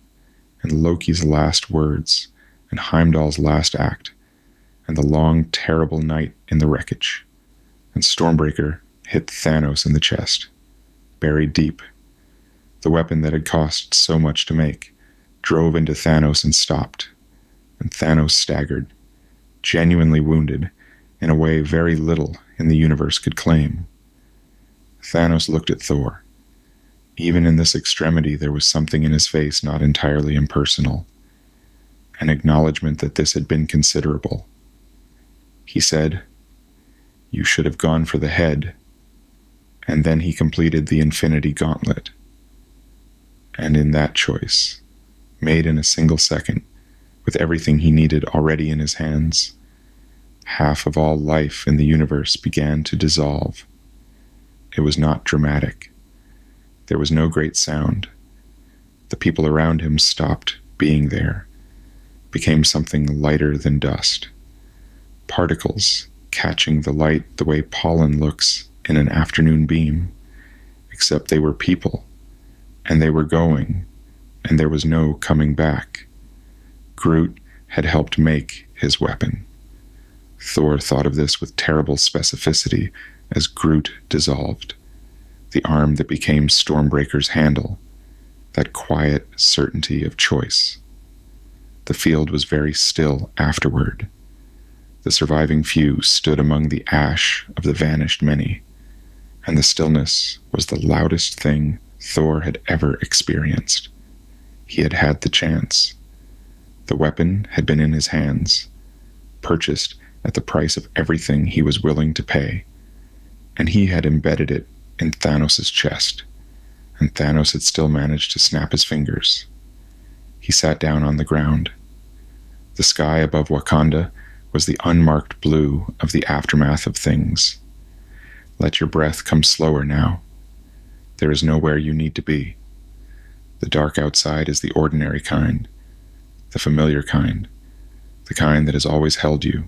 and Loki's last words, and Heimdall's last act, and the long, terrible night in the wreckage. And Stormbreaker hit Thanos in the chest, buried deep. The weapon that had cost so much to make drove into Thanos and stopped, and Thanos staggered, genuinely wounded, in a way very little in the universe could claim. Thanos looked at Thor. Even in this extremity, there was something in his face not entirely impersonal, an acknowledgement that this had been considerable. He said, "You should have gone for the head," and then he completed the Infinity Gauntlet. And in that choice, made in a single second, with everything he needed already in his hands, half of all life in the universe began to dissolve. It was not dramatic. There was no great sound. The people around him stopped being there, became something lighter than dust. Particles catching the light the way pollen looks in an afternoon beam, except they were people, and they were going, and there was no coming back. Groot had helped make his weapon. Thor thought of this with terrible specificity as Groot dissolved, the arm that became Stormbreaker's handle, that quiet certainty of choice. The field was very still afterward. The surviving few stood among the ash of the vanished many, and the stillness was the loudest thing Thor had ever experienced. He had had the chance. The weapon had been in his hands, purchased at the price of everything he was willing to pay, and he had embedded it in Thanos' chest, and Thanos had still managed to snap his fingers. He sat down on the ground. The sky above Wakanda was the unmarked blue of the aftermath of things. Let your breath come slower now. There is nowhere you need to be. The dark outside is the ordinary kind, the familiar kind, the kind that has always held you.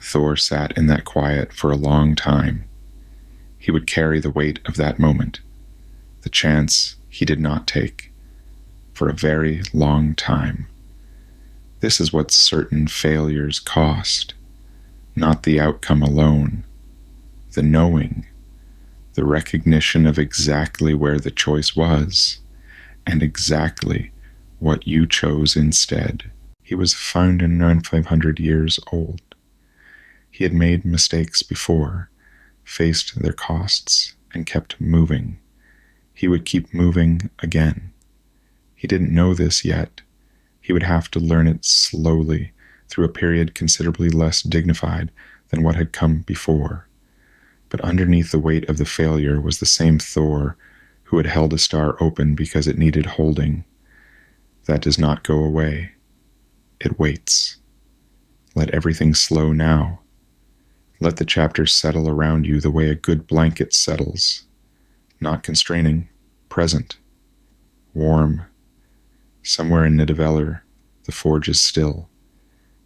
Thor sat in that quiet for a long time. He would carry the weight of that moment, the chance he did not take, for a very long time. This is what certain failures cost, not the outcome alone, the knowing, the recognition of exactly where the choice was, and exactly what you chose instead. He was found in around 500 years old. He had made mistakes before, faced their costs, and kept moving. He would keep moving again. He didn't know this yet. He would have to learn it slowly through a period considerably less dignified than what had come before. But underneath the weight of the failure was the same Thor who had held a star open because it needed holding. That does not go away. It waits. Let everything slow now. Let the chapters settle around you the way a good blanket settles. Not constraining, present, warm. Somewhere in Nidavellir, the forge is still.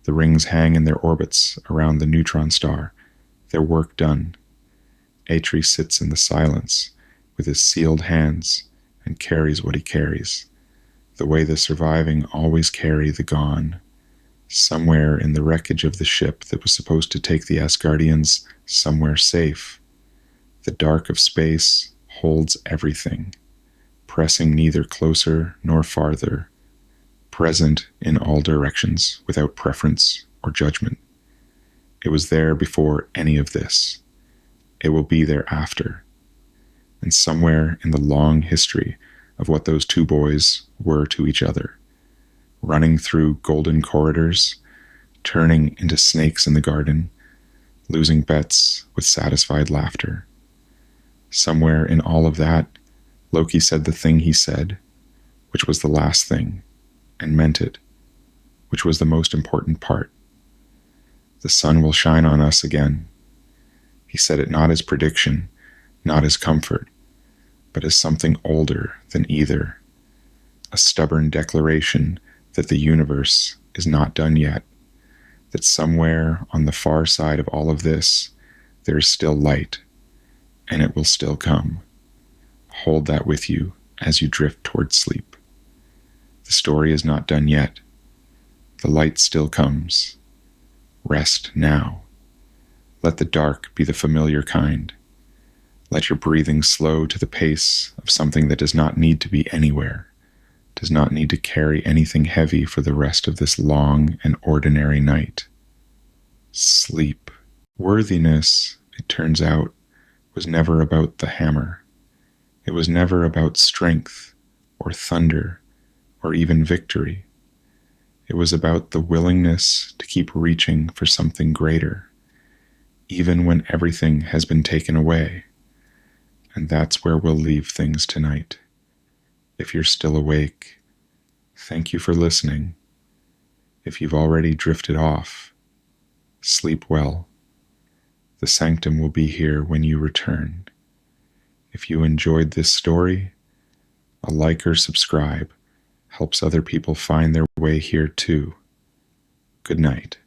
The rings hang in their orbits around the neutron star, their work done. Atri sits in the silence with his sealed hands and carries what he carries, the way the surviving always carry the gone. Somewhere in the wreckage of the ship that was supposed to take the Asgardians somewhere safe, the dark of space holds everything, pressing neither closer nor farther, present in all directions without preference or judgment. It was there before any of this. It will be there after. And somewhere in the long history of what those two boys were to each other, running through golden corridors, turning into snakes in the garden, losing bets with satisfied laughter. Somewhere in all of that, Loki said the thing he said, which was the last thing, and meant it, which was the most important part. The sun will shine on us again. He said it not as prediction, not as comfort, but as something older than either, a stubborn declaration that the universe is not done yet, that somewhere on the far side of all of this, there is still light, and it will still come. Hold that with you as you drift towards sleep. The story is not done yet. The light still comes. Rest now. Let the dark be the familiar kind. Let your breathing slow to the pace of something that does not need to be anywhere, does not need to carry anything heavy for the rest of this long and ordinary night. Sleep. Worthiness, it turns out, was never about the hammer. It was never about strength or thunder or even victory. It was about the willingness to keep reaching for something greater, even when everything has been taken away. And that's where we'll leave things tonight. If you're still awake, thank you for listening. If you've already drifted off, sleep well. The Sanctum will be here when you return. If you enjoyed this story, a like or subscribe helps other people find their way here too. Good night.